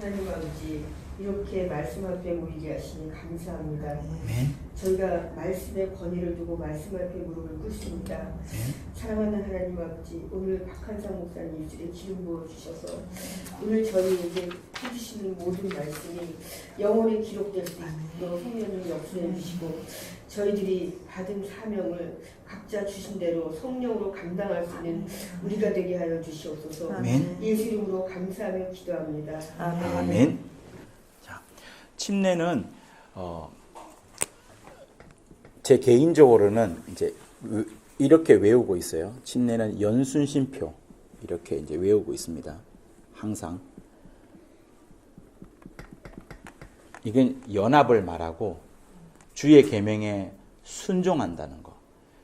하나님 아버지, 이렇게 말씀 앞에 모이게 하시니 감사합니다. 네. 저희가 말씀의 권위를 두고 말씀 앞에 무릎을 꿇습니다. 네. 사랑하는 하나님 아버지, 오늘 박한상 목사님 입술에 기름 부어 주셔서 오늘 저희에게 해주시는 모든 말씀이 영원히 기록될 수 있도록 성령을 역사해 주시고 저희들이 받은 사명을 각자 주신 대로 성령으로 감당할 수 있는 우리가 되게 하여 주시옵소서. 아멘. 예수 이름으로 감사하며 기도합니다. 아멘. 자, 침례는 제 개인적으로는 이제 이렇게 외우고 있어요. 침례는 연순심표 이렇게 이제 외우고 있습니다. 항상 이건 연합을 말하고 주의 계명에 순종한다는 거.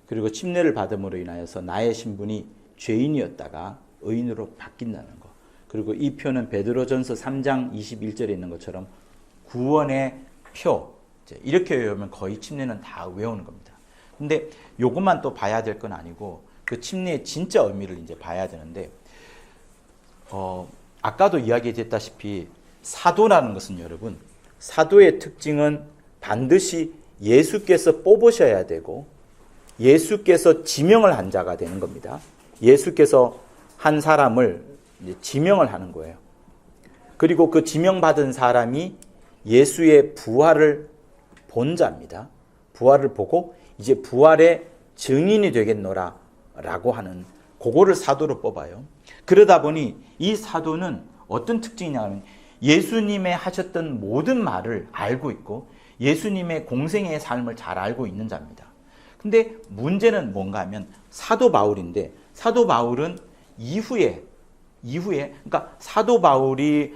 그리고 침례를 받음으로 인하여서 나의 신분이 죄인이었다가 의인으로 바뀐다는 거. 그리고 이 표는 베드로전서 3장 21절에 있는 것처럼 구원의 표. 이렇게 외우면 거의 침례는 다 외우는 겁니다. 근데 요것만 또 봐야 될 건 아니고 그 침례의 진짜 의미를 이제 봐야 되는데 아까도 이야기했다시피 사도라는 것은 여러분, 사도의 특징은 반드시 예수께서 뽑으셔야 되고 예수께서 지명을 한 자가 되는 겁니다. 예수께서 한 사람을 이제 지명을 하는 거예요. 그리고 그 지명받은 사람이 예수의 부활을 본 자입니다. 부활을 보고 이제 부활의 증인이 되겠노라 라고 하는 그거를 사도로 뽑아요. 그러다 보니 이 사도는 어떤 특징이냐 하면 예수님의 하셨던 모든 말을 알고 있고 예수님의 공생의 삶을 잘 알고 있는 자입니다. 근데 문제는 뭔가 하면 사도 바울인데 사도 바울은 이후에 그러니까 사도 바울이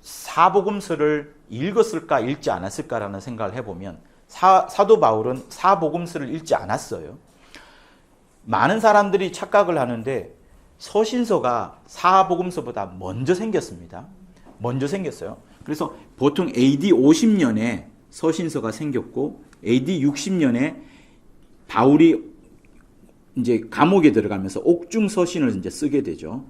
사복음서를 읽었을까 읽지 않았을까라는 생각을 해보면 사도 바울은 사복음서를 읽지 않았어요. 많은 사람들이 착각을 하는데 서신서가 사복음서보다 먼저 생겼습니다. 먼저 생겼어요. 그래서 보통 AD 50년에 서신서가 생겼고 AD 60년에 바울이 이제 감옥에 들어가면서 옥중 서신을 이제 쓰게 되죠.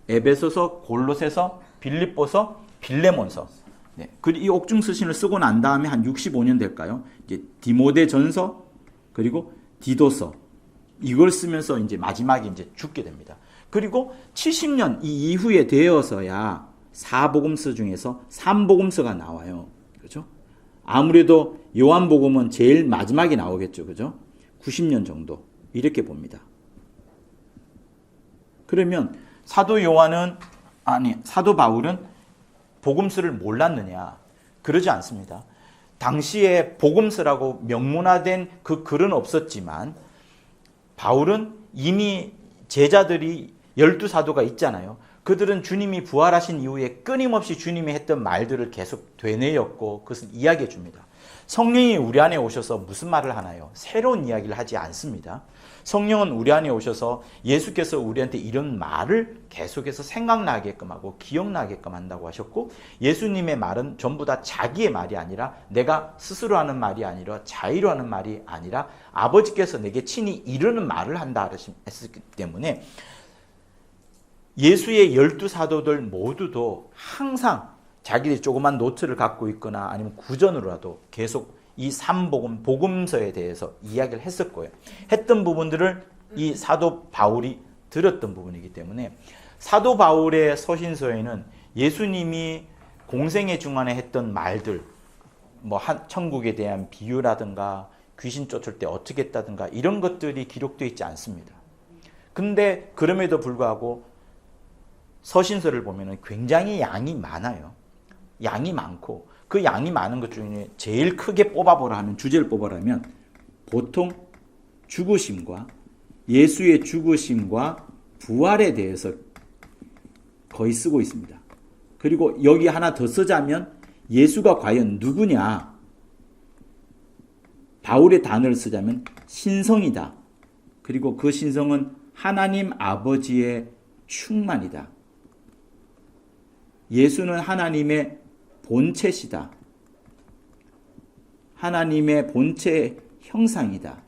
에베소서, 골로새서, 빌립보서, 빌레몬서. 네. 이 옥중 서신을 쓰고 난 다음에 한 65년 될까요? 이제 디모데전서 그리고 디도서 이걸 쓰면서 이제 마지막에 이제 죽게 됩니다. 그리고 70년 이 이후에 되어서야 사복음서 중에서 삼복음서가 나와요. 그렇죠? 아무래도 요한복음은 제일 마지막에 나오겠죠. 그죠? 90년 정도. 이렇게 봅니다. 그러면 사도 바울은 복음서를 몰랐느냐? 그러지 않습니다. 당시에 복음서라고 명문화된 그 글은 없었지만 바울은 이미 제자들이 12사도가 있잖아요. 그들은 주님이 부활하신 이후에 끊임없이 주님이 했던 말들을 계속 되뇌었고 그것을 이야기해 줍니다. 성령이 우리 안에 오셔서 무슨 말을 하나요? 새로운 이야기를 하지 않습니다. 성령은 우리 안에 오셔서 예수께서 우리한테 이런 말을 계속해서 생각나게끔 하고 기억나게끔 한다고 하셨고 예수님의 말은 전부 다 자기의 말이 아니라 내가 스스로 하는 말이 아니라 자의로 하는 말이 아니라 아버지께서 내게 친히 이르는 말을 한다 했기 때문에 예수의 12사도들 모두도 항상 자기들이 조그만 노트를 갖고 있거나 아니면 구전으로라도 계속 이 삼복음, 복음서에 대해서 이야기를 했을 거예요. 했던 부분들을 이 사도 바울이 들었던 부분이기 때문에 사도 바울의 서신서에는 예수님이 공생의 중간에 했던 말들, 천국에 대한 비유라든가 귀신 쫓을 때 어떻게 했다든가 이런 것들이 기록되어 있지 않습니다. 근데 그럼에도 불구하고 서신서를 보면 굉장히 양이 많아요. 양이 많고 그 양이 많은 것 중에 제일 크게 뽑아보라 하면 주제를 뽑아라면 보통 죽으심과 예수의 죽으심과 부활에 대해서 거의 쓰고 있습니다. 그리고 여기 하나 더 쓰자면 예수가 과연 누구냐? 바울의 단어를 쓰자면 신성이다. 그리고 그 신성은 하나님 아버지의 충만이다. 예수는 하나님의 본체시다. 하나님의 본체의 형상이다.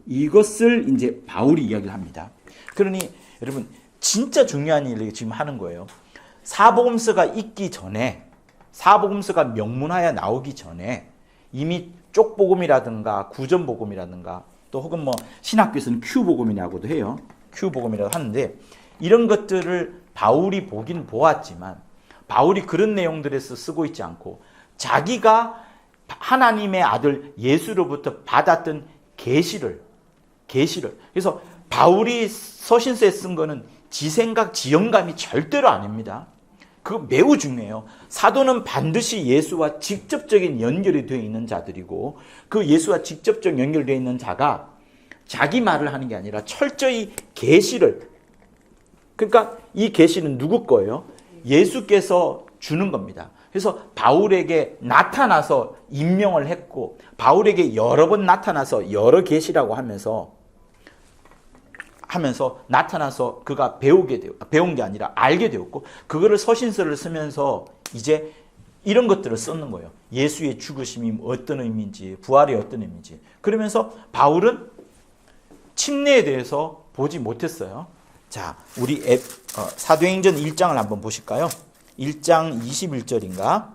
이것을 이제 바울이 이야기를 합니다. 그러니 여러분 진짜 중요한 일을 지금 하는 거예요. 사복음서가 있기 전에, 사복음서가 명문하여 나오기 전에 이미 쪽복음이라든가 구전복음이라든가 또 혹은 뭐 신학교에서는 Q복음이라고도 해요. Q복음이라고 하는데 이런 것들을 바울이 보긴 보았지만 바울이 그런 내용들에서 쓰고 있지 않고 자기가 하나님의 아들 예수로부터 받았던 계시를 그래서 바울이 서신서에 쓴 거는 지 생각, 지 영감이 절대로 아닙니다. 그거 매우 중요해요. 사도는 반드시 예수와 직접적인 연결이 되어 있는 자들이고 그 예수와 직접적 연결되어 있는 자가 자기 말을 하는 게 아니라 철저히 계시를, 그러니까 이 계시는 누구 거예요? 예수께서 주는 겁니다. 그래서 바울에게 나타나서 임명을 했고 바울에게 여러 번 나타나서 여러 계시라고 하면서 나타나서 그가 배운 게 아니라 알게 되었고 그거를 서신서를 쓰면서 이제 이런 것들을 썼는 거예요. 예수의 죽으심이 어떤 의미인지, 부활이 어떤 의미인지. 그러면서 바울은 침례에 대해서 보지 못했어요. 자, 우리 사도행전 1장을 한번 보실까요? 1장 21절인가?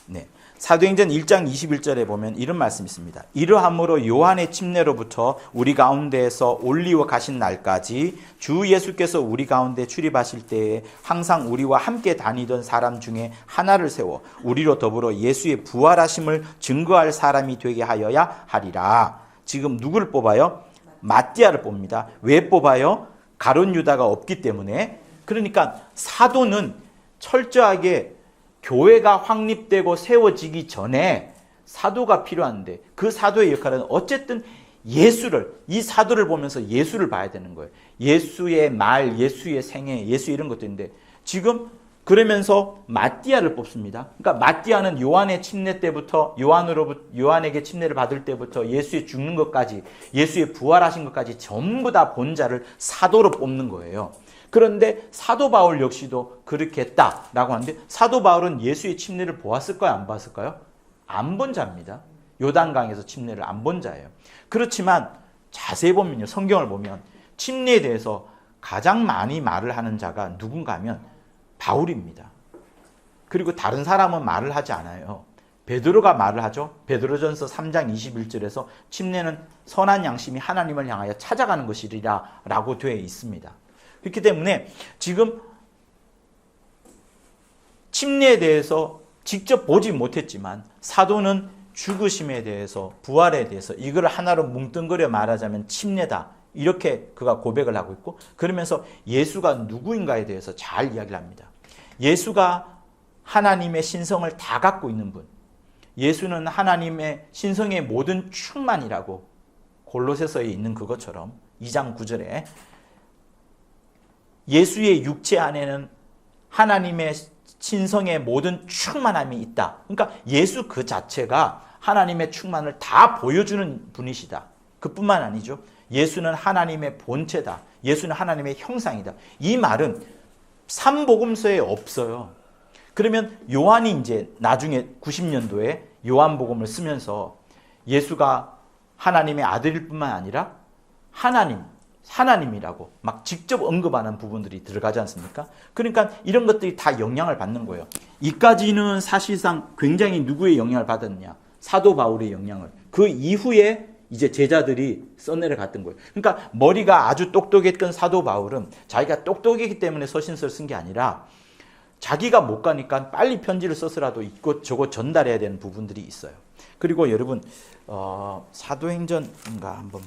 네. 사도행전 1장 21절에 보면 이런 말씀이 있습니다. 이러함으로 요한의 침례로부터 우리 가운데에서 올리워 가신 날까지 주 예수께서 우리 가운데 출입하실 때에 항상 우리와 함께 다니던 사람 중에 하나를 세워 우리로 더불어 예수의 부활하심을 증거할 사람이 되게 하여야 하리라. 지금 누구를 뽑아요? 마띠아를 뽑습니다. 왜 뽑아요? 가룟 유다가 없기 때문에. 그러니까 사도는 철저하게 교회가 확립되고 세워지기 전에 사도가 필요한데 그 사도의 역할은 어쨌든 이 사도를 보면서 예수를 봐야 되는 거예요. 예수의 말, 예수의 생애, 예수 이런 것들인데 지금 그러면서 마띠아를 뽑습니다. 그러니까 마띠아는 요한의 침례 때부터 요한에게 침례를 받을 때부터 예수의 죽는 것까지 예수의 부활하신 것까지 전부 다 본 자를 사도로 뽑는 거예요. 그런데 사도 바울 역시도 그렇게 했다라고 하는데 사도 바울은 예수의 침례를 보았을까요? 안 보았을까요? 안 본 자입니다. 요단강에서 침례를 안 본 자예요. 그렇지만 자세히 보면요. 성경을 보면 침례에 대해서 가장 많이 말을 하는 자가 누군가 하면 바울입니다. 그리고 다른 사람은 말을 하지 않아요. 베드로가 말을 하죠. 베드로전서 3장 21절에서 침례는 선한 양심이 하나님을 향하여 찾아가는 것이리라 라고 되어 있습니다. 그렇기 때문에 지금 침례에 대해서 직접 보지 못했지만 사도는 죽으심에 대해서 부활에 대해서 이걸 하나로 뭉뚱그려 말하자면 침례다. 이렇게 그가 고백을 하고 있고 그러면서 예수가 누구인가에 대해서 잘 이야기를 합니다. 예수가 하나님의 신성을 다 갖고 있는 분. 예수는 하나님의 신성의 모든 충만이라고 골로새서에 있는 그것처럼 2장 9절에 예수의 육체 안에는 하나님의 신성의 모든 충만함이 있다. 그러니까 예수 그 자체가 하나님의 충만을 다 보여주는 분이시다. 그뿐만 아니죠. 예수는 하나님의 본체다. 예수는 하나님의 형상이다. 이 말은 삼복음서에 없어요. 그러면 요한이 이제 나중에 90년도에 요한복음을 쓰면서 예수가 하나님의 아들일 뿐만 아니라 하나님이라고 막 직접 언급하는 부분들이 들어가지 않습니까? 그러니까 이런 것들이 다 영향을 받는 거예요. 이까지는 사실상 굉장히 누구의 영향을 받았냐? 사도 바울의 영향을. 그 이후에 이제 제자들이 써내려 갔던 거예요. 그러니까 머리가 아주 똑똑했던 사도 바울은 자기가 똑똑했기 때문에 서신서를 쓴 게 아니라 자기가 못 가니까 빨리 편지를 써서라도 이것저것 전달해야 되는 부분들이 있어요. 그리고 여러분 사도행전인가 한번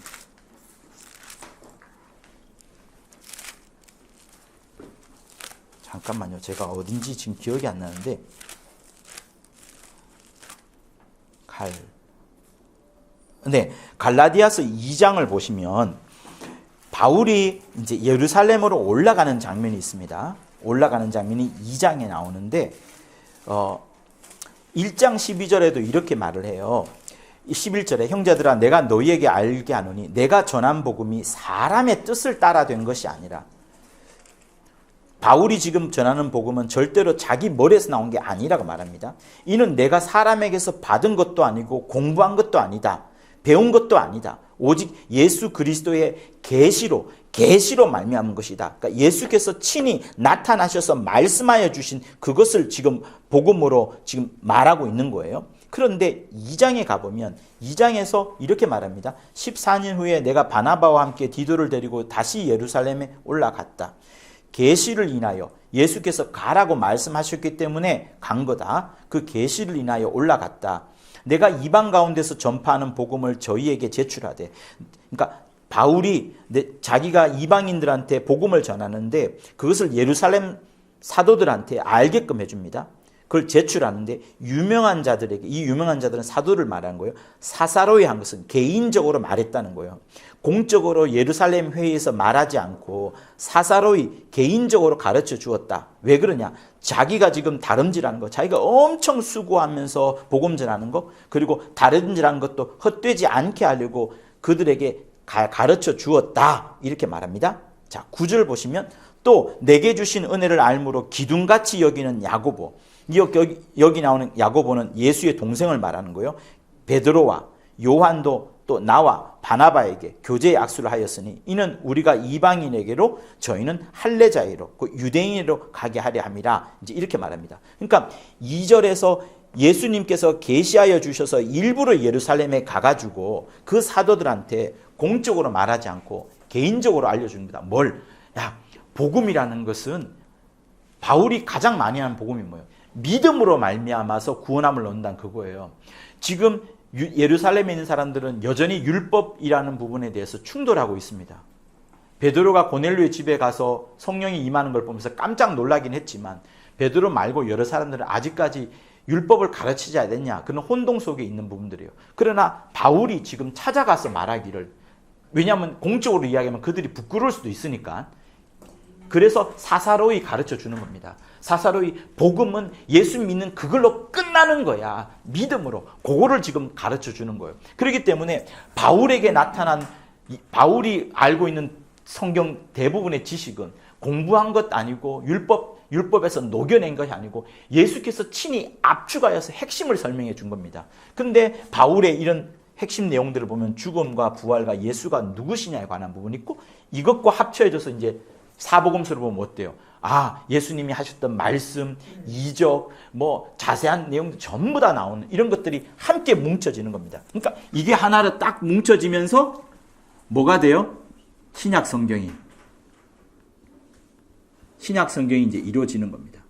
잠깐만요. 제가 어딘지 지금 기억이 안 나는데 갈라디아서 2장을 보시면 바울이 이제 예루살렘으로 올라가는 장면이 있습니다. 올라가는 장면이 2장에 나오는데 1장 12절에도 이렇게 말을 해요. 11절에 형제들아 내가 너희에게 알게 하노니 내가 전한 복음이 사람의 뜻을 따라 된 것이 아니라 바울이 지금 전하는 복음은 절대로 자기 머리에서 나온 게 아니라고 말합니다. 이는 내가 사람에게서 받은 것도 아니고 공부한 것도 아니다. 배운 것도 아니다. 오직 예수 그리스도의 계시로 계시로 말미암은 것이다. 그러니까 예수께서 친히 나타나셔서 말씀하여 주신 그것을 지금 복음으로 지금 말하고 있는 거예요. 그런데 2장에 가보면 2장에서 이렇게 말합니다. 14년 후에 내가 바나바와 함께 디도를 데리고 다시 예루살렘에 올라갔다. 계시를 인하여 예수께서 가라고 말씀하셨기 때문에 간 거다. 그 계시를 인하여 올라갔다. 내가 이방 가운데서 전파하는 복음을 저희에게 제출하되, 그러니까 바울이 자기가 이방인들한테 복음을 전하는데 그것을 예루살렘 사도들한테 알게끔 해줍니다. 그걸 제출하는데 유명한 자들에게, 이 유명한 자들은 사도를 말하는 거예요. 사사로이 한 것은 개인적으로 말했다는 거예요. 공적으로 예루살렘 회의에서 말하지 않고 사사로이 개인적으로 가르쳐 주었다. 왜 그러냐? 자기가 지금 다름질하는 거, 자기가 엄청 수고하면서 복음 전하는 거, 그리고 다름질하는 것도 헛되지 않게 하려고 그들에게 가르쳐 주었다. 이렇게 말합니다. 자, 9절 보시면 또 내게 주신 은혜를 알므로 기둥같이 여기는 야고보. 여기 나오는 야고보는 예수의 동생을 말하는 거예요. 베드로와 요한도 또 나와 바나바에게 교제의 악수를 하였으니 이는 우리가 이방인에게로 저희는 할례자이로 그 유대인으로 가게 하려 함이라. 이제 이렇게 말합니다. 그러니까 2절에서 예수님께서 계시하여 주셔서 일부러 예루살렘에 가가지고 그 사도들한테 공적으로 말하지 않고 개인적으로 알려줍니다. 뭘? 야, 복음이라는 것은 바울이 가장 많이 하는 복음이 뭐예요? 믿음으로 말미암아서 구원함을 얻는다는 그거예요. 지금 예루살렘에 있는 사람들은 여전히 율법이라는 부분에 대해서 충돌하고 있습니다. 베드로가 고넬료의 집에 가서 성령이 임하는 걸 보면서 깜짝 놀라긴 했지만 베드로 말고 여러 사람들은 아직까지 율법을 가르치지 않느냐, 그런 혼동 속에 있는 부분들이에요. 그러나 바울이 지금 찾아가서 말하기를, 왜냐하면 공적으로 이야기하면 그들이 부끄러울 수도 있으니까, 그래서 사사로이 가르쳐 주는 겁니다. 사사로이 복음은 예수 믿는 그걸로 끝나는 거야. 믿음으로. 그거를 지금 가르쳐 주는 거예요. 그렇기 때문에 바울에게 나타난, 바울이 알고 있는 성경 대부분의 지식은 공부한 것 아니고 율법에서 녹여낸 것이 아니고 예수께서 친히 압축하여서 핵심을 설명해 준 겁니다. 그런데 바울의 이런 핵심 내용들을 보면 죽음과 부활과 예수가 누구시냐에 관한 부분이 있고, 이것과 합쳐져서 이제 사복음서를 보면 어때요? 아, 예수님이 하셨던 말씀, 이적, 뭐 자세한 내용들 전부 다 나오는 이런 것들이 함께 뭉쳐지는 겁니다. 그러니까 이게 하나로 딱 뭉쳐지면서 뭐가 돼요? 신약 성경이 이제 이루어지는 겁니다.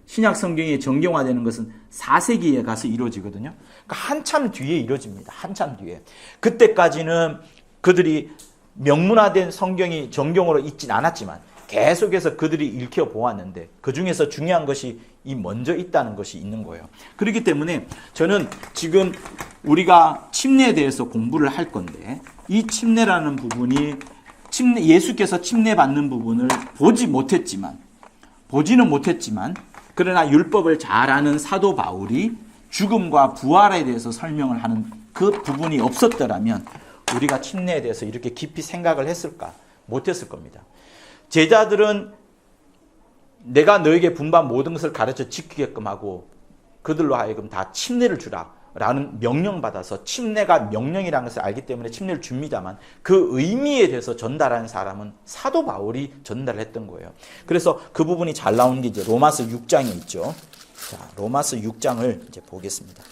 신약 성경이 정경화되는 것은 4세기에 가서 이루어지거든요. 그러니까 한참 뒤에 이루어집니다. 한참 뒤에. 그때까지는 그들이 명문화된 성경이 정경으로 있진 않았지만 계속해서 그들이 읽혀 보았는데 그 중에서 중요한 것이 이 먼저 있다는 것이 있는 거예요. 그렇기 때문에 저는 지금 우리가 침례에 대해서 공부를 할 건데, 이 침례라는 부분이 예수께서 침례 받는 부분을 보지는 못했지만 그러나 율법을 잘 아는 사도 바울이 죽음과 부활에 대해서 설명을 하는 그 부분이 없었더라면 우리가 침례에 대해서 이렇게 깊이 생각을 했을까? 못했을 겁니다. 제자들은 내가 너에게 분반 모든 것을 가르쳐 지키게끔 하고 그들로 하여금 다 침례를 주라 라는 명령받아서, 침례가 명령이라는 것을 알기 때문에 침례를 줍니다만 그 의미에 대해서 전달하는 사람은 사도 바울이 전달을 했던 거예요. 그래서 그 부분이 잘 나온 게 이제 로마서 6장에 있죠. 자, 로마서 6장을 이제 보겠습니다.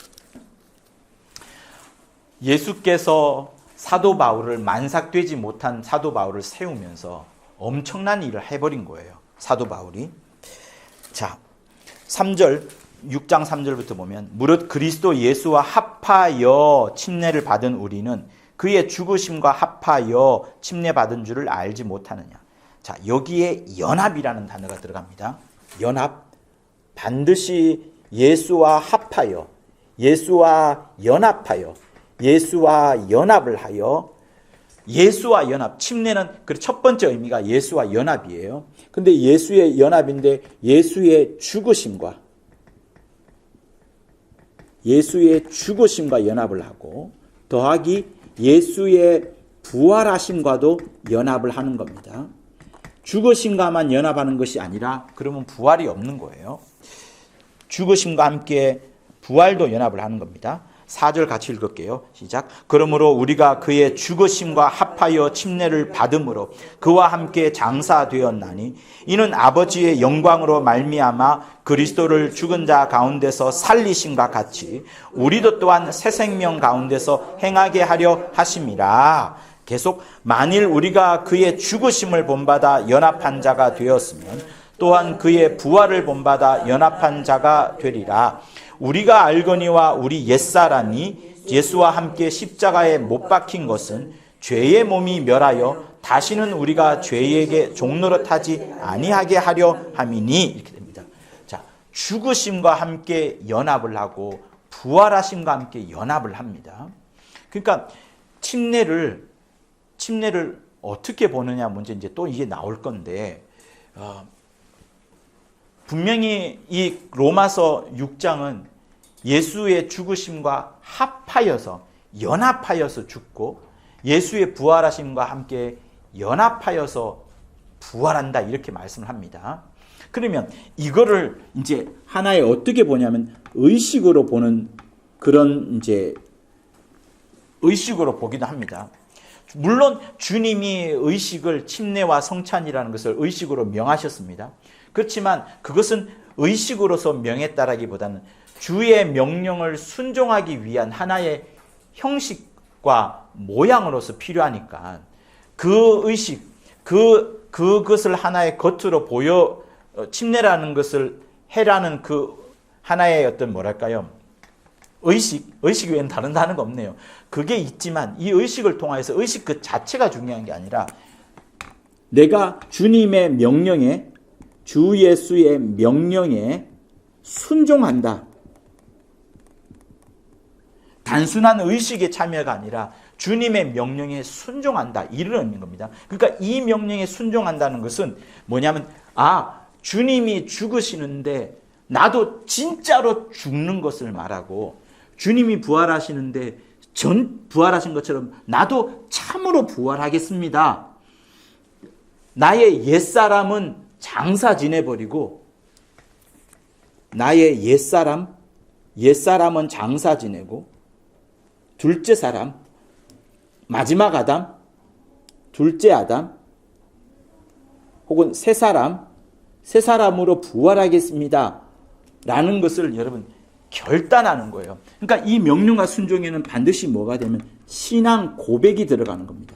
예수께서 사도 바울을, 만삭되지 못한 사도 바울을 세우면서 엄청난 일을 해버린 거예요. 사도 바울이. 자, 6장 3절부터 보면 무릇 그리스도 예수와 합하여 침례를 받은 우리는 그의 죽으심과 합하여 침례받은 줄을 알지 못하느냐. 자, 여기에 연합이라는 단어가 들어갑니다. 연합. 반드시 예수와 합하여, 예수와 연합하여, 예수와 연합을 하여, 예수와 연합. 침례는 그 첫 번째 의미가 예수와 연합이에요. 근데 예수의 연합인데 예수의 죽으심과 연합을 하고 더하기 예수의 부활하심과도 연합을 하는 겁니다. 죽으심과만 연합하는 것이 아니라 그러면 부활이 없는 거예요. 죽으심과 함께 부활도 연합을 하는 겁니다. 4절 같이 읽을게요. 시작. 그러므로 우리가 그의 죽으심과 합하여 침례를 받음으로 그와 함께 장사되었나니 이는 아버지의 영광으로 말미암아 그리스도를 죽은 자 가운데서 살리심과 같이 우리도 또한 새 생명 가운데서 행하게 하려 하심이라. 계속 만일 우리가 그의 죽으심을 본받아 연합한 자가 되었으면 또한 그의 부활을 본받아 연합한 자가 되리라. 우리가 알거니와 우리 옛사람이 예수와 함께 십자가에 못 박힌 것은 죄의 몸이 멸하여 다시는 우리가 죄에게 종노릇하지 아니하게 하려 함이니. 이렇게 됩니다. 자, 죽으심과 함께 연합을 하고 부활하심과 함께 연합을 합니다. 그러니까 침례를 어떻게 보느냐 문제 이제 또 이게 나올 건데, 분명히 이 로마서 6장은 예수의 죽으심과 합하여서 연합하여서 죽고 예수의 부활하심과 함께 연합하여서 부활한다 이렇게 말씀을 합니다. 그러면 이거를 이제 하나의 어떻게 보냐면 의식으로 보는 그런 이제 의식으로 보기도 합니다. 물론 주님이 의식을 침례와 성찬이라는 것을 의식으로 명하셨습니다. 그렇지만 그것은 의식으로서 명했다라기보다는 주의 명령을 순종하기 위한 하나의 형식과 모양으로서 필요하니까 그 의식, 그것을 하나의 겉으로 보여 침례라는 것을 해라는 그 하나의 어떤 뭐랄까요? 의식 외에는 다른 단어가 없네요. 그게 있지만 이 의식을 통해서 의식 그 자체가 중요한 게 아니라 내가 주님의 명령에 주 예수의 명령에 순종한다. 단순한 의식의 참여가 아니라 주님의 명령에 순종한다. 이런 의미인 겁니다. 그러니까 이 명령에 순종한다는 것은 뭐냐면 주님이 죽으시는데 나도 진짜로 죽는 것을 말하고 주님이 부활하시는데 부활하신 것처럼 나도 참으로 부활하겠습니다. 나의 옛사람은 장사 지내버리고 나의 옛사람은 장사 지내고 둘째 사람, 마지막 아담, 둘째 아담 혹은 새 사람으로 부활하겠습니다 라는 것을 여러분 결단하는 거예요. 그러니까 이 명령과 순종에는 반드시 뭐가 되면 신앙 고백이 들어가는 겁니다.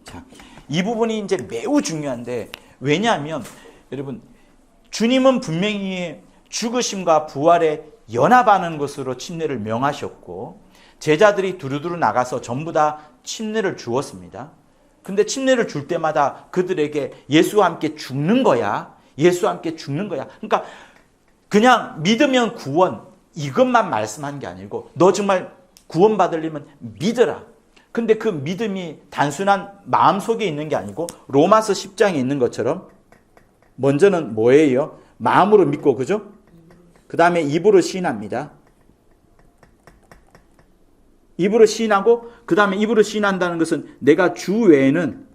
자, 이 부분이 이제 매우 중요한데, 왜냐하면 여러분 주님은 분명히 죽으심과 부활에 연합하는 것으로 침례를 명하셨고 제자들이 두루두루 나가서 전부 다 침례를 주었습니다. 근데 침례를 줄 때마다 그들에게 예수와 함께 죽는 거야. 예수와 함께 죽는 거야. 그러니까 그냥 믿으면 구원 이것만 말씀한 게 아니고 너 정말 구원받으려면 믿어라. 근데 그 믿음이 단순한 마음속에 있는 게 아니고 로마서 10장에 있는 것처럼 먼저는 뭐예요? 마음으로 믿고, 그죠? 그 다음에 입으로 시인합니다. 입으로 시인하고 그 다음에 입으로 시인한다는 것은 내가 주 외에는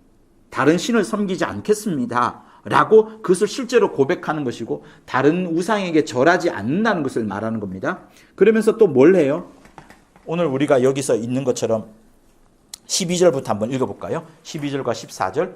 다른 신을 섬기지 않겠습니다 라고 그것을 실제로 고백하는 것이고 다른 우상에게 절하지 않는다는 것을 말하는 겁니다. 그러면서 또 뭘 해요? 오늘 우리가 여기서 있는 것처럼 12절부터 한번 읽어볼까요? 12절과 14절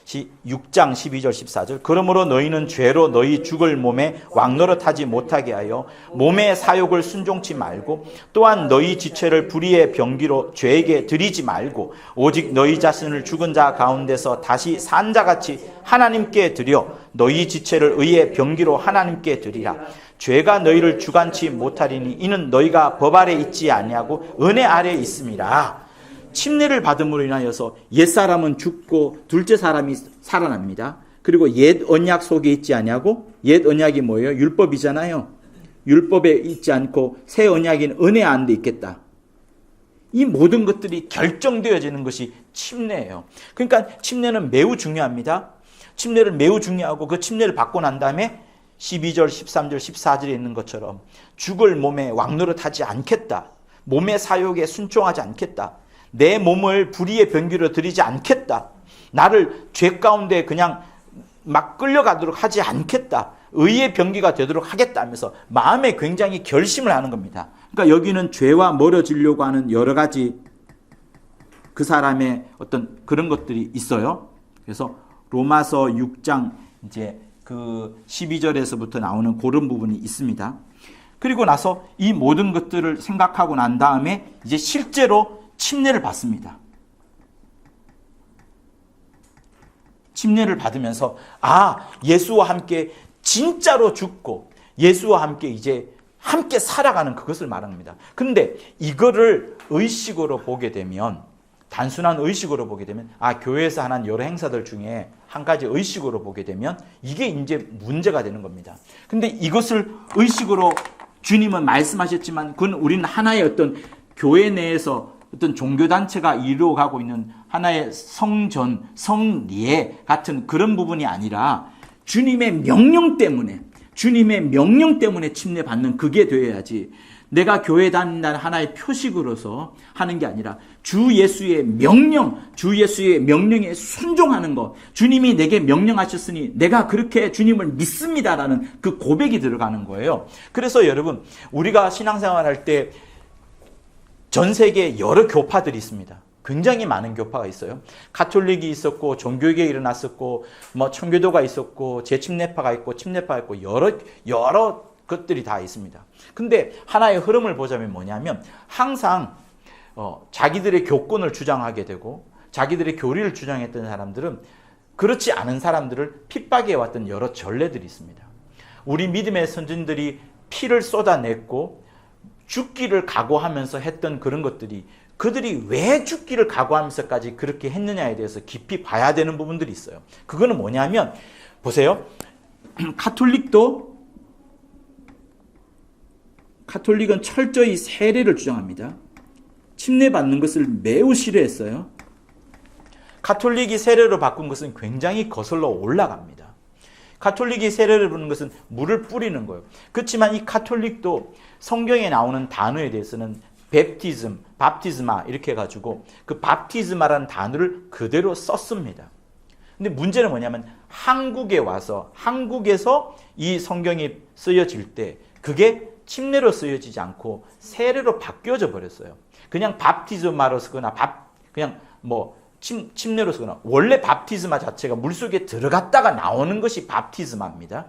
6장 12절 14절 그러므로 너희는 죄로 너희 죽을 몸에 왕노릇하지 못하게 하여 몸의 사욕을 순종치 말고 또한 너희 지체를 불의의 병기로 죄에게 드리지 말고 오직 너희 자신을 죽은 자 가운데서 다시 산 자같이 하나님께 드려 너희 지체를 의의 병기로 하나님께 드리라. 죄가 너희를 주관치 못하리니 이는 너희가 법 아래 있지 아니하고 은혜 아래 있음이라. 침례를 받음으로 인하여서 옛사람은 죽고 둘째 사람이 살아납니다. 그리고 옛 언약 속에 있지 아니하고 옛 언약이 뭐예요? 율법이잖아요. 율법에 있지 않고 새 언약인 은혜 안에 있겠다. 이 모든 것들이 결정되어지는 것이 침례예요. 그러니까 침례는 매우 중요합니다. 침례를 매우 중요하고 그 침례를 받고 난 다음에 12절, 13절, 14절에 있는 것처럼 죽을 몸에 왕노릇하지 않겠다. 몸의 사욕에 순종하지 않겠다. 내 몸을 불의의 병기로 드리지 않겠다. 나를 죄 가운데 그냥 막 끌려가도록 하지 않겠다. 의의 병기가 되도록 하겠다면서 마음에 굉장히 결심을 하는 겁니다. 그러니까 여기는 죄와 멀어지려고 하는 여러 가지 그 사람의 어떤 그런 것들이 있어요. 그래서 로마서 6장 이제 그 12절에서부터 나오는 그런 부분이 있습니다. 그리고 나서 이 모든 것들을 생각하고 난 다음에 이제 실제로 침례를 받습니다. 침례를 받으면서 예수와 함께 진짜로 죽고 예수와 함께 이제 함께 살아가는 그것을 말합니다. 근데 이거를 의식으로 보게 되면, 단순한 의식으로 보게 되면, 교회에서 하는 여러 행사들 중에 한 가지 의식으로 보게 되면 이게 이제 문제가 되는 겁니다. 근데 이것을 의식으로 주님은 말씀하셨지만 그건 우리는 하나의 어떤 교회 내에서 어떤 종교단체가 이루어가고 있는 하나의 성전, 성례 같은 그런 부분이 아니라 주님의 명령 때문에 침례받는 그게 되어야지, 내가 교회 다닌다는 하나의 표식으로서 하는 게 아니라 주 예수의 명령에 순종하는 것, 주님이 내게 명령하셨으니 내가 그렇게 주님을 믿습니다라는 그 고백이 들어가는 거예요. 그래서 여러분, 우리가 신앙생활할 때 전 세계에 여러 교파들이 있습니다. 굉장히 많은 교파가 있어요. 가톨릭이 있었고, 종교계가 일어났었고, 청교도가 있었고, 재침례파가 있고, 침례파가 있고, 여러 것들이 다 있습니다. 근데 하나의 흐름을 보자면 뭐냐면, 항상 자기들의 교권을 주장하게 되고 자기들의 교리를 주장했던 사람들은 그렇지 않은 사람들을 핍박해 왔던 여러 전례들이 있습니다. 우리 믿음의 선진들이 피를 쏟아냈고 죽기를 각오하면서 했던 그런 것들이, 그들이 왜 죽기를 각오하면서까지 그렇게 했느냐에 대해서 깊이 봐야 되는 부분들이 있어요. 그거는 뭐냐면, 보세요. 가톨릭은 철저히 세례를 주장합니다. 침례받는 것을 매우 싫어했어요. 가톨릭이 세례로 바꾼 것은 굉장히 거슬러 올라갑니다. 가톨릭이 세례를 부는 것은 물을 뿌리는 거예요. 그렇지만 이 가톨릭도 성경에 나오는 단어에 대해서는 밥티즈마 이렇게 해가지고 그 밥티즈마라는 단어를 그대로 썼습니다. 근데 문제는 뭐냐면, 한국에 와서 한국에서 이 성경이 쓰여질 때 그게 침례로 쓰여지지 않고 세례로 바뀌어져 버렸어요. 그냥 밥티즈마로 쓰거나 침례로 쓰거나, 원래 밥티즈마 자체가 물속에 들어갔다가 나오는 것이 밥티즈마입니다.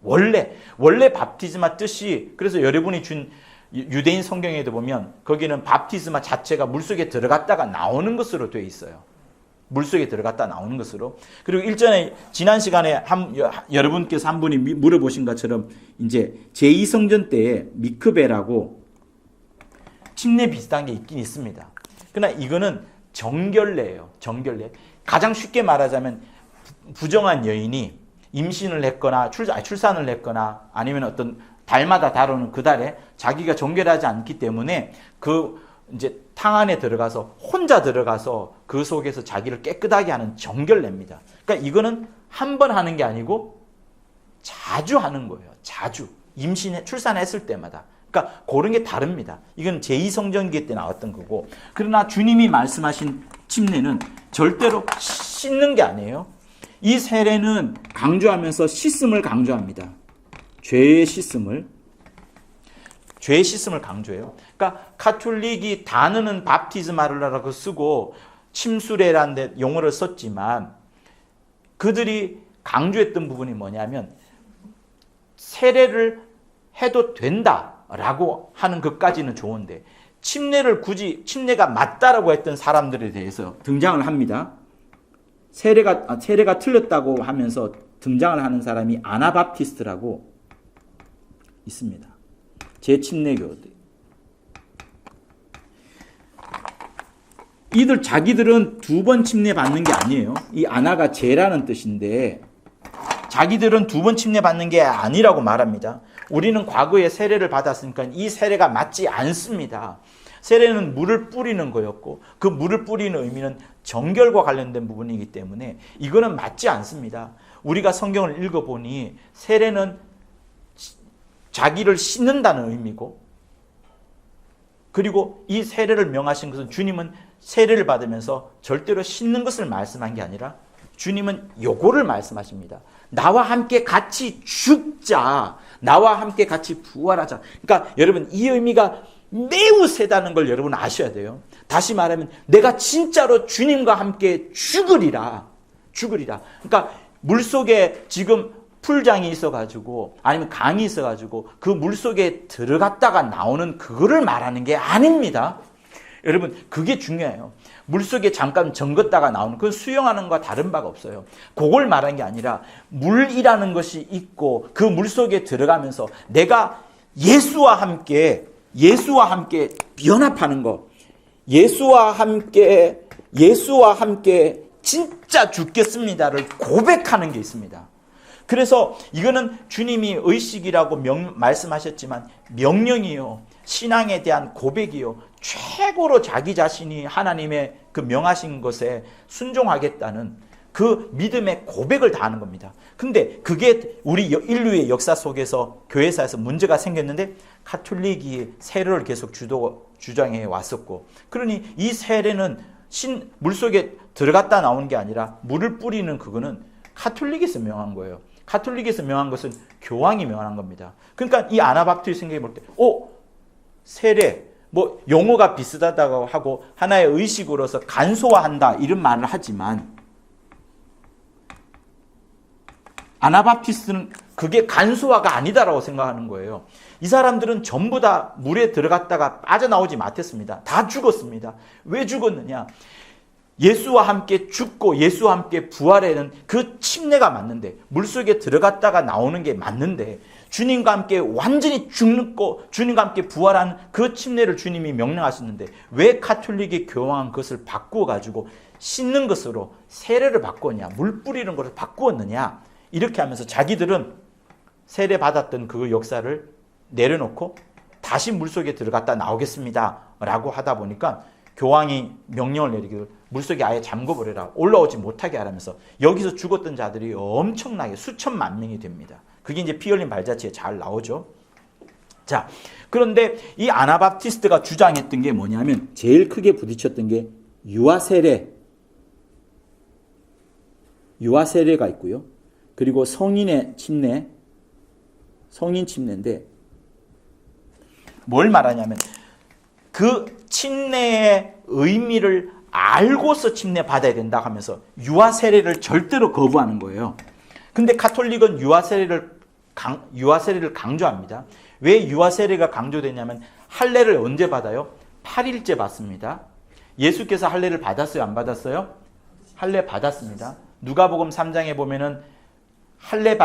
원래 밥티즈마 뜻이, 그래서 여러분이 준 유대인 성경에도 보면 거기는 밥티즈마 자체가 물속에 들어갔다가 나오는 것으로 되어 있어요. 물속에 들어갔다 나오는 것으로. 그리고 일전에 지난 시간에 여러분께서 한 분이 물어보신 것처럼 이제 제2성전 때에 미크베라고 침례 비슷한 게 있긴 있습니다. 그러나 이거는 정결례예요. 정결례. 가장 쉽게 말하자면, 부정한 여인이 임신을 했거나 출산을 했거나 아니면 어떤 달마다 다루는 그 달에 자기가 정결하지 않기 때문에 이제 탕 안에 들어가서 혼자 들어가서 그 속에서 자기를 깨끗하게 하는 정결례입니다. 그러니까 이거는 한 번 하는 게 아니고 자주 하는 거예요. 자주. 출산했을 때마다. 그러니까 그런 게 다릅니다. 이건 제2성전기 때 나왔던 거고. 그러나 주님이 말씀하신 침례는 절대로 씻는 게 아니에요. 이 세례는 강조하면서 씻음을 강조합니다. 죄의 씻음을 강조해요. 그러니까 가톨릭이 단어는 밥티즈마라고 쓰고 침수례라는 용어를 썼지만 그들이 강조했던 부분이 뭐냐면, 세례를 해도 된다라고 하는 것까지는 좋은데, 침례가 맞다라고 했던 사람들에 대해서 등장을 합니다. 세례가 틀렸다고 하면서 등장을 하는 사람이 아나바프티스트라고 있습니다. 제침례교들. 자기들은 2번 침례 받는 게 아니에요. 이 아나가 제라는 뜻인데, 자기들은 2번 침례 받는 게 아니라고 말합니다. 우리는 과거에 세례를 받았으니까 이 세례가 맞지 않습니다. 세례는 물을 뿌리는 거였고, 그 물을 뿌리는 의미는 정결과 관련된 부분이기 때문에 이거는 맞지 않습니다. 우리가 성경을 읽어보니 세례는 자기를 씻는다는 의미고, 그리고 이 세례를 명하신 것은, 주님은 세례를 받으면서 절대로 씻는 것을 말씀한 게 아니라 주님은 요거를 말씀하십니다. 나와 함께 같이 죽자. 나와 함께 같이 부활하자. 그러니까 여러분 이 의미가 매우 세다는 걸 여러분 아셔야 돼요. 다시 말하면 내가 진짜로 주님과 함께 죽으리라. 그러니까 물속에 지금 풀장이 있어가지고 아니면 강이 있어가지고 그 물속에 들어갔다가 나오는 그거를 말하는 게 아닙니다. 여러분 그게 중요해요. 물속에 잠깐 잠갔다가 나오는 그건 수영하는 것과 다른 바가 없어요. 그걸 말하는 게 아니라 물이라는 것이 있고 그 물속에 들어가면서 내가 예수와 함께 연합하는 것, 예수와 함께 진짜 죽겠습니다를 고백하는 게 있습니다. 그래서 이거는 주님이 의식이라고 말씀하셨지만 명령이요, 신앙에 대한 고백이요, 최고로 자기 자신이 하나님의 그 명하신 것에 순종하겠다는 그 믿음의 고백을 다하는 겁니다. 근데 그게 우리 인류의 역사 속에서 교회사에서 문제가 생겼는데 가톨릭이 세례를 계속 주장해 왔었고, 그러니 이 세례는 물속에 들어갔다 나오는 게 아니라 물을 뿌리는 그거는 가톨릭에서 명한 거예요. 가톨릭에서 명한 것은 교황이 명한 겁니다. 그러니까 이 아나바프티스트 생각해 볼 때 세례 뭐 용어가 비슷하다고 하고 하나의 의식으로서 간소화한다 이런 말을 하지만 아나바프티스트는 그게 간소화가 아니다라고 생각하는 거예요. 이 사람들은 전부 다 물에 들어갔다가 빠져나오지 못했습니다. 다 죽었습니다. 왜 죽었느냐? 예수와 함께 죽고 예수와 함께 부활하는 그 침례가 맞는데, 물속에 들어갔다가 나오는 게 맞는데, 주님과 함께 완전히 죽고 주님과 함께 부활하는 그 침례를 주님이 명령하셨는데 왜 가톨릭의 교황은 그것을 바꾸어 가지고 씻는 것으로 세례를 바꾸었냐, 물 뿌리는 것을 바꾸었느냐, 이렇게 하면서 자기들은 세례 받았던 그 역사를 내려놓고 다시 물속에 들어갔다 나오겠습니다 라고 하다 보니까 교황이 명령을 내리기를 물속에 아예 잠궈버려라, 올라오지 못하게 하라면서 여기서 죽었던 자들이 엄청나게 수천만 명이 됩니다. 그게 이제 피 흘린 발자취에 잘 나오죠. 자, 그런데 이 아나바프티스트가 주장했던 게 뭐냐면 제일 크게 부딪혔던 게 유아세례가 있고요. 그리고 성인 침례인데 뭘 말하냐면 그 침례의 의미를 알고서 침례 받아야 된다 하면서 유아세례를 절대로 거부하는 거예요. 근데 가톨릭은 유아세례를 강조합니다. 왜 유아세례가 강조되냐면 할례를 언제 받아요? 8일째 받습니다. 예수께서 할례를 받았어요? 안 받았어요? 할례 받았습니다. 누가복음 3장에 보면은 할례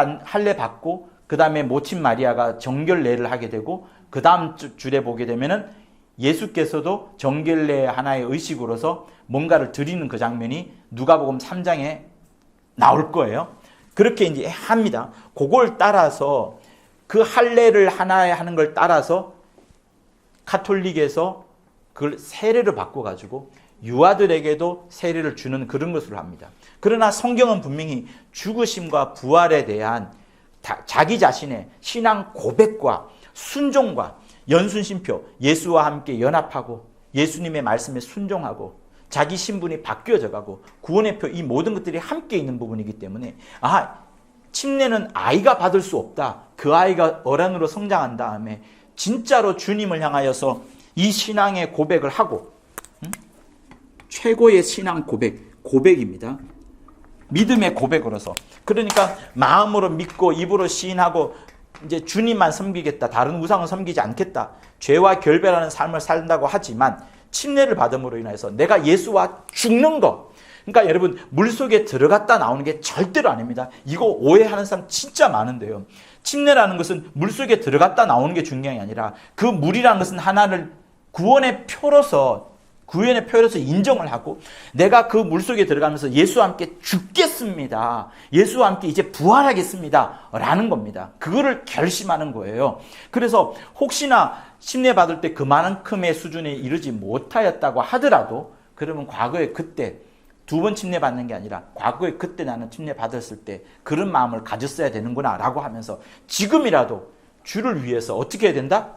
받고 그 다음에 모친 마리아가 정결례를 하게 되고 그 다음 줄에 보게 되면은 예수께서도 정결례 하나의 의식으로서 뭔가를 드리는 그 장면이 누가복음 3장에 나올 거예요. 그렇게 이제 합니다. 그걸 따라서 그 할례를 하나에 하는 걸 따라서 가톨릭에서 그걸 세례를 바꿔가지고 유아들에게도 세례를 주는 그런 것으로 합니다. 그러나 성경은 분명히 죽으심과 부활에 대한 자기 자신의 신앙 고백과 순종과 연순심표, 예수와 함께 연합하고 예수님의 말씀에 순종하고 자기 신분이 바뀌어져 가고 구원의 표, 이 모든 것들이 함께 있는 부분이기 때문에 침례는 아이가 받을 수 없다. 그 아이가 어른으로 성장한 다음에 진짜로 주님을 향하여서 이 신앙의 고백을 하고 최고의 신앙 고백입니다. 믿음의 고백으로서. 그러니까 마음으로 믿고 입으로 시인하고 이제 주님만 섬기겠다, 다른 우상은 섬기지 않겠다, 죄와 결별하는 삶을 산다고 하지만 침례를 받음으로 인해서 내가 예수와 죽는 것. 그러니까 여러분 물속에 들어갔다 나오는 게 절대로 아닙니다. 이거 오해하는 사람 진짜 많은데요. 침례라는 것은 물속에 들어갔다 나오는 게 중요한 게 아니라 그 물이라는 것은 하나를 구원의 표로서 인정을 하고 내가 그 물속에 들어가면서 예수와 함께 죽겠습니다. 예수와 함께 이제 부활하겠습니다. 라는 겁니다. 그거를 결심하는 거예요. 그래서 혹시나 침례 받을 때 그만큼의 수준에 이르지 못하였다고 하더라도 그러면 과거에 그때 두 번 침례 받는 게 아니라 과거에 그때 나는 침례 받았을 때 그런 마음을 가졌어야 되는구나 라고 하면서 지금이라도 주를 위해서 어떻게 해야 된다?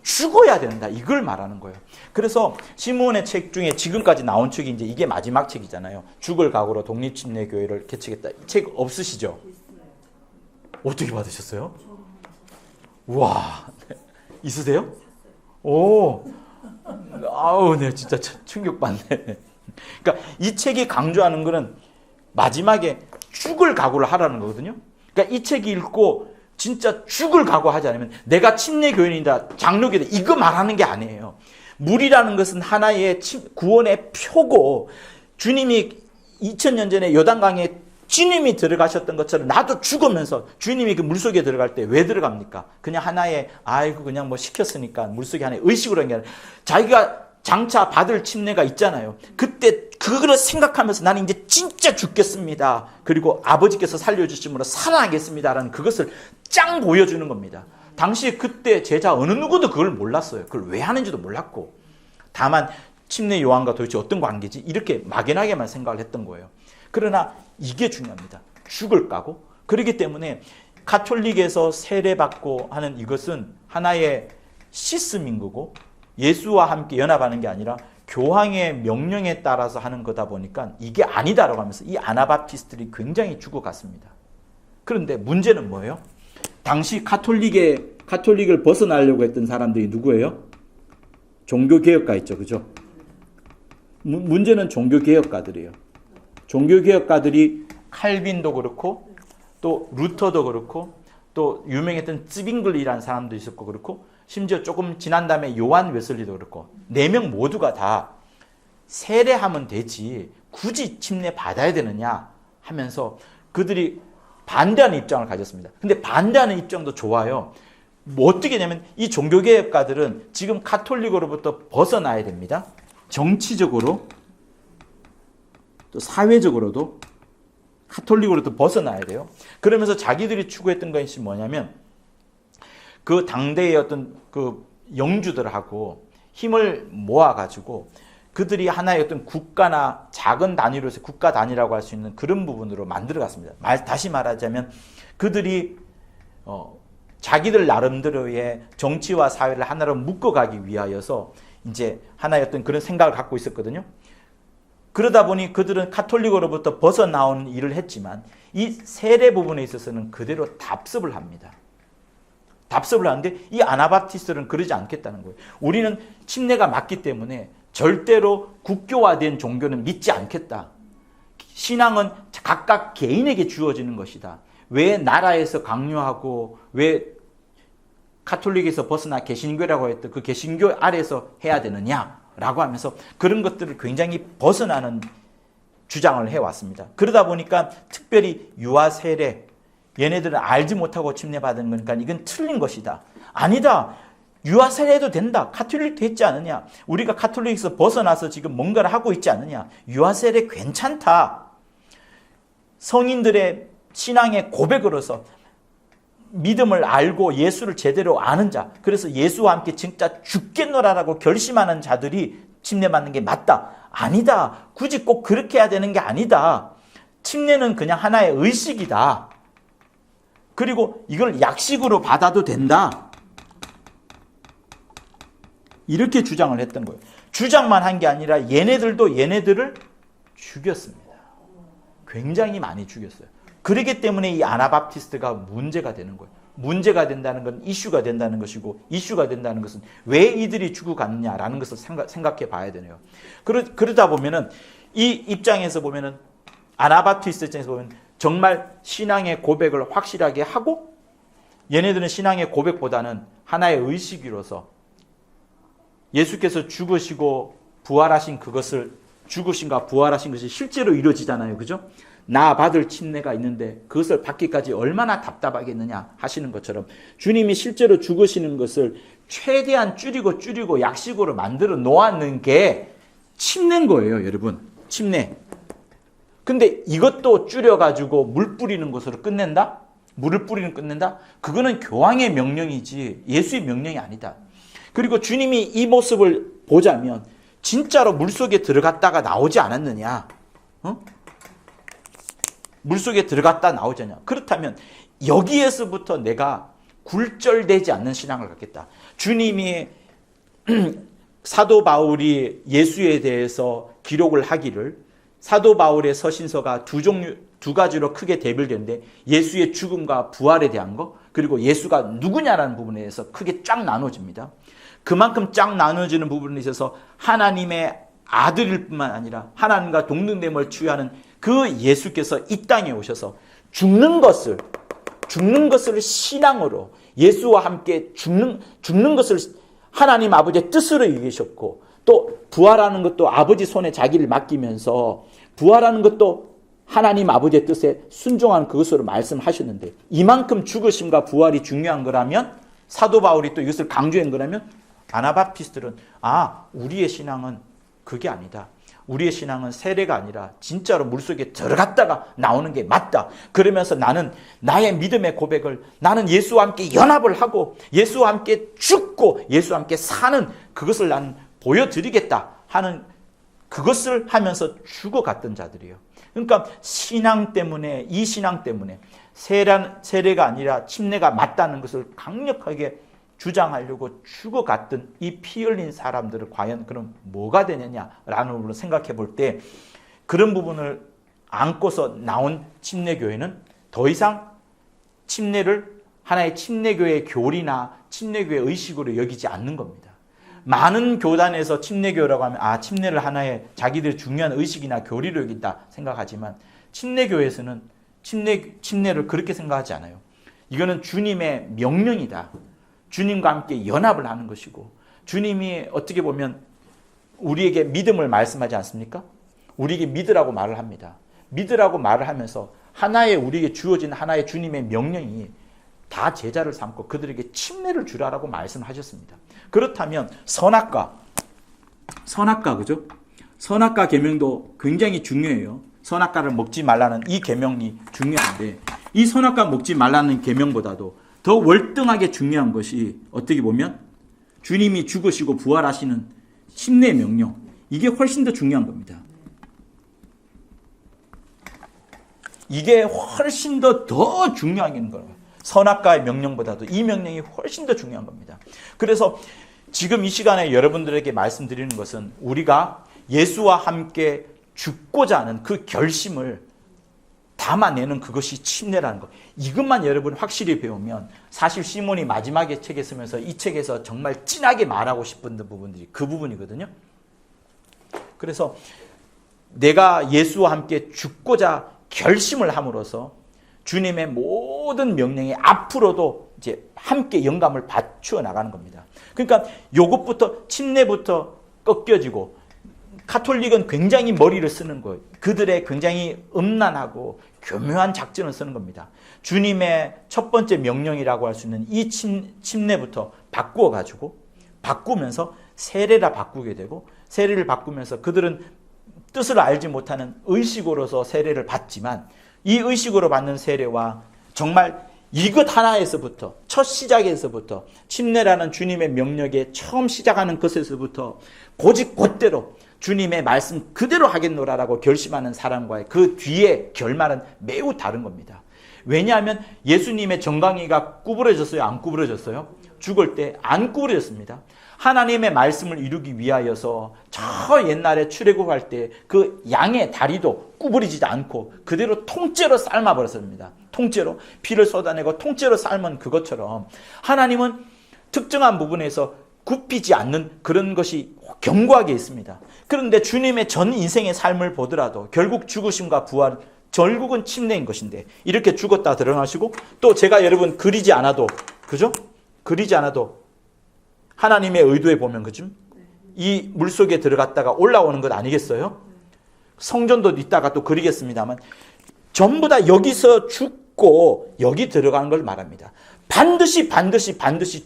죽어야 된다. 이걸 말하는 거예요. 그래서 시므온의 책 중에 지금까지 나온 책이 이제 이게 마지막 책이잖아요. 죽을 각오로 독립침례교회를 개척했다. 이 책 없으시죠? 어떻게 받으셨어요? 우와. 있으세요? 오. 아우, 네, 진짜 충격받네. 그러니까 이 책이 강조하는 거는 마지막에 죽을 각오를 하라는 거거든요. 그러니까 이 책이 읽고 진짜 죽을 각오하지 않으면 내가 침례교인이다, 장로교다 이거 말하는 게 아니에요. 물이라는 것은 하나의 구원의 표고 주님이 2000년 전에 요단강에 주님이 들어가셨던 것처럼 나도 죽으면서 주님이 그 물속에 들어갈 때 왜 들어갑니까? 그냥 하나의 그냥 뭐 시켰으니까 물속에 하나의 의식으로 한 게 아니라 자기가 장차 받을 침례가 있잖아요. 그때 그거를 생각하면서 나는 이제 진짜 죽겠습니다. 그리고 아버지께서 살려주심으로 살아나겠습니다라는 그것을 짱 보여주는 겁니다. 당시 그때 제자 어느 누구도 그걸 몰랐어요. 그걸 왜 하는지도 몰랐고 다만 침례 요한과 도대체 어떤 관계지? 이렇게 막연하게만 생각을 했던 거예요. 그러나 이게 중요합니다. 죽을 까고. 그렇기 때문에 가톨릭에서 세례받고 하는 이것은 하나의 시스템인 거고 예수와 함께 연합하는 게 아니라 교황의 명령에 따라서 하는 거다 보니까 이게 아니다라고 하면서 이 아나바티스트들이 굉장히 죽어갔습니다. 그런데 문제는 뭐예요? 당시 가톨릭을 벗어나려고 했던 사람들이 누구예요? 종교개혁가 있죠. 그죠? 문제는 종교개혁가들이에요. 종교개혁가들이 칼빈도 그렇고 또 루터도 그렇고 또 유명했던 쯔빙글이라는 사람도 있었고 그렇고 심지어 조금 지난 다음에 요한 웨슬리도 그렇고 4명 모두가 다 세례하면 되지 굳이 침례 받아야 되느냐 하면서 그들이 반대하는 입장을 가졌습니다. 근데 반대하는 입장도 좋아요. 뭐 어떻게 되냐면 이 종교개혁가들은 지금 가톨릭으로부터 벗어나야 됩니다. 정치적으로 또 사회적으로도 가톨릭으로부터 벗어나야 돼요. 그러면서 자기들이 추구했던 것이 뭐냐면 그 당대의 어떤 그 영주들하고 힘을 모아가지고 그들이 하나의 어떤 국가나 작은 단위로서 국가 단위라고 할 수 있는 그런 부분으로 만들어갔습니다. 다시 말하자면 그들이 자기들 나름대로의 정치와 사회를 하나로 묶어가기 위하여서 이제 하나의 어떤 그런 생각을 갖고 있었거든요. 그러다 보니 그들은 가톨릭으로부터 벗어나오는 일을 했지만 이 세례 부분에 있어서는 그대로 답습을 합니다. 답습을 하는데 이 아나바티스트는 그러지 않겠다는 거예요. 우리는 침례가 맞기 때문에 절대로 국교화된 종교는 믿지 않겠다. 신앙은 각각 개인에게 주어지는 것이다. 왜 나라에서 강요하고 왜 가톨릭에서 벗어나 개신교라고 했던 그 개신교 아래에서 해야 되느냐라고 하면서 그런 것들을 굉장히 벗어나는 주장을 해왔습니다. 그러다 보니까 특별히 유아 세례 얘네들은 알지 못하고 침례받은 거니까 이건 틀린 것이다. 아니다. 유아 세례해도 된다. 가톨릭 됐지 않느냐. 우리가 가톨릭에서 벗어나서 지금 뭔가를 하고 있지 않느냐. 유아 세례 괜찮다. 성인들의 신앙의 고백으로서 믿음을 알고 예수를 제대로 아는 자, 그래서 예수와 함께 진짜 죽겠노라라고 결심하는 자들이 침례받는 게 맞다. 아니다. 굳이 꼭 그렇게 해야 되는 게 아니다. 침례는 그냥 하나의 의식이다. 그리고 이걸 약식으로 받아도 된다. 이렇게 주장을 했던 거예요. 주장만 한 게 아니라 얘네들도 얘네들을 죽였습니다. 굉장히 많이 죽였어요. 그렇기 때문에 이 아나바티스트가 문제가 되는 거예요. 문제가 된다는 건 이슈가 된다는 것이고 이슈가 된다는 것은 왜 이들이 죽어갔느냐라는 것을 생각해 봐야 되네요. 그러다 보면은 이 입장에서 보면은 아나바티스트 입장에서 보면 정말 신앙의 고백을 확실하게 하고 얘네들은 신앙의 고백보다는 하나의 의식으로서 예수께서 죽으시고 부활하신 그것을 죽으신가 부활하신 것이 실제로 이루어지잖아요. 그죠? 나 받을 침례가 있는데 그것을 받기까지 얼마나 답답하겠느냐 하시는 것처럼 주님이 실제로 죽으시는 것을 최대한 줄이고 약식으로 만들어 놓았는 게 침례인 거예요. 여러분. 침례. 근데 이것도 줄여가지고 물 뿌리는 것으로 끝낸다? 물을 뿌리는 끝낸다? 그거는 교황의 명령이지 예수의 명령이 아니다. 그리고 주님이 이 모습을 보자면 진짜로 물속에 들어갔다가 나오지 않았느냐? 물속에 들어갔다 나오잖냐? 그렇다면 여기에서부터 내가 굴절되지 않는 신앙을 갖겠다. 주님이 사도 바울이 예수에 대해서 기록을 하기를 사도 바울의 서신서가 두 가지로 크게 대별되는데 예수의 죽음과 부활에 대한 거 그리고 예수가 누구냐라는 부분에 대해서 크게 쫙 나눠집니다. 그만큼 쫙 나눠지는 부분에 있어서 하나님의 아들일 뿐만 아니라 하나님과 동등됨을 취하는 그 예수께서 이 땅에 오셔서 죽는 것을 신앙으로 예수와 함께 죽는 것을 하나님 아버지의 뜻으로 이기셨고 또 부활하는 것도 아버지 손에 자기를 맡기면서 부활하는 것도 하나님 아버지의 뜻에 순종한 그것으로 말씀하셨는데 이만큼 죽으심과 부활이 중요한 거라면 사도 바울이 또 이것을 강조한 거라면 아나바피스트들은 우리의 신앙은 그게 아니다. 우리의 신앙은 세례가 아니라 진짜로 물속에 들어갔다가 나오는 게 맞다. 그러면서 나는 나의 믿음의 고백을 나는 예수와 함께 연합을 하고 예수와 함께 죽고 예수와 함께 사는 그것을 나는 보여드리겠다 하는 그것을 하면서 죽어갔던 자들이에요. 그러니까 신앙 때문에 이 신앙 때문에 세례가 아니라 침례가 맞다는 것을 강력하게 주장하려고 죽어갔던 이 피 흘린 사람들을 과연 그럼 뭐가 되느냐라는 부분을 생각해 볼 때 그런 부분을 안고서 나온 침례교회는 더 이상 침례를 하나의 침례교회의 교리나 침례교회의 의식으로 여기지 않는 겁니다. 많은 교단에서 침례교회라고 하면 침례를 하나의 자기들의 중요한 의식이나 교리로 여긴다 생각하지만 침례교회에서는 침례를 그렇게 생각하지 않아요. 이거는 주님의 명령이다. 주님과 함께 연합을 하는 것이고 주님이 어떻게 보면 우리에게 믿음을 말씀하지 않습니까? 우리에게 믿으라고 말을 합니다. 믿으라고 말을 하면서 우리에게 주어진 하나의 주님의 명령이 다 제자를 삼고 그들에게 침례를 주라라고 말씀하셨습니다. 그렇다면 선악과 그죠? 선악과 계명도 굉장히 중요해요. 선악과를 먹지 말라는 이 계명이 중요한데 이 선악과 먹지 말라는 계명보다도 더 월등하게 중요한 것이 어떻게 보면 주님이 죽으시고 부활하시는 침례 명령 이게 훨씬 더 중요한 겁니다. 이게 훨씬 더 중요한 거예요. 선악과의 명령보다도 이 명령이 훨씬 더 중요한 겁니다. 그래서 지금 이 시간에 여러분들에게 말씀드리는 것은 우리가 예수와 함께 죽고자 하는 그 결심을 담아내는 그것이 침례라는 것. 이것만 여러분 확실히 배우면 사실 시몬이 마지막에 책에 쓰면서 이 책에서 정말 진하게 말하고 싶은 부분들이 그 부분이거든요. 그래서 내가 예수와 함께 죽고자 결심을 함으로써 주님의 모든 명령에 앞으로도 이제 함께 영감을 받쳐 나가는 겁니다. 그러니까 요것부터 침례부터 꺾여지고 가톨릭은 굉장히 머리를 쓰는 거예요. 그들의 굉장히 음란하고 교묘한 작전을 쓰는 겁니다. 주님의 첫 번째 명령이라고 할 수 있는 이 침례부터 바꾸면서 세례라 바꾸게 되고 세례를 바꾸면서 그들은 뜻을 알지 못하는 의식으로서 세례를 받지만 이 의식으로 받는 세례와 정말 이것 하나에서부터 첫 시작에서부터 침례라는 주님의 명령에 처음 시작하는 것에서부터 고집 곧대로 주님의 말씀 그대로 하겠노라라고 결심하는 사람과의 그 뒤에 결말은 매우 다른 겁니다. 왜냐하면 예수님의 정강이가 구부러졌어요? 안 구부러졌어요? 죽을 때 안 구부러졌습니다. 하나님의 말씀을 이루기 위하여서 저 옛날에 출애굽할 때 그 양의 다리도 구부리지 않고 그대로 통째로 삶아버렸습니다. 통째로 피를 쏟아내고 통째로 삶은 그것처럼 하나님은 특정한 부분에서 굽히지 않는 그런 것이 견고하게 있습니다. 그런데 주님의 전 인생의 삶을 보더라도 결국 죽으심과 부활, 결국은 침례인 것인데 이렇게 죽었다 드러나시고 또 제가 여러분 그리지 않아도 그죠? 그리지 않아도 하나님의 의도에 보면 그죠? 이 물속에 들어갔다가 올라오는 것 아니겠어요? 성전도 이따가 또 그리겠습니다만 전부 다 여기서 죽고 여기 들어가는 걸 말합니다. 반드시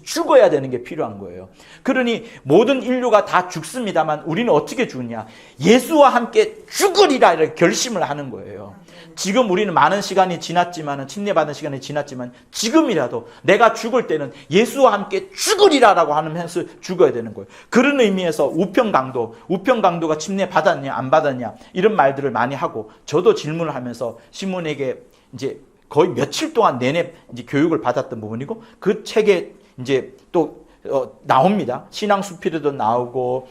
죽어야 되는 게 필요한 거예요. 그러니 모든 인류가 다 죽습니다만 우리는 어떻게 죽느냐? 예수와 함께 죽으리라 이렇게 결심을 하는 거예요. 지금 우리는 많은 시간이 지났지만 침례받은 시간이 지났지만 지금이라도 내가 죽을 때는 예수와 함께 죽으리라라고 하면서 죽어야 되는 거예요. 그런 의미에서 우평강도가 침례 받았냐 안 받았냐 이런 말들을 많이 하고 저도 질문을 하면서 시몬에게 이제 거의 며칠 동안 내내 이제 교육을 받았던 부분이고 그 책에 이제 또 나옵니다. 신앙 수필에도 나오고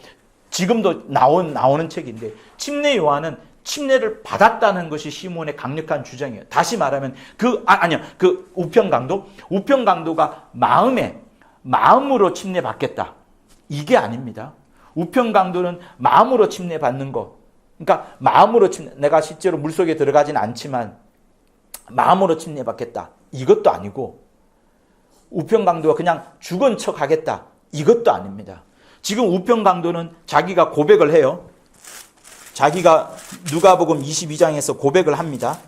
지금도 나오는 책인데 침례 요한은 침례를 받았다는 것이 시몬의 강력한 주장이에요. 다시 말하면 그 우편강도가 마음으로 침례 받겠다. 이게 아닙니다. 우편강도는 마음으로 침례 받는 거. 그러니까 마음으로 내가 실제로 물속에 들어가진 않지만 마음으로 침례 받겠다. 이것도 아니고 우편강도가 그냥 죽은 척 하겠다. 이것도 아닙니다. 지금 우편강도는 자기가 고백을 해요. 자기가 누가복음 22장에서 고백을 합니다.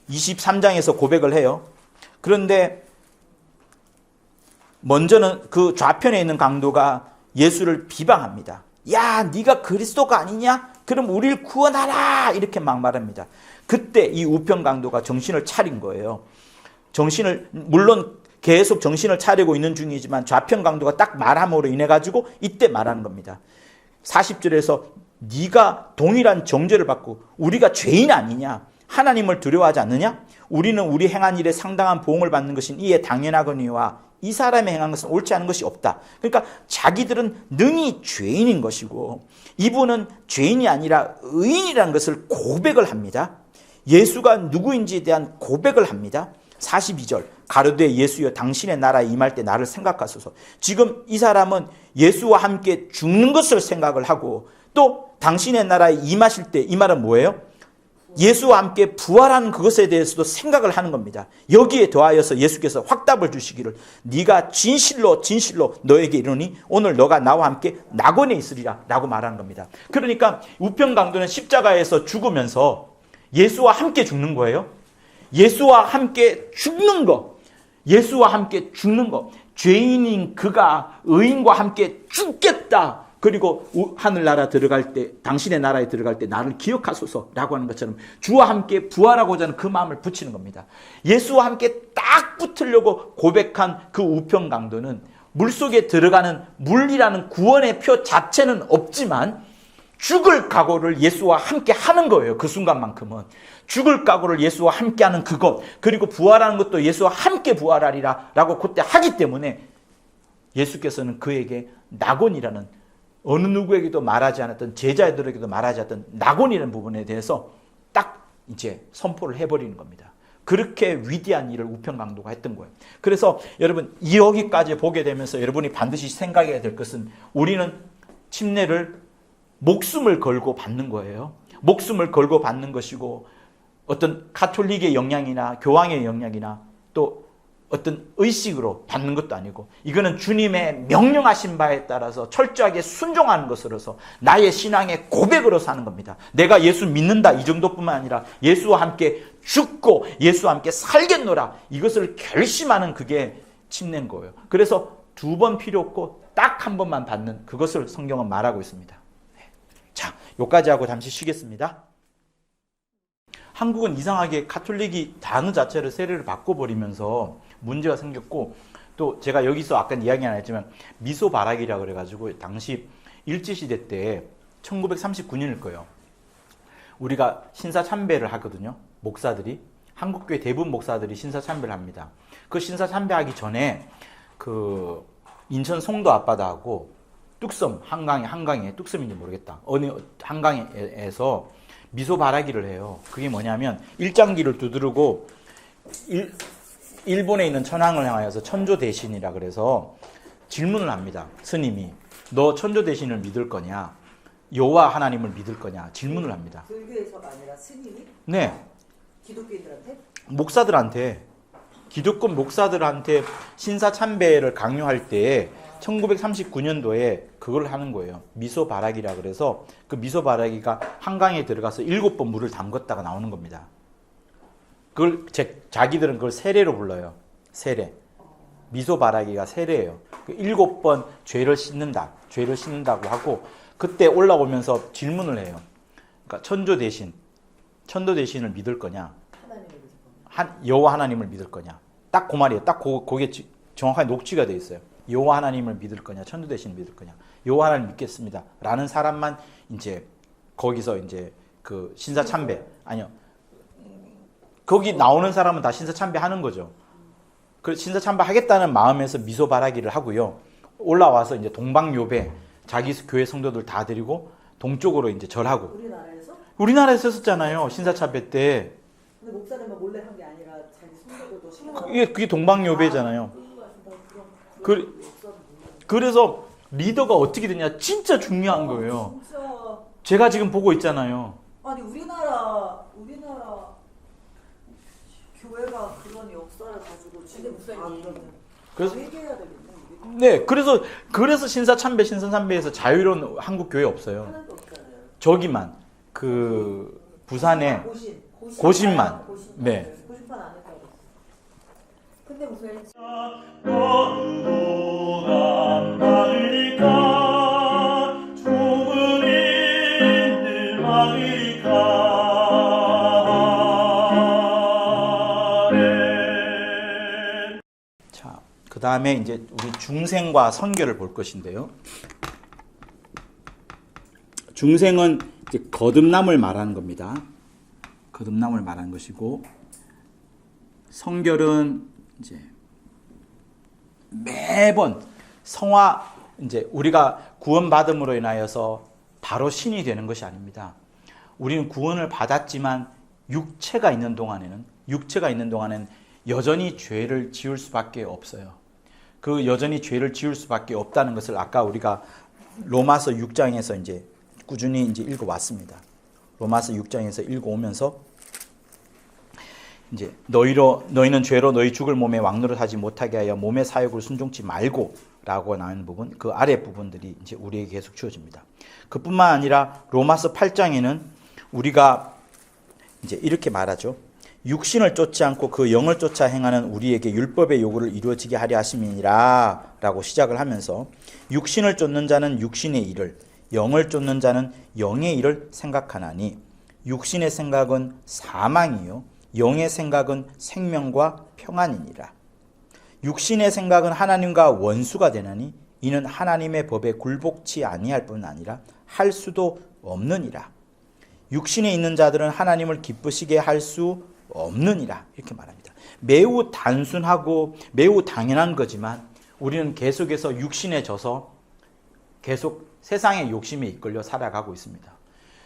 23장에서 고백을 해요. 그런데 먼저는 그 좌편에 있는 강도가 예수를 비방합니다. 야, 네가 그리스도가 아니냐? 그럼 우리를 구원하라! 이렇게 막 말합니다. 그때 이 우편 강도가 정신을 차린 거예요. 물론 계속 정신을 차리고 있는 중이지만 좌편 강도가 딱 말함으로 인해 가지고 이때 말하는 겁니다. 40절에서 네가 동일한 정죄를 받고 우리가 죄인 아니냐? 하나님을 두려워하지 않느냐? 우리는 우리 행한 일에 상당한 보응을 받는 것인 이에 당연하거니와 이 사람이 행한 것은 옳지 않은 것이 없다. 그러니까 자기들은 능히 죄인인 것이고 이분은 죄인이 아니라 의인이라는 것을 고백을 합니다. 예수가 누구인지에 대한 고백을 합니다. 42절 가로되 예수여 당신의 나라에 임할 때 나를 생각하소서. 지금 이 사람은 예수와 함께 죽는 것을 생각을 하고 또 당신의 나라에 임하실 때 이 말은 뭐예요? 예수와 함께 부활하는 그것에 대해서도 생각을 하는 겁니다. 여기에 더하여서 예수께서 확답을 주시기를 네가 진실로 너에게 이르노니 오늘 너가 나와 함께 낙원에 있으리라 라고 말하는 겁니다. 그러니까 우편강도는 십자가에서 죽으면서 예수와 함께 죽는 거예요. 예수와 함께 죽는 거. 죄인인 그가 의인과 함께 죽겠다. 그리고 하늘나라 들어갈 때 당신의 나라에 들어갈 때 나를 기억하소서라고 하는 것처럼 주와 함께 부활하고자 하는 그 마음을 붙이는 겁니다. 예수와 함께 딱 붙으려고 고백한 그 우편 강도는 물속에 들어가는 물이라는 구원의 표 자체는 없지만 죽을 각오를 예수와 함께 하는 거예요. 그 순간만큼은. 죽을 각오를 예수와 함께 하는 그것, 그리고 부활하는 것도 예수와 함께 부활하리라 라고 그때 하기 때문에 예수께서는 그에게 낙원이라는 어느 누구에게도 말하지 않았던, 제자들에게도 말하지 않았던 낙원이라는 부분에 대해서 딱 이제 선포를 해버리는 겁니다. 그렇게 위대한 일을 우편강도가 했던 거예요. 그래서 여러분 여기까지 보게 되면서 여러분이 반드시 생각해야 될 것은 우리는 침례를 목숨을 걸고 받는 거예요. 목숨을 걸고 받는 것이고 어떤 가톨릭의 영향이나 교황의 영향이나 또 어떤 의식으로 받는 것도 아니고 이거는 주님의 명령하신 바에 따라서 철저하게 순종하는 것으로서 나의 신앙의 고백으로서 하는 겁니다. 내가 예수 믿는다 이 정도뿐만 아니라 예수와 함께 죽고 예수와 함께 살겠노라 이것을 결심하는 그게 침례인 거예요. 그래서 2번 필요 없고 딱 한 번만 받는 그것을 성경은 말하고 있습니다. 자, 여기까지 하고 잠시 쉬겠습니다. 한국은 이상하게 가톨릭이 단어 자체를 세례를 바꿔버리면서 문제가 생겼고 또 제가 여기서 아까 이야기 안 했지만 미소바라기라 그래가지고 당시 일제시대 때 1939년일 거예요. 우리가 신사참배를 하거든요. 목사들이. 한국교회 대부분 목사들이 신사참배를 합니다. 그 신사참배하기 전에 그 인천 송도 앞바다하고 뚝섬 한강에 뚝섬인지 모르겠다. 어느 한강에서 미소바라기를 해요. 그게 뭐냐면 일장기를 두드리고 일본에 있는 천황을 향하여서 천조대신이라 그래서 질문을 합니다. 스님이 너 천조대신을 믿을 거냐? 여호와 하나님을 믿을 거냐? 질문을 합니다. 불교에서가 아니라 스님이? 네. 기독교인들한테? 목사들한테 기독권 목사들한테 신사참배를 강요할 때 1939년도에 그걸 하는 거예요. 미소바라기라 그래서 그 미소바라기가 한강에 들어가서 7번 물을 담궜다가 나오는 겁니다. 그걸 자기들은 그걸 세례로 불러요. 세례. 미소바라기가 세례예요. 그 7번 죄를 씻는다고 하고 그때 올라오면서 질문을 해요. 그러니까 천도대신을 믿을 거냐? 여호와 하나님을 믿을 거냐? 딱 그 말이에요. 딱 그게 정확하게 녹취가 돼 있어요. 여호와 하나님을 믿을 거냐? 천도대신을 믿을 거냐? 여호와 하나님을 믿겠습니다. 라는 사람만 이제 거기서 이제 그 신사참배 아니요. 거기 나오는 사람은 다 신사참배 하는 거죠. 그 신사참배 하겠다는 마음에서 미소바라기를 하고요. 올라와서 이제 동방요배 자기 교회 성도들 다 데리고 동쪽으로 이제 절하고. 우리나라에서 했었잖아요. 신사참배 때. 근데 목사님은 몰래 한 게 아니라 자기 성도들도 신경 그게 동방요배잖아요. 그래서 리더가 어떻게 되냐 진짜 중요한 거예요. 진짜. 제가 지금 보고 있잖아요. 아니 우리나라 교회가 그런 역사를 가지고 지금 그래서 회개해야 되겠네. 네, 그래서 신사참배에서 자유로운 한국 교회 없어요. 하나도 없잖아요. 저기만 그 부산에 고신만. 네. 고신만 안 했다고. 근데 목사님 자, 그 다음에 이제 우리 중생과 선결을 볼 것인데요. 중생은 이제 거듭남을 말하는 겁니다. 거듭남을 말하는 것이고, 성결은 이제 매번 이제 우리가 구원받음으로 인하여서 바로 신이 되는 것이 아닙니다. 우리는 구원을 받았지만 육체가 있는 동안에는 여전히 죄를 지을 수밖에 없어요. 그 여전히 죄를 지을 수밖에 없다는 것을 아까 우리가 로마서 6장에서 이제 꾸준히 이제 읽어왔습니다. 로마서 6장에서 읽어오면서 이제 너희는 죄로 너희 죽을 몸에 왕노릇하지 못하게 하여 몸의 사욕을 순종치 말고라고 나오는 부분, 그 아래 부분들이 이제 우리에게 계속 주어집니다. 그뿐만 아니라 로마서 8장에는 우리가 이제 이렇게 말하죠. 육신을 쫓지 않고 그 영을 쫓아 행하는 우리에게 율법의 요구를 이루어지게 하려 하심이니라 라고 시작을 하면서 육신을 쫓는 자는 육신의 일을, 영을 쫓는 자는 영의 일을 생각하나니 육신의 생각은 사망이요 영의 생각은 생명과 평안이니라. 육신의 생각은 하나님과 원수가 되나니 이는 하나님의 법에 굴복치 아니할 뿐 아니라 할 수도 없느니라. 육신에 있는 자들은 하나님을 기쁘시게 할 수 없느니라. 이렇게 말합니다. 매우 단순하고 매우 당연한 거지만 우리는 계속해서 육신에 져서 계속 세상의 욕심에 이끌려 살아가고 있습니다.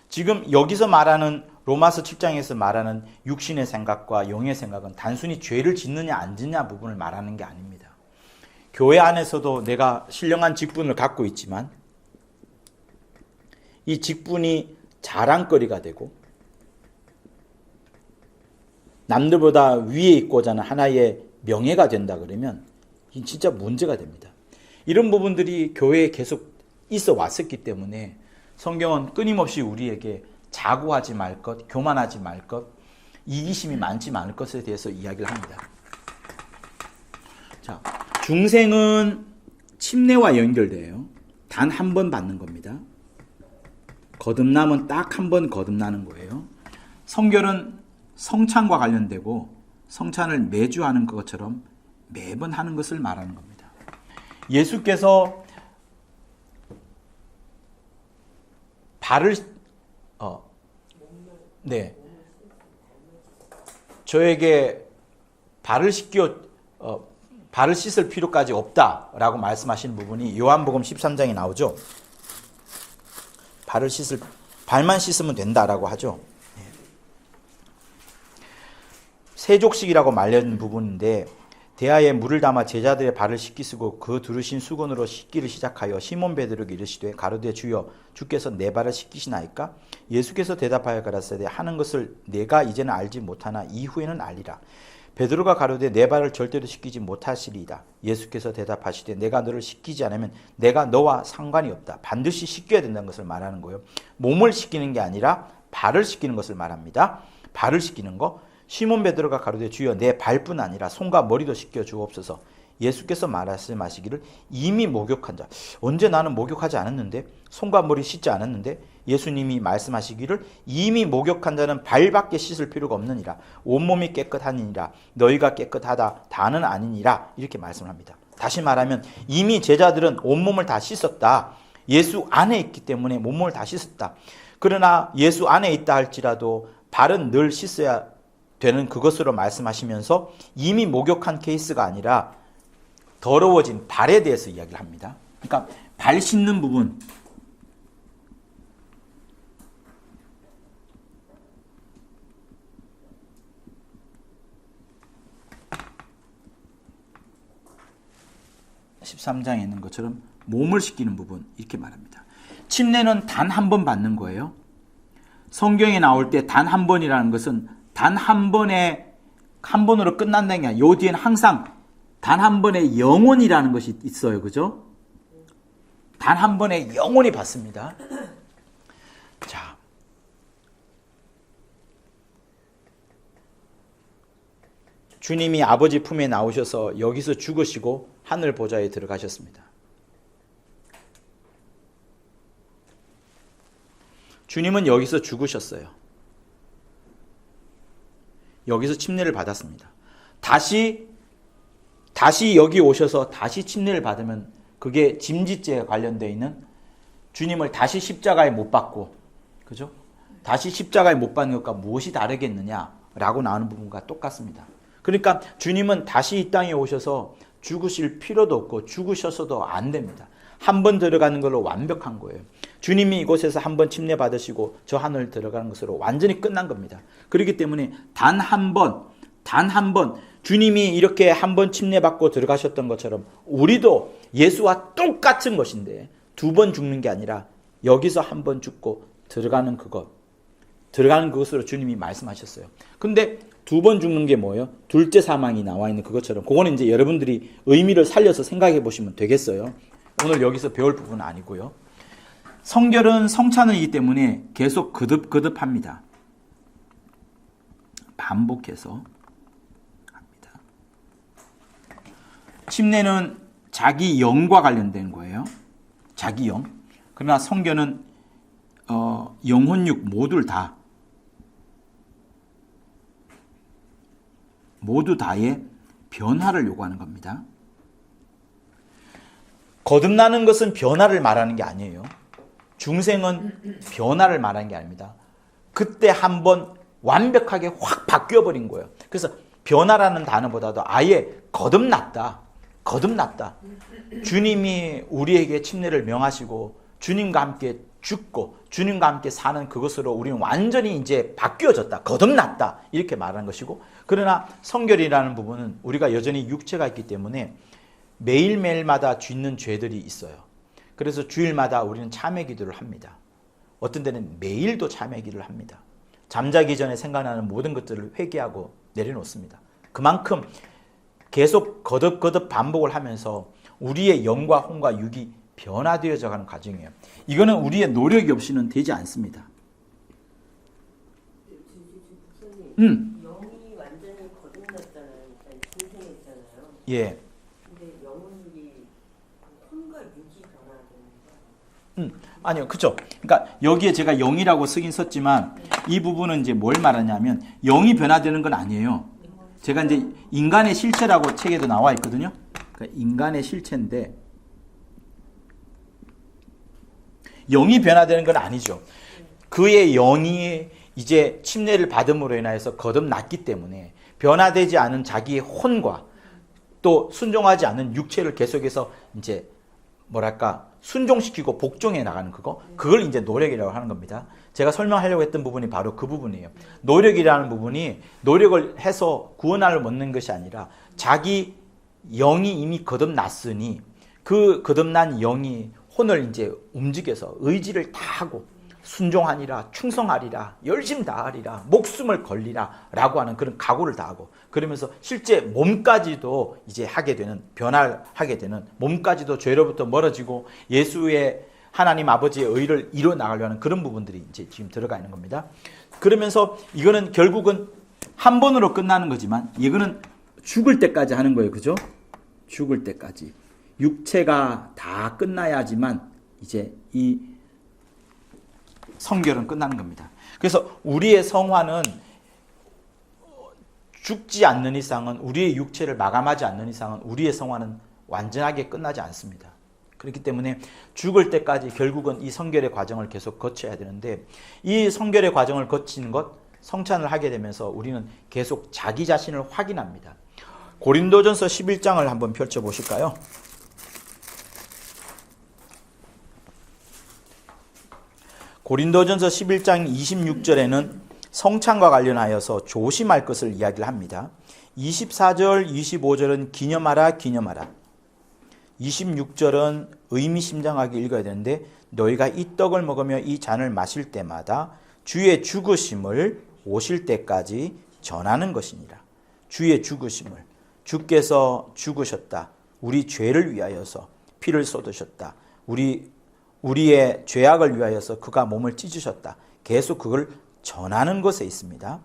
지금 여기서 말하는 로마서 7장에서 말하는 육신의 생각과 영의 생각은 단순히 죄를 짓느냐 안 짓느냐 부분을 말하는 게 아닙니다. 교회 안에서도 내가 신령한 직분을 갖고 있지만 이 직분이 자랑거리가 되고 남들보다 위에 있고자 하는 하나의 명예가 된다 그러면 이 진짜 문제가 됩니다. 이런 부분들이 교회에 계속 있어 왔었기 때문에 성경은 끊임없이 우리에게 자고하지 말 것, 교만하지 말 것, 이기심이 많지 않을 것에 대해서 이야기를 합니다. 자, 중생은 침례와 연결돼요. 단 한 번 받는 겁니다. 거듭남은 딱 한 번 거듭나는 거예요. 성결은 성찬과 관련되고 성찬을 매주 하는 것처럼 매번 하는 것을 말하는 겁니다. 예수께서 저에게 발을 씻을 필요까지 없다라고 말씀하시는 부분이 요한복음 13장에 나오죠. 발만 씻으면 된다라고 하죠. 세족식이라고 말하는 부분인데 대야에 물을 담아 제자들의 발을 씻기시고 그 두르신 수건으로 씻기를 시작하여 시몬 베드로에게 이르시되 가로되 주여 주께서 내 발을 씻기시나이까? 예수께서 대답하여 가라사대 하는 것을 내가 이제는 알지 못하나 이후에는 알리라. 베드로가 가로되 내 발을 절대로 씻기지 못하시리이다. 예수께서 대답하시되 내가 너를 씻기지 않으면 내가 너와 상관이 없다. 반드시 씻겨야 된다는 것을 말하는 거예요. 몸을 씻기는 게 아니라 발을 씻기는 것을 말합니다. 발을 씻기는 거. 시몬 베드로가 가로되 주여 내 발뿐 아니라 손과 머리도 씻겨 주옵소서. 예수께서 말씀하시기를 이미 목욕한 자. 언제 나는 목욕하지 않았는데? 손과 머리 씻지 않았는데? 예수님이 말씀하시기를 이미 목욕한 자는 발밖에 씻을 필요가 없느니라. 온몸이 깨끗하니라. 너희가 깨끗하다 다는 아니니라. 이렇게 말씀을 합니다. 다시 말하면 이미 제자들은 온몸을 다 씻었다. 예수 안에 있기 때문에 온몸을 다 씻었다. 그러나 예수 안에 있다 할지라도 발은 늘 씻어야 되는 그것으로 말씀하시면서 이미 목욕한 케이스가 아니라 더러워진 발에 대해서 이야기를 합니다. 그러니까 발 씻는 부분, (13장에) 있는 것처럼 몸을 씻기는 부분 이렇게 말합니다. 침례는 단 한 번 받는 거예요. 성경에 나올 때 단 한 번이라는 것은 단 한 번으로 끝난다는 게 아니라 요 뒤에는 항상 단 한 번의 영혼이라는 것이 있어요. 그죠? 단 한 번의 영혼이 받습니다. 자, 주님이 아버지 품에 나오셔서 여기서 죽으시고 하늘 보좌에 들어가셨습니다. 주님은 여기서 죽으셨어요. 여기서 침례를 받았습니다. 다시 여기 오셔서 다시 침례를 받으면 그게 짐짓죄에 관련되어 있는 주님을 다시 십자가에 못 박고, 그죠? 다시 십자가에 못 박는 것과 무엇이 다르겠느냐라고 나오는 부분과 똑같습니다. 그러니까 주님은 다시 이 땅에 오셔서 죽으실 필요도 없고 죽으셔서도 안 됩니다. 한 번 들어가는 걸로 완벽한 거예요. 주님이 이곳에서 한 번 침례 받으시고 저 하늘 들어가는 것으로 완전히 끝난 겁니다. 그렇기 때문에 단 한 번 주님이 이렇게 한 번 침례 받고 들어가셨던 것처럼 우리도 예수와 똑같은 것인데 두 번 죽는 게 아니라 여기서 한 번 죽고 들어가는 그것으로 주님이 말씀하셨어요. 근데 두 번 죽는 게 뭐예요? 둘째 사망이 나와 있는 그것처럼, 그거는 이제 여러분들이 의미를 살려서 생각해 보시면 되겠어요. 오늘 여기서 배울 부분은 아니고요. 성결은 성찬이기 때문에 계속 거듭합니다. 반복해서 합니다. 침례는 자기 영과 관련된 거예요. 자기 영. 그러나 성결은 영혼 육 모두 다의 변화를 요구하는 겁니다. 거듭나는 것은 변화를 말하는 게 아니에요. 중생은 변화를 말하는 게 아닙니다. 그때 한번 완벽하게 확 바뀌어버린 거예요. 그래서 변화라는 단어보다도 아예 거듭났다. 주님이 우리에게 침례를 명하시고 주님과 함께 죽고 주님과 함께 사는 그것으로 우리는 완전히 이제 바뀌어졌다. 거듭났다. 이렇게 말하는 것이고, 그러나 성결이라는 부분은 우리가 여전히 육체가 있기 때문에 매일매일마다 짓는 죄들이 있어요. 그래서 주일마다 우리는 참회 기도를 합니다. 어떤 때는 매일도 참회 기도를 합니다. 잠자기 전에 생각나는 모든 것들을 회개하고 내려놓습니다. 그만큼 계속 거듭 반복을 하면서 우리의 영과 혼과 육이 변화되어져 가는 과정이에요. 이거는 우리의 노력이 없이는 되지 않습니다. 영이 완전히 거듭났잖아요. 일단 중생했잖아요. 예. 근데 영혼이 혼과 육이 변화되는 거예요. 아니요, 그렇죠. 그러니까 여기에 제가 영이라고 쓰긴 썼지만 이 부분은 이제 뭘 말하냐면 영이 변화되는 건 아니에요. 제가 이제 인간의 실체라고 책에도 나와 있거든요. 그러니까 인간의 실체인데 영이 변화되는 건 아니죠. 그의 영이 이제 침례를 받음으로 인하여서 거듭났기 때문에 변화되지 않은 자기의 혼과 또 순종하지 않는 육체를 계속해서 이제 순종시키고 복종해 나가는 그걸 이제 노력이라고 하는 겁니다. 제가 설명하려고 했던 부분이 바로 그 부분이에요. 노력이라는 부분이 노력을 해서 구원을 얻는 것이 아니라 자기 영이 이미 거듭났으니 그 거듭난 영이 혼을 이제 움직여서 의지를 다하고 순종하니라, 충성하리라, 열심 다하리라, 목숨을 걸리라 라고 하는 그런 각오를 다하고, 그러면서 실제 몸까지도 이제 하게 되는, 변화를 하게 되는, 몸까지도 죄로부터 멀어지고 예수의 하나님 아버지의 의를 이뤄 나가려는 그런 부분들이 이제 지금 들어가 있는 겁니다. 그러면서 이거는 결국은 한 번으로 끝나는 거지만 이거는 죽을 때까지 하는 거예요. 그죠? 죽을 때까지. 육체가 다 끝나야지만 이제 이 성결은 끝나는 겁니다. 그래서 우리의 성화는 죽지 않는 이상은, 우리의 육체를 마감하지 않는 이상은 우리의 성화는 완전하게 끝나지 않습니다. 그렇기 때문에 죽을 때까지 결국은 이 성결의 과정을 계속 거쳐야 되는데, 이 성결의 과정을 거치는 것, 성찬을 하게 되면서 우리는 계속 자기 자신을 확인합니다. 고린도전서 11장을 한번 펼쳐보실까요? 고린도전서 11장 26절에는 성찬과 관련하여서 조심할 것을 이야기를 합니다. 24절, 25절은 기념하라, 기념하라. 26절은 의미심장하게 읽어야 되는데, 너희가 이 떡을 먹으며 이 잔을 마실 때마다 주의 죽으심을 오실 때까지 전하는 것이니라. 주의 죽으심을, 주께서 죽으셨다. 우리 죄를 위하여서 피를 쏟으셨다. 우리의 죄악을 위하여서 그가 몸을 찢으셨다. 계속 그걸 전하는 것에 있습니다.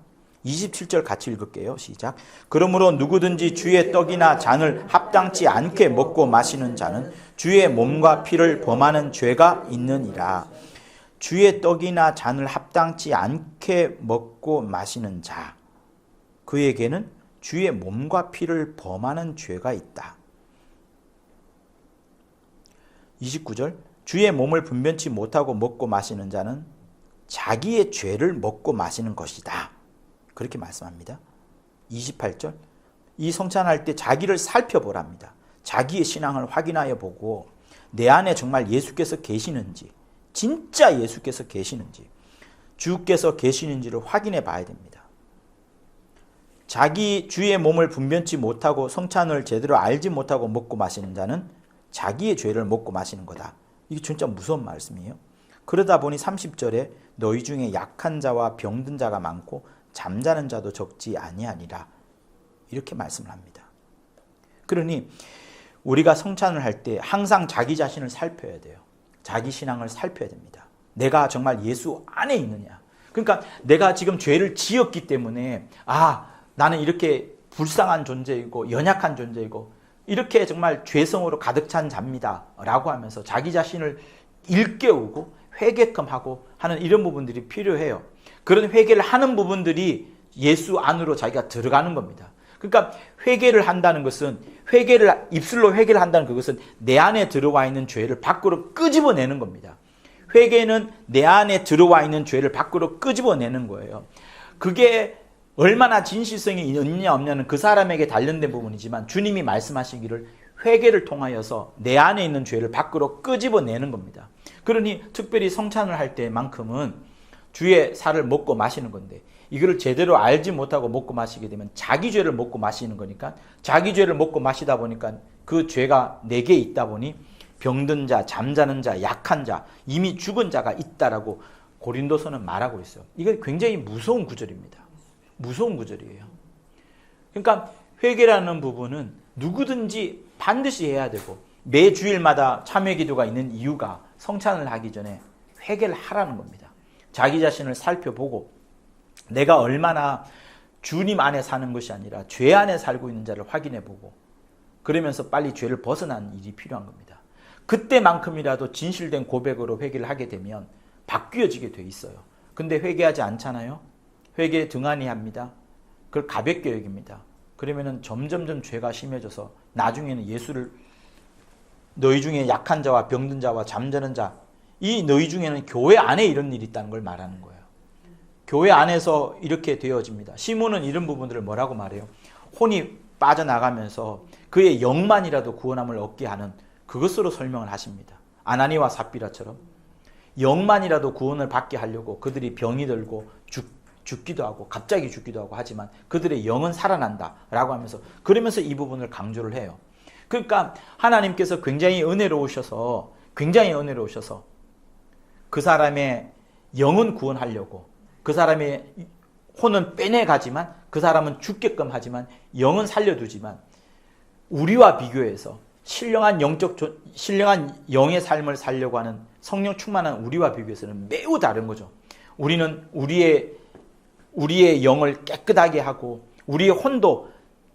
27절 같이 읽을게요. 시작. 그러므로 누구든지 주의 떡이나 잔을 합당치 않게 먹고 마시는 자는 주의 몸과 피를 범하는 죄가 있느니라. 주의 떡이나 잔을 합당치 않게 먹고 마시는 자, 그에게는 주의 몸과 피를 범하는 죄가 있다. 29절. 주의 몸을 분변치 못하고 먹고 마시는 자는 자기의 죄를 먹고 마시는 것이다. 그렇게 말씀합니다. 28절. 이 성찬할 때 자기를 살펴보랍니다. 자기의 신앙을 확인하여 보고 내 안에 정말 예수께서 계시는지, 진짜 예수께서 계시는지, 주께서 계시는지를 확인해 봐야 됩니다. 자기 주의 몸을 분변치 못하고 성찬을 제대로 알지 못하고 먹고 마시는 자는 자기의 죄를 먹고 마시는 거다. 이게 진짜 무서운 말씀이에요. 그러다 보니 30절에 너희 중에 약한 자와 병든 자가 많고 잠자는 자도 적지 아니하니라, 이렇게 말씀을 합니다. 그러니 우리가 성찬을 할 때 항상 자기 자신을 살펴야 돼요. 자기 신앙을 살펴야 됩니다. 내가 정말 예수 안에 있느냐. 그러니까 내가 지금 죄를 지었기 때문에 나는 이렇게 불쌍한 존재이고 연약한 존재이고 이렇게 정말 죄성으로 가득 찬 자입니다 라고 하면서 자기 자신을 일깨우고 회개끔 하고 하는 이런 부분들이 필요해요. 그런 회개를 하는 부분들이 예수 안으로 자기가 들어가는 겁니다. 그러니까 회개를 한다는 것은, 입술로 회개를 한다는 그것은 내 안에 들어와 있는 죄를 밖으로 끄집어내는 겁니다. 회개는 내 안에 들어와 있는 죄를 밖으로 끄집어내는 거예요. 그게 얼마나 진실성이 있냐 없냐는 그 사람에게 관련된 부분이지만, 주님이 말씀하시기를 회개를 통하여서 내 안에 있는 죄를 밖으로 끄집어내는 겁니다. 그러니 특별히 성찬을 할 때만큼은 주의 살을 먹고 마시는 건데, 이거를 제대로 알지 못하고 먹고 마시게 되면 자기 죄를 먹고 마시는 거니까, 자기 죄를 먹고 마시다 보니까 그 죄가 내게 있다 보니 병든 자, 잠자는 자, 약한 자, 이미 죽은 자가 있다라고 고린도서는 말하고 있어요. 이게 굉장히 무서운 구절입니다. 무서운 구절이에요. 그러니까 회개라는 부분은 누구든지 반드시 해야 되고, 매 주일마다 참회 기도가 있는 이유가 성찬을 하기 전에 회개를 하라는 겁니다. 자기 자신을 살펴보고 내가 얼마나 주님 안에 사는 것이 아니라 죄 안에 살고 있는 자를 확인해보고, 그러면서 빨리 죄를 벗어나는 일이 필요한 겁니다. 그때만큼이라도 진실된 고백으로 회개를 하게 되면 바뀌어지게 돼 있어요. 근데 회개하지 않잖아요. 회개 등한히 합니다. 그걸 가볍게 여깁니다. 그러면은 점점점 죄가 심해져서 나중에는 예수를, 너희 중에 약한 자와 병든 자와 잠자는 자, 이 너희 중에는 교회 안에 이런 일이 있다는 걸 말하는 거예요. 교회 안에서 이렇게 되어집니다. 시몬은 이런 부분들을 뭐라고 말해요? 혼이 빠져나가면서 그의 영만이라도 구원함을 얻게 하는 그것으로 설명을 하십니다. 아나니와 삽비라처럼 영만이라도 구원을 받게 하려고 그들이 병이 들고 죽기도 하고 갑자기 죽기도 하고 하지만 그들의 영은 살아난다 라고 하면서, 그러면서 이 부분을 강조를 해요. 그러니까 하나님께서 굉장히 은혜로우셔서 그 사람의 영은 구원하려고, 그 사람의 혼은 빼내가지만, 그 사람은 죽게끔 하지만 영은 살려두지만, 우리와 비교해서 신령한 영의 삶을 살려고 하는 성령 충만한 우리와 비교해서는 매우 다른 거죠. 우리는 우리의 영을 깨끗하게 하고 우리의 혼도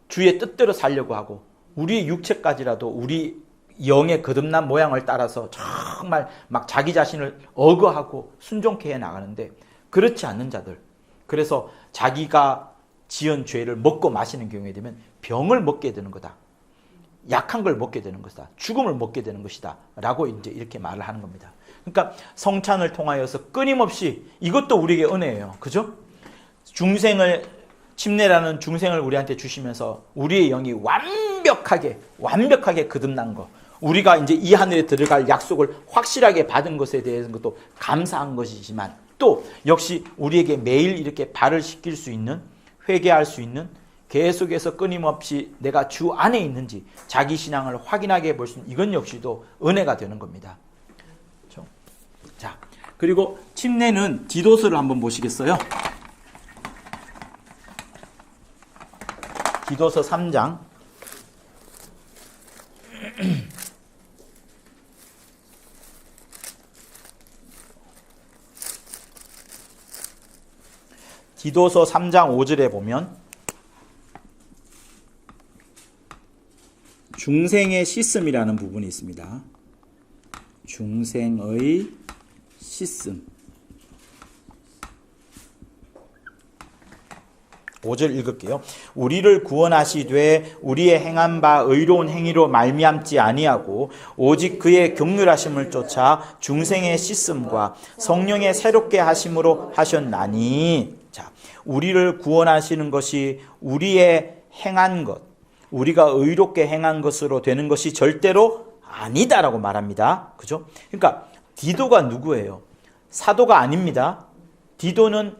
주의 뜻대로 살려고 하고, 우리의 육체까지라도 우리 영의 거듭난 모양을 따라서 정말 막 자기 자신을 억어하고 순종케 해 나가는데, 그렇지 않는 자들, 그래서 자기가 지은 죄를 먹고 마시는 경우에 되면 병을 먹게 되는 거다. 약한 걸 먹게 되는 것이다. 죽음을 먹게 되는 것이다. 라고 이제 이렇게 말을 하는 겁니다. 그러니까 성찬을 통하여서 끊임없이 이것도 우리에게 은혜예요. 그죠? 침례라는 중생을 우리한테 주시면서 우리의 영이 완벽하게 거듭난 거. 우리가 이제 이 하늘에 들어갈 약속을 확실하게 받은 것에 대해서 것도 감사한 것이지만 또 역시 우리에게 매일 이렇게 발을 씻길 수 있는, 회개할 수 있는, 계속해서 끊임없이 내가 주 안에 있는지 자기 신앙을 확인하게 볼 수 있는 이건 역시도 은혜가 되는 겁니다. 그렇죠? 자, 그리고 침례는 디도서를 한번 보시겠어요? 디도서 3장 디도서 3장 5절에 보면 중생의 씻음이라는 부분이 있습니다. 중생의 씻음. 5절 읽을게요. 우리를 구원하시되 우리의 행한 바 의로운 행위로 말미암지 아니하고 오직 그의 긍휼하심을 쫓아 중생의 씻음과 성령의 새롭게 하심으로 하셨나니. 자, 우리를 구원하시는 것이 우리의 행한 것, 우리가 의롭게 행한 것으로 되는 것이 절대로 아니다라고 말합니다. 그죠? 그러니까 디도가 누구예요? 사도가 아닙니다. 디도는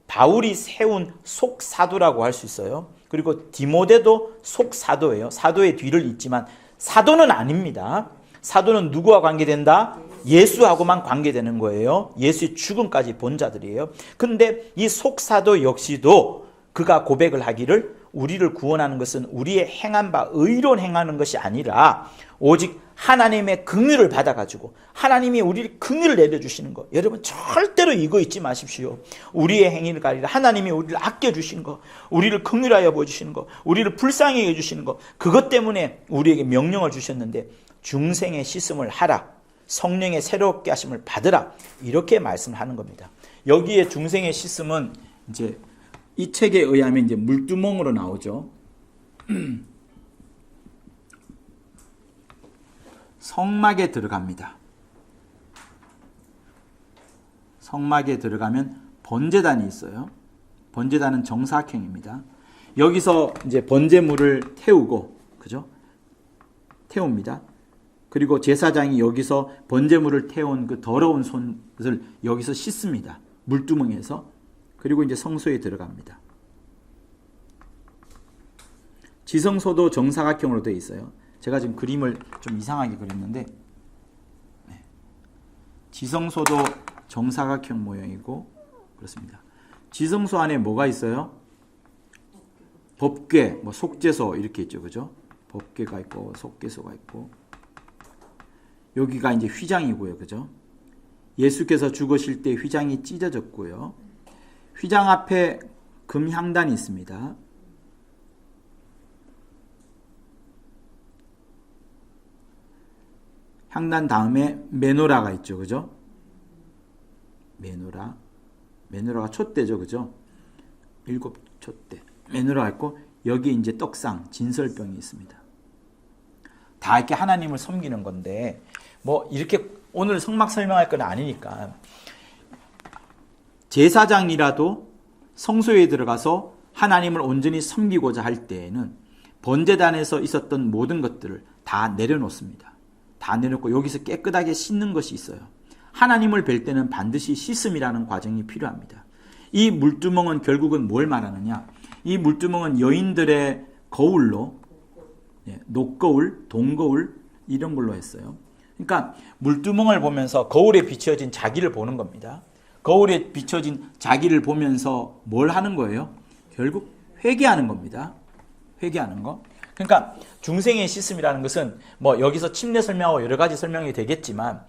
바울이 세운 속사도라고 할 수 있어요. 그리고 디모데도 속사도예요. 사도의 뒤를 잇지만 사도는 아닙니다. 사도는 누구와 관계된다? 예수하고만 관계되는 거예요. 예수의 죽음까지 본 자들이에요. 근데 이 속사도 역시도 그가 고백을 하기를 우리를 구원하는 것은 우리의 행한 바 의로운 행하는 것이 아니라 오직 하나님의 긍휼을 받아가지고 하나님이 우리를 긍휼을 내려주시는 것. 여러분 절대로 이거 잊지 마십시오. 우리의 행위를 가리라 하나님이 우리를 아껴주신 것, 우리를 긍휼하여 보여주시는 것, 우리를 불쌍히 해주시는 것, 그것 때문에 우리에게 명령을 주셨는데 중생의 씻음을 하라, 성령의 새롭게 하심을 받으라, 이렇게 말씀하는 겁니다. 여기에 중생의 씻음은 이제 이 책에 의하면 이제 물두멍으로 나오죠. 성막에 들어갑니다. 성막에 들어가면 번제단이 있어요. 번제단은 정사각형입니다. 여기서 이제 번제물을 태우고, 그죠? 태웁니다. 그리고 제사장이 여기서 번제물을 태운 그 더러운 손을 여기서 씻습니다. 물두멍에서. 그리고 이제 성소에 들어갑니다. 지성소도 정사각형으로 되어 있어요. 제가 지금 그림을 좀 이상하게 그렸는데, 네. 지성소도 정사각형 모양이고 그렇습니다. 지성소 안에 뭐가 있어요? 법궤, 뭐 속죄소 이렇게 있죠, 그죠? 법궤가 있고 속죄소가 있고, 여기가 이제 휘장이고요, 그죠? 예수께서 죽으실 때 휘장이 찢어졌고요. 휘장 앞에 금향단이 있습니다. 향단 다음에 메노라가 있죠, 그죠? 메노라가 촛대죠, 그죠? 7촛대. 메노라가 있고 여기 이제 떡상, 진설병이 있습니다. 다 이렇게 하나님을 섬기는 건데 뭐 이렇게 오늘 성막 설명할 건 아니니까 제사장이라도 성소에 들어가서 하나님을 온전히 섬기고자 할 때에는 번제단에서 있었던 모든 것들을 다 내려놓습니다. 다 내려놓고 여기서 깨끗하게 씻는 것이 있어요. 하나님을 뵐 때는 반드시 씻음이라는 과정이 필요합니다. 이 물두멍은 결국은 뭘 말하느냐? 이 물두멍은 여인들의 거울로, 녹거울, 동거울 이런 걸로 했어요. 그러니까 물두멍을 보면서 거울에 비춰진 자기를 보는 겁니다. 거울에 비춰진 자기를 보면서 뭘 하는 거예요? 결국 회개하는 겁니다. 회개하는 거. 그러니까 중생의 씻음이라는 것은 뭐 여기서 침례 설명하고 여러 가지 설명이 되겠지만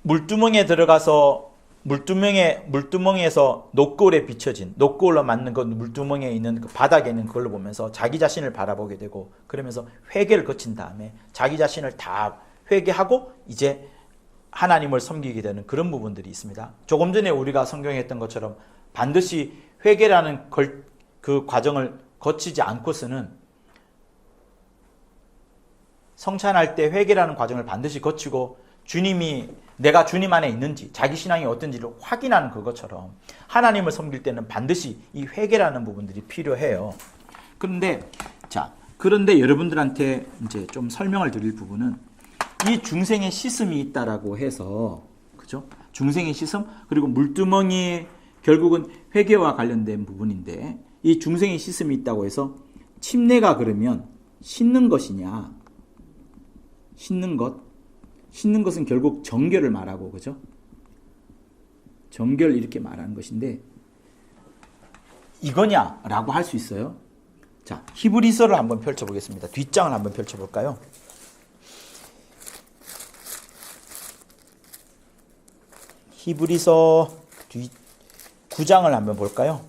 물두멍에 들어가서 물두멍에서 녹거울에 비춰진 녹거울로 만든 그 물두멍에 있는 그 바닥에 있는 그걸로 보면서 자기 자신을 바라보게 되고 그러면서 회개를 거친 다음에 자기 자신을 다 회개하고 이제 하나님을 섬기게 되는 그런 부분들이 있습니다. 조금 전에 우리가 성경에 했던 것처럼 반드시 회개라는 그 과정을 거치지 않고서는 성찬할 때 회개라는 과정을 반드시 거치고 주님이 내가 주님 안에 있는지 자기 신앙이 어떤지를 확인하는 그것처럼 하나님을 섬길 때는 반드시 이 회개라는 부분들이 필요해요. 그런데 여러분들한테 이제 좀 설명을 드릴 부분은 이 중생의 씻음이 있다라고 해서 그죠? 중생의 씻음 그리고 물두멍이 결국은 회개와 관련된 부분인데 이 중생의 씻음이 있다고 해서 침례가 그러면 씻는 것이냐? 씻는 것은 결국 정결을 말하고 그죠? 정결 이렇게 말하는 것인데 이거냐라고 할 수 있어요. 자, 히브리서를 한번 펼쳐보겠습니다. 뒷장을 한번 펼쳐볼까요? 히브리서 9장을 한번 볼까요?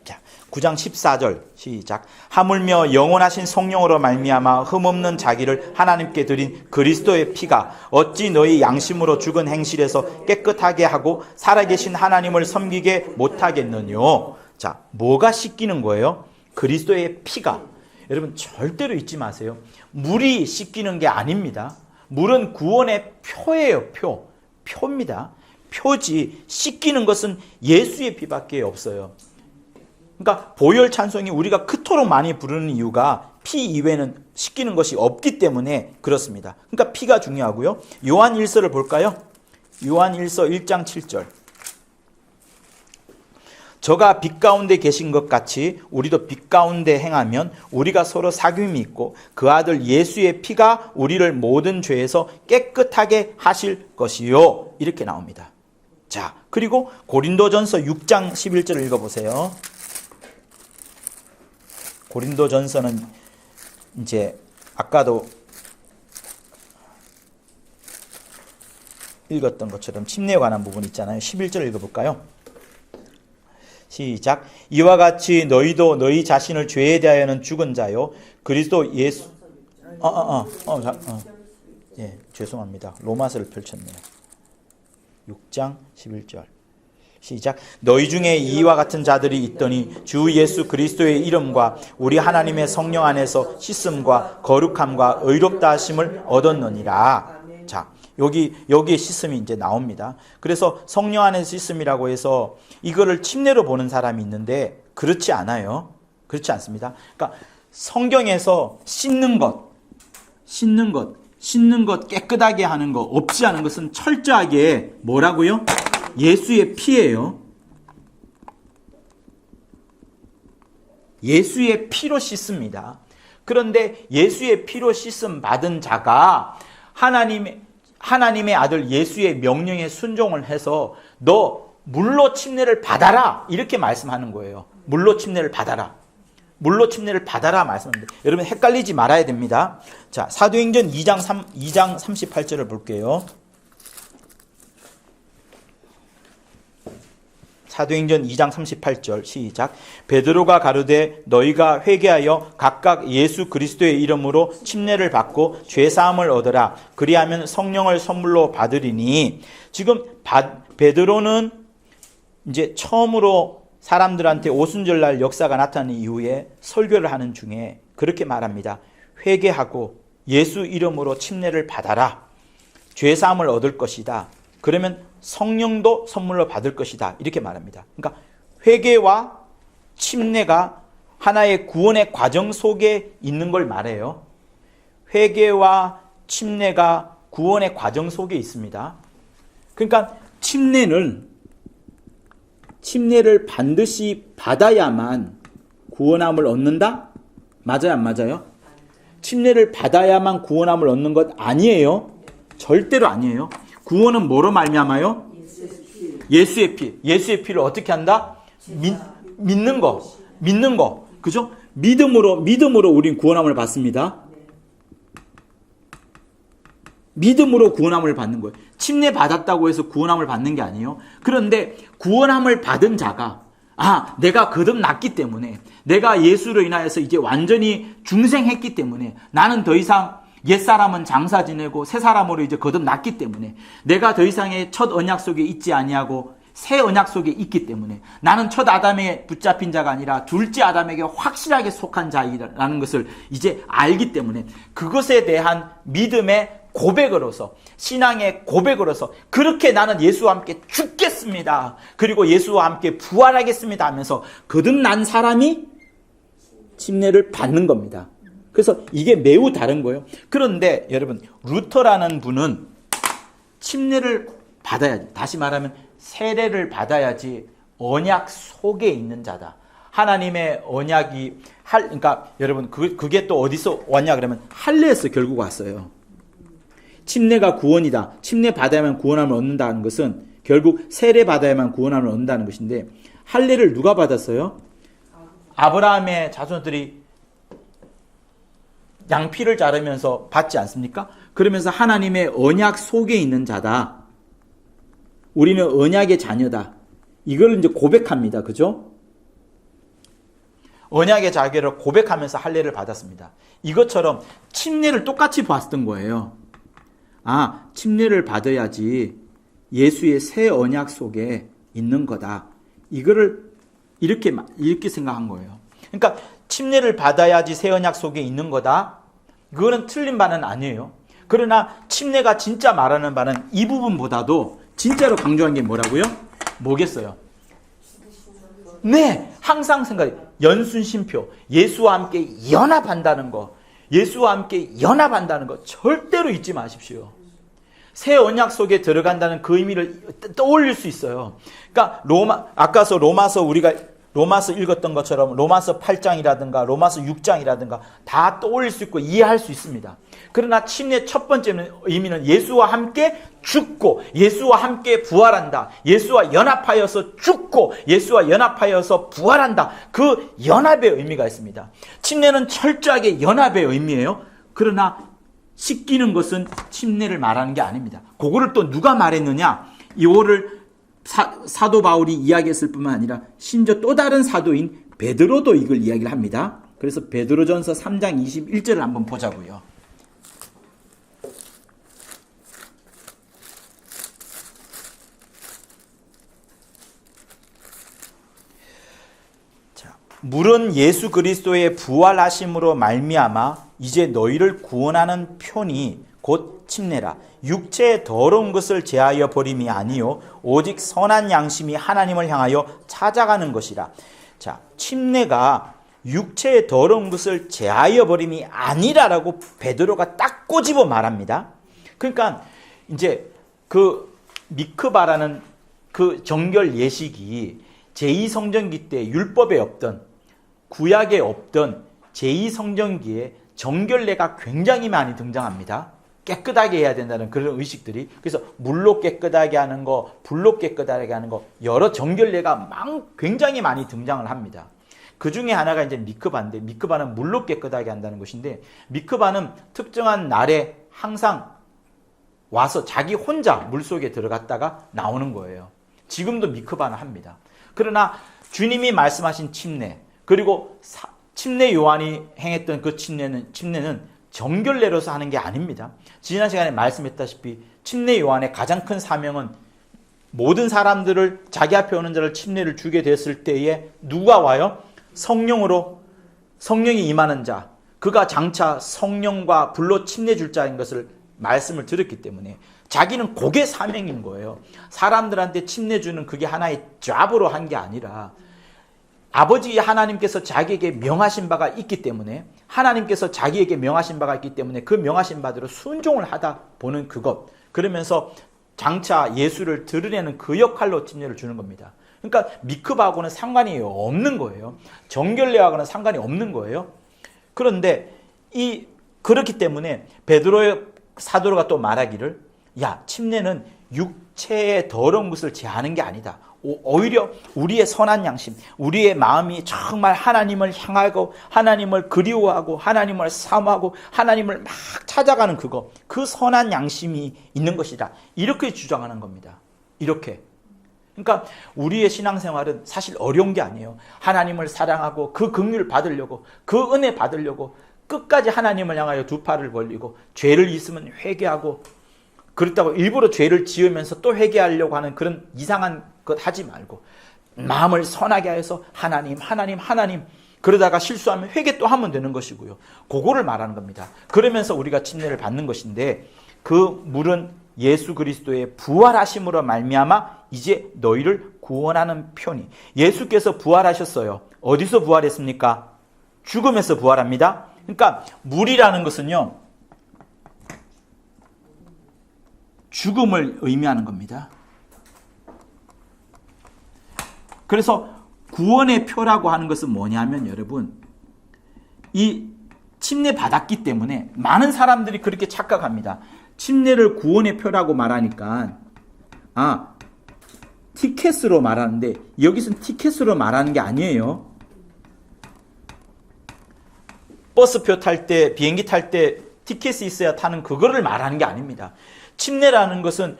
자, 9장 14절 시작. 하물며 영원하신 성령으로 말미암아 흠없는 자기를 하나님께 드린 그리스도의 피가 어찌 너희 양심으로 죽은 행실에서 깨끗하게 하고 살아계신 하나님을 섬기게 못하겠느뇨. 자, 뭐가 씻기는 거예요? 그리스도의 피가. 여러분 절대로 잊지 마세요. 물이 씻기는 게 아닙니다. 물은 구원의 표예요. 표입니다. 표지. 씻기는 것은 예수의 피밖에 없어요. 그러니까 보혈 찬송이 우리가 그토록 많이 부르는 이유가 피 이외에는 씻기는 것이 없기 때문에 그렇습니다. 그러니까 피가 중요하고요. 요한 1서를 볼까요? 요한 1서 1장 7절. 저가 빛 가운데 계신 것 같이 우리도 빛 가운데 행하면 우리가 서로 사귐이 있고 그 아들 예수의 피가 우리를 모든 죄에서 깨끗하게 하실 것이요. 이렇게 나옵니다. 자, 그리고 고린도전서 6장 11절을 읽어보세요. 고린도전서는 이제 아까도 읽었던 것처럼 침례에 관한 부분이 있잖아요. 11절을 읽어볼까요? 시작. 이와 같이 너희도 너희 자신을 죄에 대하여는 죽은 자요 그리스도 예수 예, 죄송합니다. 로마서를 펼쳤네요. 6장 11절 시작. 너희 중에 이와 같은 자들이 있더니 주 예수 그리스도의 이름과 우리 하나님의 성령 안에서 씻음과 거룩함과 의롭다 하심을 얻었느니라. 자, 여기에 씻음이 이제 나옵니다. 그래서 성령 안에서 씻음이라고 해서 이거를 침례로 보는 사람이 있는데 그렇지 않아요. 그렇지 않습니다. 그러니까 성경에서 씻는 것, 깨끗하게 하는 것, 없이 하는 것은 철저하게 뭐라고요? 예수의 피예요. 예수의 피로 씻습니다. 그런데 예수의 피로 씻음 받은 자가 하나님의 아들 예수의 명령에 순종을 해서 너 물로 침례를 받아라 이렇게 말씀하는 거예요. 물로 침례를 받아라. 물로 침례를 받아라 말씀합니다. 여러분 헷갈리지 말아야 됩니다. 자, 사도행전 2장 38절을 볼게요. 사도행전 2장 38절 시작. 베드로가 가르되 너희가 회개하여 각각 예수 그리스도의 이름으로 침례를 받고 죄사함을 얻으라. 그리하면 성령을 선물로 받으리니. 지금 베드로는 이제 처음으로 사람들한테 오순절날 역사가 나타난 이후에 설교를 하는 중에 그렇게 말합니다. 회개하고 예수 이름으로 침례를 받아라. 죄사함을 얻을 것이다. 그러면 성령도 선물로 받을 것이다. 이렇게 말합니다. 그러니까 회개와 침례가 하나의 구원의 과정 속에 있는 걸 말해요. 회개와 침례가 구원의 과정 속에 있습니다. 그러니까 침례를 반드시 받아야만 구원함을 얻는다? 맞아요, 안 맞아요? 침례를 받아야만 구원함을 얻는 것 아니에요. 절대로 아니에요. 구원은 뭐로 말미암아요? 예수의 피. 예수의 피를 어떻게 한다? 믿는 거. 그죠? 믿음으로 우린 구원함을 받습니다. 믿음으로 구원함을 받는 거예요. 침례 받았다고 해서 구원함을 받는 게 아니에요. 그런데 구원함을 받은 자가 내가 거듭났기 때문에 내가 예수로 인하여서 이제 완전히 중생했기 때문에 나는 더 이상 옛사람은 장사 지내고 새 사람으로 이제 거듭났기 때문에 내가 더 이상의 첫 언약 속에 있지 아니하고 새 언약 속에 있기 때문에 나는 첫 아담에 붙잡힌 자가 아니라 둘째 아담에게 확실하게 속한 자이라는 것을 이제 알기 때문에 그것에 대한 믿음의 고백으로서, 신앙의 고백으로서 그렇게 나는 예수와 함께 죽겠습니다. 그리고 예수와 함께 부활하겠습니다 하면서 거듭난 사람이 침례를 받는 겁니다. 그래서 이게 매우 다른 거예요. 그런데 여러분, 루터라는 분은 침례를 받아야지, 다시 말하면 세례를 받아야지 언약 속에 있는 자다. 하나님의 언약이 그러니까 여러분 그게 또 어디서 왔냐 그러면 할례에서 결국 왔어요. 침례가 구원이다. 침례 받아야만 구원함을 얻는다는 것은 결국 세례 받아야만 구원함을 얻는다는 것인데, 할례를 누가 받았어요? 아브라함의 자손들이 양피를 자르면서 받지 않습니까? 그러면서 하나님의 언약 속에 있는 자다. 우리는 언약의 자녀다. 이걸 이제 고백합니다. 그죠? 언약의 자녀를 고백하면서 할례를 받았습니다. 이것처럼 침례를 똑같이 봤던 거예요. 아, 침례를 받아야지 예수의 새 언약 속에 있는 거다. 이거를 이렇게 생각한 거예요. 그러니까 침례를 받아야지 새 언약 속에 있는 거다. 그거는 틀린 바는 아니에요. 그러나 침례가 진짜 말하는 바는 이 부분보다도 진짜로 강조한 게 뭐라고요? 뭐겠어요? 네, 항상 생각해. 연순신표, 예수와 함께 연합한다는 거, 예수와 함께 연합한다는 거 절대로 잊지 마십시오. 새 언약 속에 들어간다는 그 의미를 떠올릴 수 있어요. 그러니까 우리가 로마서 읽었던 것처럼 로마서 8장이라든가 로마서 6장이라든가 다 떠올릴 수 있고 이해할 수 있습니다. 그러나 침례 첫 번째 의미는 예수와 함께 죽고 예수와 함께 부활한다. 예수와 연합하여서 죽고 예수와 연합하여서 부활한다. 그 연합의 의미가 있습니다. 침례는 철저하게 연합의 의미예요. 그러나 씻기는 것은 침례를 말하는 게 아닙니다. 그거를 또 누가 말했느냐? 이거를 사도 바울이 이야기했을 뿐만 아니라 심지어 또 다른 사도인 베드로도 이걸 이야기를 합니다. 그래서 베드로전서 3장 21절을 한번 보자고요. 자, 물은 예수 그리스도의 부활하심으로 말미암아 이제 너희를 구원하는 편이 곧 침례라. 육체의 더러운 것을 제하여 버림이 아니요 오직 선한 양심이 하나님을 향하여 찾아가는 것이라. 자, 침례가 육체의 더러운 것을 제하여 버림이 아니라라고 베드로가 딱 꼬집어 말합니다. 그러니까 이제 그 미크바라는 그 정결 예식이 제2성전기 때 율법에 없던, 구약에 없던 제2성전기에 정결례가 굉장히 많이 등장합니다. 깨끗하게 해야 된다는 그런 의식들이. 그래서 물로 깨끗하게 하는 거, 불로 깨끗하게 하는 거, 여러 정결례가 굉장히 많이 등장을 합니다. 그 중에 하나가 이제 미크바인데, 미크바는 물로 깨끗하게 한다는 것인데, 미크바는 특정한 날에 항상 와서 자기 혼자 물속에 들어갔다가 나오는 거예요. 지금도 미크바는 합니다. 그러나 주님이 말씀하신 침례, 그리고 침례 요한이 행했던 그 침례는 정결례로서 하는 게 아닙니다. 지난 시간에 말씀했다시피 침례 요한의 가장 큰 사명은 모든 사람들을, 자기 앞에 오는 자를 침례를 주게 됐을 때에 누가 와요? 성령이 임하는 자, 그가 장차 성령과 불로 침례 줄 자인 것을 말씀을 들었기 때문에 자기는 그게 사명인 거예요. 사람들한테 침례 주는 그게 하나의 잡으로 한 게 아니라 아버지 하나님께서 자기에게 명하신 바가 있기 때문에, 하나님께서 자기에게 명하신 바가 있기 때문에 그 명하신 바대로 순종을 하다 보는 그것, 그러면서 장차 예수를 드러내는 그 역할로 침례를 주는 겁니다. 그러니까 미크바하고는 상관이 없는 거예요. 정결례하고는 상관이 없는 거예요. 그런데 그렇기 때문에 베드로의 사도가 또 말하기를, 야, 침례는 육체의 더러운 것을 제하는 게 아니다. 오히려 우리의 선한 양심, 우리의 마음이 정말 하나님을 향하고 하나님을 그리워하고 하나님을 사모하고 하나님을 막 찾아가는 그거, 그 선한 양심이 있는 것이다. 이렇게 주장하는 겁니다. 이렇게. 그러니까 우리의 신앙생활은 사실 어려운 게 아니에요. 하나님을 사랑하고 그 긍휼을 받으려고, 그 은혜 받으려고 끝까지 하나님을 향하여 두 팔을 벌리고 죄를 있으면 회개하고 그렇다고 일부러 죄를 지으면서 또 회개하려고 하는 그런 이상한 것 하지 말고 마음을 선하게 하여서 하나님 그러다가 실수하면 회개 또 하면 되는 것이고요. 그거를 말하는 겁니다. 그러면서 우리가 침례를 받는 것인데 그 물은 예수 그리스도의 부활하심으로 말미암아 이제 너희를 구원하는 편이. 예수께서 부활하셨어요. 어디서 부활했습니까? 죽음에서 부활합니다. 그러니까 물이라는 것은요, 죽음을 의미하는 겁니다. 그래서 구원의 표라고 하는 것은 뭐냐면 여러분, 이 침례 받았기 때문에 많은 사람들이 그렇게 착각합니다. 침례를 구원의 표라고 말하니까 티켓으로 말하는데 여기서는 티켓으로 말하는 게 아니에요. 버스표 탈 때, 비행기 탈 때 티켓이 있어야 타는 그거를 말하는 게 아닙니다. 침례라는 것은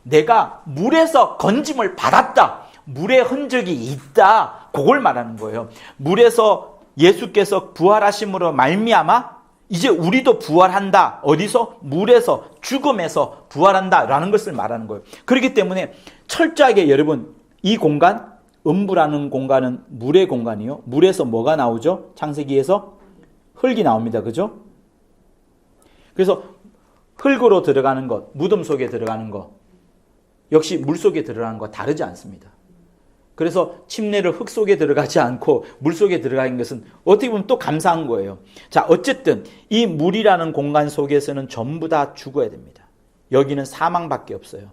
내가 물에서 건짐을 받았다. 물의 흔적이 있다. 그걸 말하는 거예요. 물에서 예수께서 부활하심으로 말미암아 이제 우리도 부활한다. 어디서? 물에서, 죽음에서 부활한다라는 것을 말하는 거예요. 그렇기 때문에 철저하게 여러분, 이 공간, 음부라는 공간은 물의 공간이요. 물에서 뭐가 나오죠? 창세기에서 흙이 나옵니다. 그죠? 그래서 흙으로 들어가는 것, 무덤 속에 들어가는 것, 역시 물 속에 들어가는 것 다르지 않습니다. 그래서 침례를 흙 속에 들어가지 않고 물 속에 들어가는 것은 어떻게 보면 또 감사한 거예요. 자, 어쨌든 이 물이라는 공간 속에서는 전부 다 죽어야 됩니다. 여기는 사망밖에 없어요.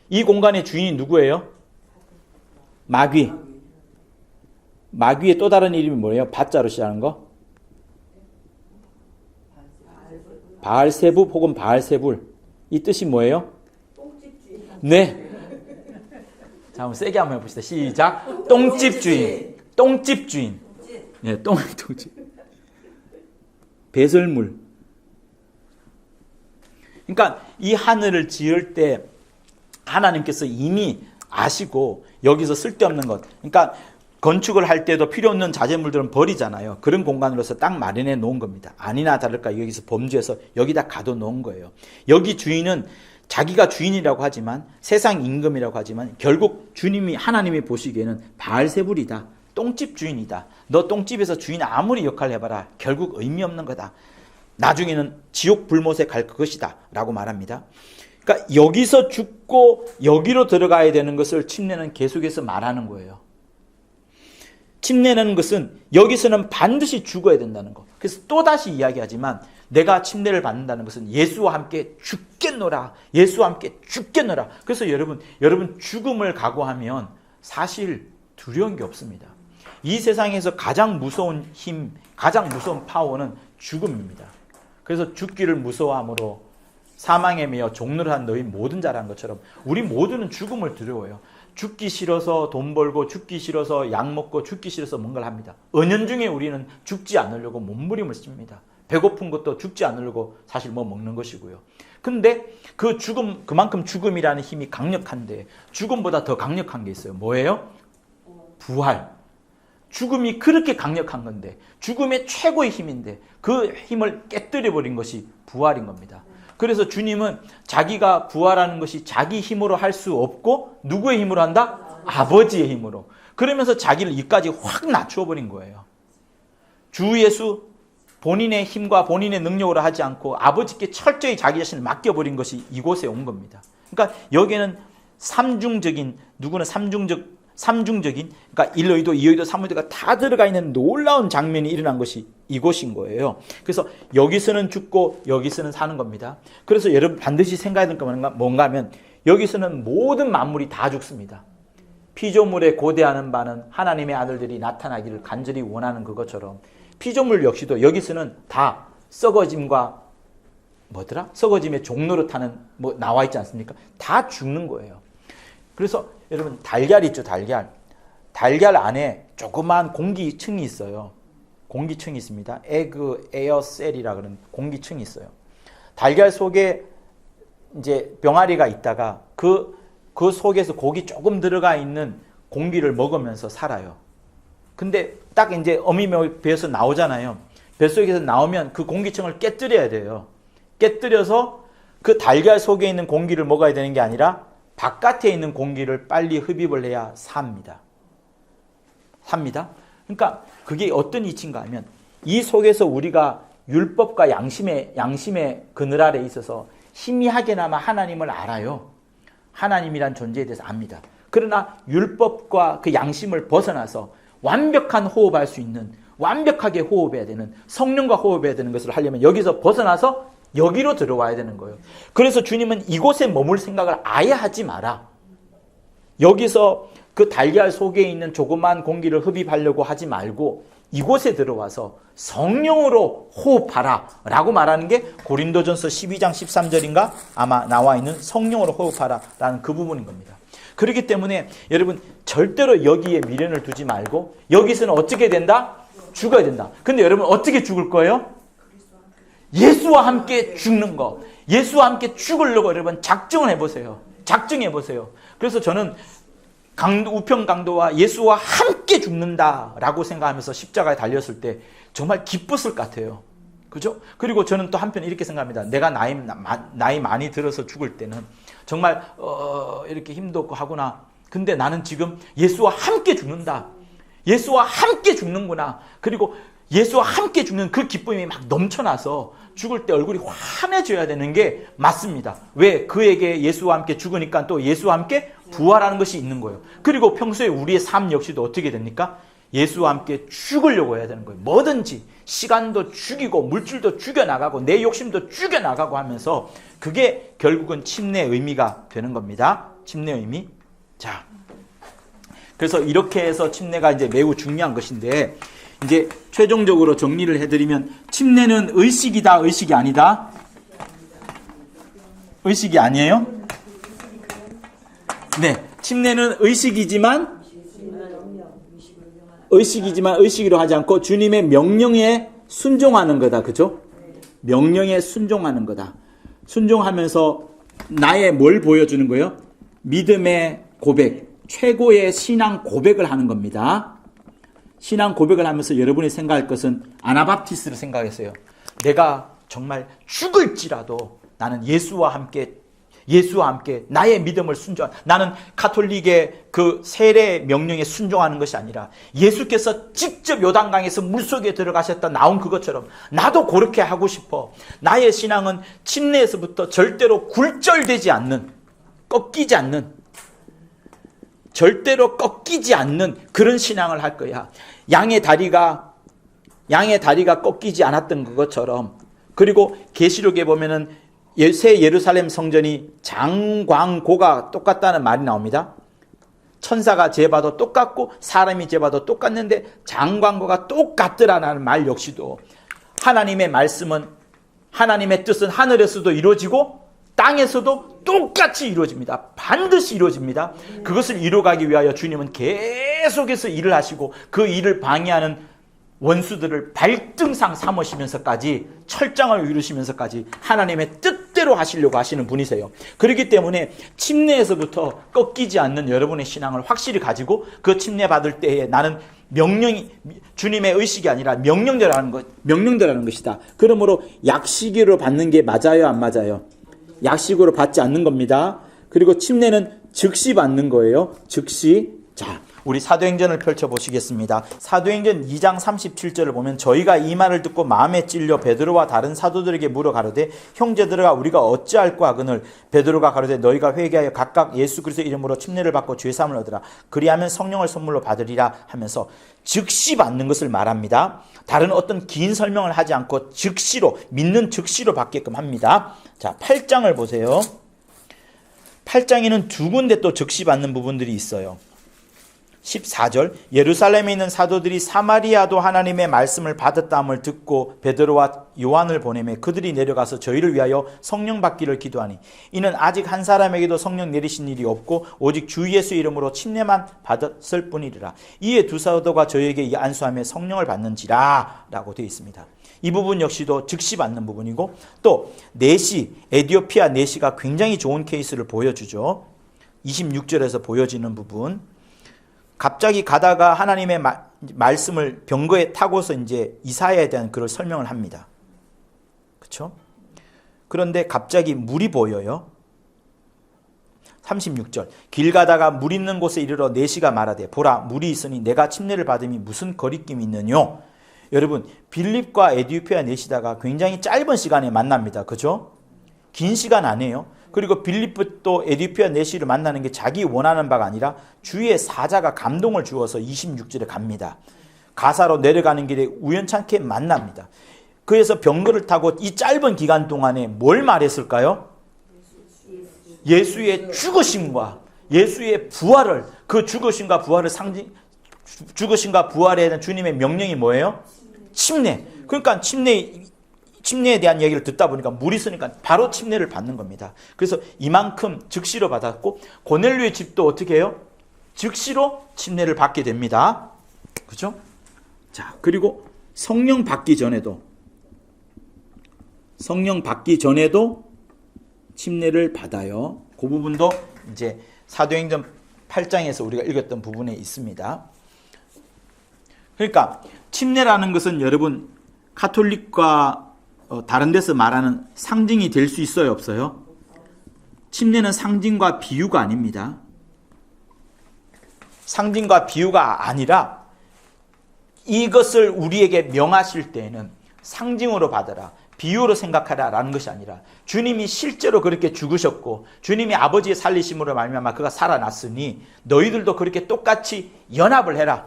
이 공간의 주인이 누구예요? 마귀. 마귀의 또 다른 이름이 뭐예요? 바자로 시작하는 거? 바알세부 혹은 바알세불. 이 뜻이 뭐예요? 네. 자, 한번 세게 한번 해봅시다. 시작. 똥집 주인. 똥집 주인. 네, 똥집. 배설물. 그러니까 이 하늘을 지을 때 하나님께서 이미 아시고 여기서 쓸데없는 것. 그러니까 건축을 할 때도 필요 없는 자재물들은 버리잖아요. 그런 공간으로서 딱 마련해 놓은 겁니다. 아니나 다를까 여기서 범죄해서 여기다 가둬 놓은 거예요. 여기 주인은 자기가 주인이라고 하지만 세상 임금이라고 하지만 결국 주님이 하나님이 보시기에는 바알세불이다. 똥집 주인이다. 너 똥집에서 주인 아무리 역할을 해봐라. 결국 의미 없는 거다. 나중에는 지옥 불못에 갈 것이다. 라고 말합니다. 그러니까 여기서 죽고 여기로 들어가야 되는 것을 침례는 계속해서 말하는 거예요. 침례라는 것은 여기서는 반드시 죽어야 된다는 거. 그래서 또다시 이야기하지만 내가 침례를 받는다는 것은 예수와 함께 죽겠노라. 예수와 함께 죽겠노라. 그래서 여러분 죽음을 각오하면 사실 두려운 게 없습니다. 이 세상에서 가장 무서운 힘, 가장 무서운 파워는 죽음입니다. 그래서 죽기를 무서워함으로 사망에 매여 종로를 한 너희 모든 자라는 것처럼 우리 모두는 죽음을 두려워요. 죽기 싫어서 돈 벌고 죽기 싫어서 약 먹고 죽기 싫어서 뭔가를 합니다. 은연중에 우리는 죽지 않으려고 몸부림을 씁니다. 배고픈 것도 죽지 않으려고 사실 뭐 먹는 것이고요. 근데 그 죽음, 그만큼 죽음이라는 힘이 강력한데 죽음보다 더 강력한 게 있어요. 뭐예요? 부활. 죽음이 그렇게 강력한 건데 죽음의 최고의 힘인데 그 힘을 깨뜨려버린 것이 부활인 겁니다. 그래서 주님은 자기가 부활하는 것이 자기 힘으로 할 수 없고 누구의 힘으로 한다? 아버지의 힘으로. 그러면서 자기를 이까지 확 낮추어버린 거예요. 주 예수 본인의 힘과 본인의 능력으로 하지 않고 아버지께 철저히 자기 자신을 맡겨버린 것이 이곳에 온 겁니다. 그러니까 여기는 삼중적인, 누구는 삼중적인, 그러니까 1의도, 2의도, 3의도가 다 들어가 있는 놀라운 장면이 일어난 것이 이곳인 거예요. 그래서 여기서는 죽고 여기서는 사는 겁니다. 그래서 여러분 반드시 생각해야 될 건 뭔가 하면 여기서는 모든 만물이 다 죽습니다. 피조물에 고대하는 바는 하나님의 아들들이 나타나기를 간절히 원하는 그것처럼 피조물 역시도 여기서는 다 썩어짐과 썩어짐의 종로로 타는 나와 있지 않습니까? 다 죽는 거예요. 그래서 여러분 달걀 있죠, 달걀. 달걀 안에 조그마한 공기층이 있어요. 공기층이 있습니다. 에그 에어셀이라 그러는 공기층이 있어요. 달걀 속에 이제 병아리가 있다가 그 속에서 고기 조금 들어가 있는 공기를 먹으면서 살아요. 근데 딱 이제 어미 배에서 나오잖아요. 뱃속에서 나오면 그 공기층을 깨뜨려야 돼요. 깨뜨려서 그 달걀 속에 있는 공기를 먹어야 되는 게 아니라 바깥에 있는 공기를 빨리 흡입을 해야 삽니다. 그러니까 그게 어떤 이치인가 하면 이 속에서 우리가 율법과 양심의 그늘 아래에 있어서 희미하게나마 하나님을 알아요. 하나님이란 존재에 대해서 압니다. 그러나 율법과 그 양심을 벗어나서 완벽한 호흡할 수 있는, 완벽하게 호흡해야 되는, 성령과 호흡해야 되는 것을 하려면 여기서 벗어나서 여기로 들어와야 되는 거예요. 그래서 주님은 이곳에 머물 생각을 아예 하지 마라. 여기서 그 달걀 속에 있는 조그만 공기를 흡입하려고 하지 말고 이곳에 들어와서 성령으로 호흡하라 라고 말하는 게 고린도전서 12장 13절인가 아마 나와 있는 성령으로 호흡하라 라는 그 부분인 겁니다. 그렇기 때문에 여러분 절대로 여기에 미련을 두지 말고 여기서는 어떻게 된다? 죽어야 된다. 근데 여러분 어떻게 죽을 거예요? 예수와 함께 죽는 거. 예수와 함께 죽으려고 여러분 작정을 해보세요. 작정해보세요. 그래서 저는 우편 강도와 예수와 함께 죽는다라고 생각하면서 십자가에 달렸을 때 정말 기뻤을 것 같아요. 그죠? 그리고 저는 또 한편 이렇게 생각합니다. 내가 나이 많이 들어서 죽을 때는 정말 이렇게 힘도 없고 하구나. 근데 나는 지금 예수와 함께 죽는다. 예수와 함께 죽는구나. 그리고 예수와 함께 죽는 그 기쁨이 막 넘쳐나서 죽을 때 얼굴이 환해져야 되는 게 맞습니다. 왜? 그에게 예수와 함께 죽으니까 또 예수와 함께 부활하는 것이 있는 거예요. 그리고 평소에 우리의 삶 역시도 어떻게 됩니까? 예수와 함께 죽으려고 해야 되는 거예요. 뭐든지 시간도 죽이고 물질도 죽여나가고 내 욕심도 죽여나가고 하면서 그게 결국은 침례의 의미가 되는 겁니다. 침례의 의미. 자, 그래서 이렇게 해서 침례가 이제 매우 중요한 것인데 이제 최종적으로 정리를 해드리면 침례는 의식이다, 의식이 아니다? 의식이 아니에요? 네, 침례는 의식이지만 의식으로 하지 않고 주님의 명령에 순종하는 거다. 그죠? 명령에 순종하는 거다. 순종하면서 나의 뭘 보여주는 거예요? 믿음의 고백, 최고의 신앙 고백을 하는 겁니다. 신앙 고백을 하면서 여러분이 생각할 것은 아나바프티스를 생각했어요. 내가 정말 죽을지라도 나는 예수와 함께 나의 믿음을 나는 가톨릭의 그 세례 명령에 순종하는 것이 아니라 예수께서 직접 요단강에서 물속에 들어가셨다 나온 그것처럼 나도 그렇게 하고 싶어. 나의 신앙은 침례에서부터 절대로 굴절되지 않는, 절대로 꺾이지 않는 그런 신앙을 할 거야. 양의 다리가 꺾이지 않았던 것처럼. 그리고 계시록에 보면은 새 예루살렘 성전이 장광고가 똑같다는 말이 나옵니다. 천사가 재봐도 똑같고 사람이 재봐도 똑같는데 장광고가 똑같더라라는 말 역시도 하나님의 말씀은, 하나님의 뜻은 하늘에서도 이루어지고 땅에서도 똑같이 이루어집니다. 반드시 이루어집니다. 그것을 이루어가기 위하여 주님은 계속해서 일을 하시고 그 일을 방해하는 원수들을 발등상 삼으시면서까지 철장을 이루시면서까지 하나님의 뜻대로 하시려고 하시는 분이세요. 그렇기 때문에 침례에서부터 꺾이지 않는 여러분의 신앙을 확실히 가지고 그 침례 받을 때에 나는 주님의 의식이 아니라 명령대로 것이다. 그러므로 약식으로 받는 게 맞아요, 안 맞아요? 약식으로 받지 않는 겁니다. 그리고 침례는 즉시 받는 거예요. 즉시. 자, 우리 사도행전을 펼쳐보시겠습니다. 사도행전 2장 37절을 보면 저희가 이 말을 듣고 마음에 찔려 베드로와 다른 사도들에게 물어 가로되 형제들아 우리가 어찌할꼬 하거늘 베드로가 가로되 너희가 회개하여 각각 예수 그리스도의 이름으로 침례를 받고 죄사함을 얻으라. 그리하면 성령을 선물로 받으리라 하면서 즉시 받는 것을 말합니다. 다른 어떤 긴 설명을 하지 않고 즉시로, 믿는 즉시로 받게끔 합니다. 자, 8장을 보세요. 8장에는 두 군데 또 즉시 받는 부분들이 있어요. 14절 예루살렘에 있는 사도들이 사마리아도 하나님의 말씀을 받았다함을 듣고 베드로와 요한을 보내매 그들이 내려가서 저희를 위하여 성령 받기를 기도하니 이는 아직 한 사람에게도 성령 내리신 일이 없고 오직 주 예수 이름으로 침례만 받았을 뿐이리라. 이에 두 사도가 저희에게 안수하며 성령을 받는지라 라고 되어 있습니다. 이 부분 역시도 즉시 받는 부분이고 또 내시, 에디오피아 내시가 굉장히 좋은 케이스를 보여주죠. 26절에서 보여지는 부분. 갑자기 가다가 하나님의 말씀을 병거에 타고서 이제 이사야에 대한 그걸 설명을 합니다. 그렇죠? 그런데 갑자기 물이 보여요. 36절. 길 가다가 물 있는 곳에 이르러 내시가 말하되 보라 물이 있으니 내가 침례를 받음이 무슨 거리낌이 있느뇨. 여러분 빌립과 에디오피아 내시다가 굉장히 짧은 시간에 만납니다. 그죠? 긴 시간 아니에요. 그리고 빌립도 에디오피아 내시를 만나는 게 자기 원하는 바가 아니라 주의 사자가 감동을 주어서 26절에 갑니다. 가사로 내려가는 길에 우연찮게 만납니다. 그래서 병거를 타고 이 짧은 기간 동안에 뭘 말했을까요? 예수의 죽으심과 예수의 부활을, 그 죽으심과 부활을 죽으심과 부활에 대한 주님의 명령이 뭐예요? 침례. 그러니까 침례에 대한 얘기를 듣다 보니까 물이 있으니까 바로 침례를 받는 겁니다. 그래서 이만큼 즉시로 받았고 고넬료의 집도 어떻게 해요? 즉시로 침례를 받게 됩니다. 그죠? 자, 그리고 성령 받기 전에도 침례를 받아요. 그 부분도 이제 사도행전 8장에서 우리가 읽었던 부분에 있습니다. 그러니까 침례라는 것은 여러분 가톨릭과 다른 데서 말하는 상징이 될 수 있어요, 없어요? 침례는 상징과 비유가 아닙니다. 상징과 비유가 아니라 이것을 우리에게 명하실 때에는 상징으로 받아라, 비유로 생각하라라는 것이 아니라 주님이 실제로 그렇게 죽으셨고 주님이 아버지의 살리심으로 말미암아 그가 살아났으니 너희들도 그렇게 똑같이 연합을 해라.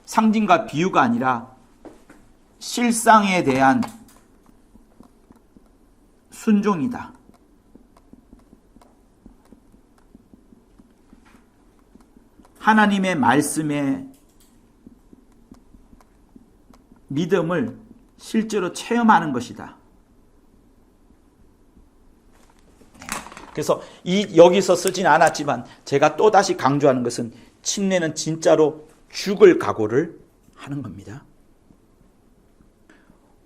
상징과 비유가 아니라 실상에 대한 순종이다. 하나님의 말씀에 믿음을 실제로 체험하는 것이다. 그래서 여기서 쓰진 않았지만 제가 또다시 강조하는 것은 침례는 진짜로 죽을 각오를 하는 겁니다.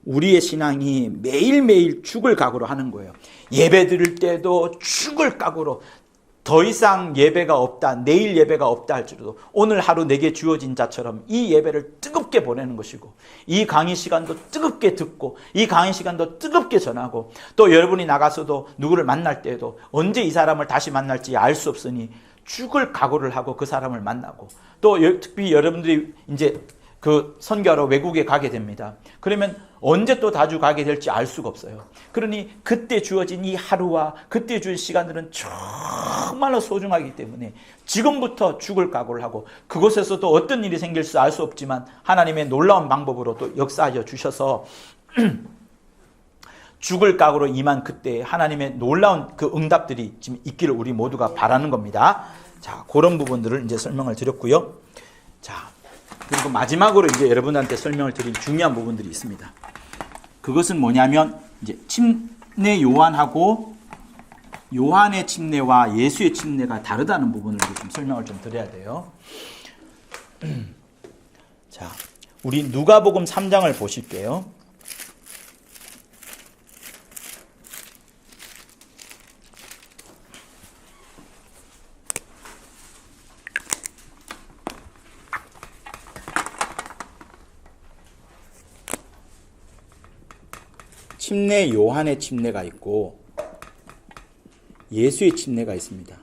우리의 신앙이 매일매일 죽을 각오로 하는 거예요. 예배 드릴 때도 죽을 각오로, 더 이상 예배가 없다, 내일 예배가 없다 할지라도 오늘 하루 내게 주어진 자처럼 이 예배를 뜨겁게 보내는 것이고, 이 강의 시간도 뜨겁게 듣고, 이 강의 시간도 뜨겁게 전하고, 또 여러분이 나가서도 누구를 만날 때에도 언제 이 사람을 다시 만날지 알 수 없으니 죽을 각오를 하고 그 사람을 만나고, 또 특히 여러분들이 이제 그 선교하러 외국에 가게 됩니다. 그러면 언제 또 자주 가게 될지 알 수가 없어요. 그러니 그때 주어진 이 하루와 그때 주어진 시간들은 정말로 소중하기 때문에 지금부터 죽을 각오를 하고, 그곳에서도 어떤 일이 생길지 알 수 없지만 하나님의 놀라운 방법으로 또 역사하여 주셔서 죽을 각오로 임한 그때 하나님의 놀라운 그 응답들이 지금 있기를 우리 모두가 바라는 겁니다. 자, 그런 부분들을 이제 설명을 드렸고요. 자, 그리고 마지막으로 이제 여러분한테 설명을 드릴 중요한 부분들이 있습니다. 그것은 뭐냐면 이제 침례 요한하고 요한의 침례와 예수의 침례가 다르다는 부분을 좀 설명을 좀 드려야 돼요. 자, 우리 누가복음 3장을 보실게요. 침례 요한의 침례가 있고 예수의 침례가 있습니다.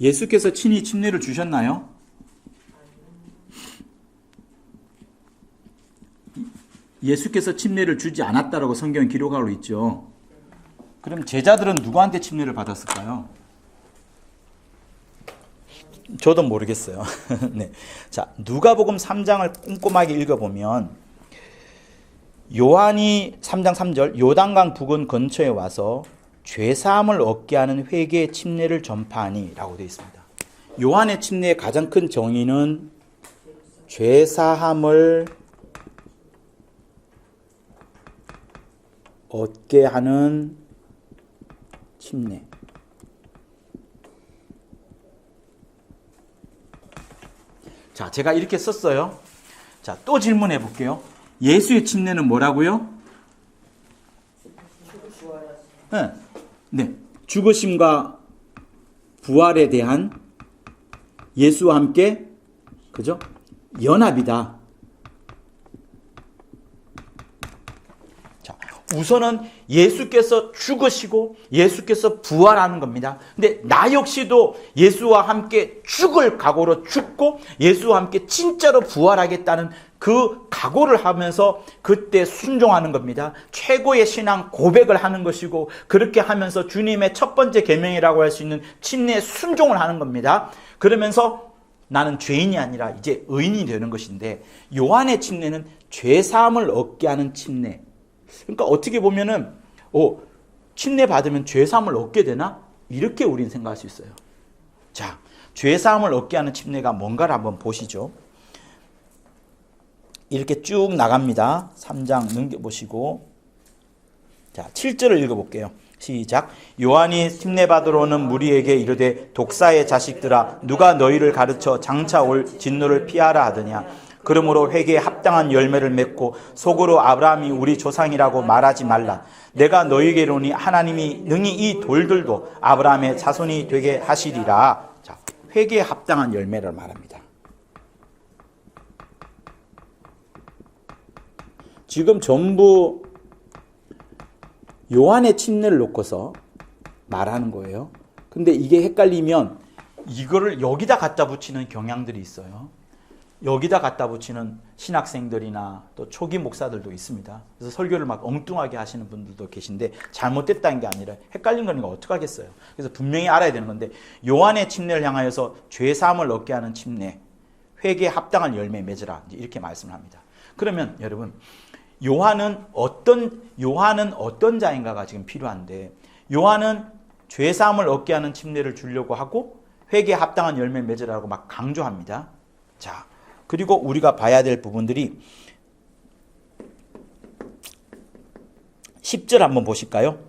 예수께서 친히 침례를 주셨나요? 예수께서 침례를 주지 않았다라고 성경에 기록하고 있죠. 그럼 제자들은 누구한테 침례를 받았을까요? 저도 모르겠어요. 네. 자, 누가복음 3장을 꼼꼼하게 읽어보면 요한이 3장 3절 요단강 부근 근처에 와서 죄사함을 얻게 하는 회개의 침례를 전파하니 라고 되어 있습니다. 요한의 침례의 가장 큰 정의는 죄사함을 얻게 하는 침례. 자, 제가 이렇게 썼어요. 자, 또 질문해 볼게요. 예수의 침례는 뭐라고요? 네. 죽으심과 부활에 대한 예수와 함께, 그죠? 연합이다. 자, 우선은 예수께서 죽으시고 예수께서 부활하는 겁니다. 근데 나 역시도 예수와 함께 죽을 각오로 죽고 예수와 함께 진짜로 부활하겠다는 그 각오를 하면서 그때 순종하는 겁니다. 최고의 신앙 고백을 하는 것이고, 그렇게 하면서 주님의 첫 번째 계명이라고 할 수 있는 침례에 순종을 하는 겁니다. 그러면서 나는 죄인이 아니라 이제 의인이 되는 것인데, 요한의 침례는 죄사함을 얻게 하는 침례. 그러니까 어떻게 보면은 침례 받으면 죄사함을 얻게 되나? 이렇게 우리는 생각할 수 있어요. 자, 죄사함을 얻게 하는 침례가 뭔가를 한번 보시죠. 이렇게 쭉 나갑니다. 3장 넘겨보시고, 자, 7절을 읽어볼게요. 시작. 요한이 침례 받으러 오는 무리에게 이르되 독사의 자식들아, 누가 너희를 가르쳐 장차 올 진노를 피하라 하더냐. 그러므로 회개에 합당한 열매를 맺고 속으로 아브라함이 우리 조상이라고 말하지 말라. 내가 너희에게 이르노니 하나님이 능히 이 돌들도 아브라함의 자손이 되게 하시리라. 자, 회개에 합당한 열매를 말합니다. 지금 전부 요한의 침례를 놓고서 말하는 거예요. 근데 이게 헷갈리면 이거를 여기다 갖다 붙이는 경향들이 있어요. 여기다 갖다 붙이는 신학생들이나 또 초기 목사들도 있습니다. 그래서 설교를 막 엉뚱하게 하시는 분들도 계신데, 잘못됐다는 게 아니라 헷갈린 거니까 어떡하겠어요. 그래서 분명히 알아야 되는 건데, 요한의 침례를 향하여서 죄사함을 얻게 하는 침례, 회개에 합당한 열매 맺으라, 이렇게 말씀을 합니다. 그러면 여러분, 요한은 어떤 자인가가 지금 필요한데, 요한은 죄사함을 얻게 하는 침례를 주려고 하고 회개에 합당한 열매를 맺으라고 막 강조합니다. 자, 그리고 우리가 봐야 될 부분들이 10절 한번 보실까요?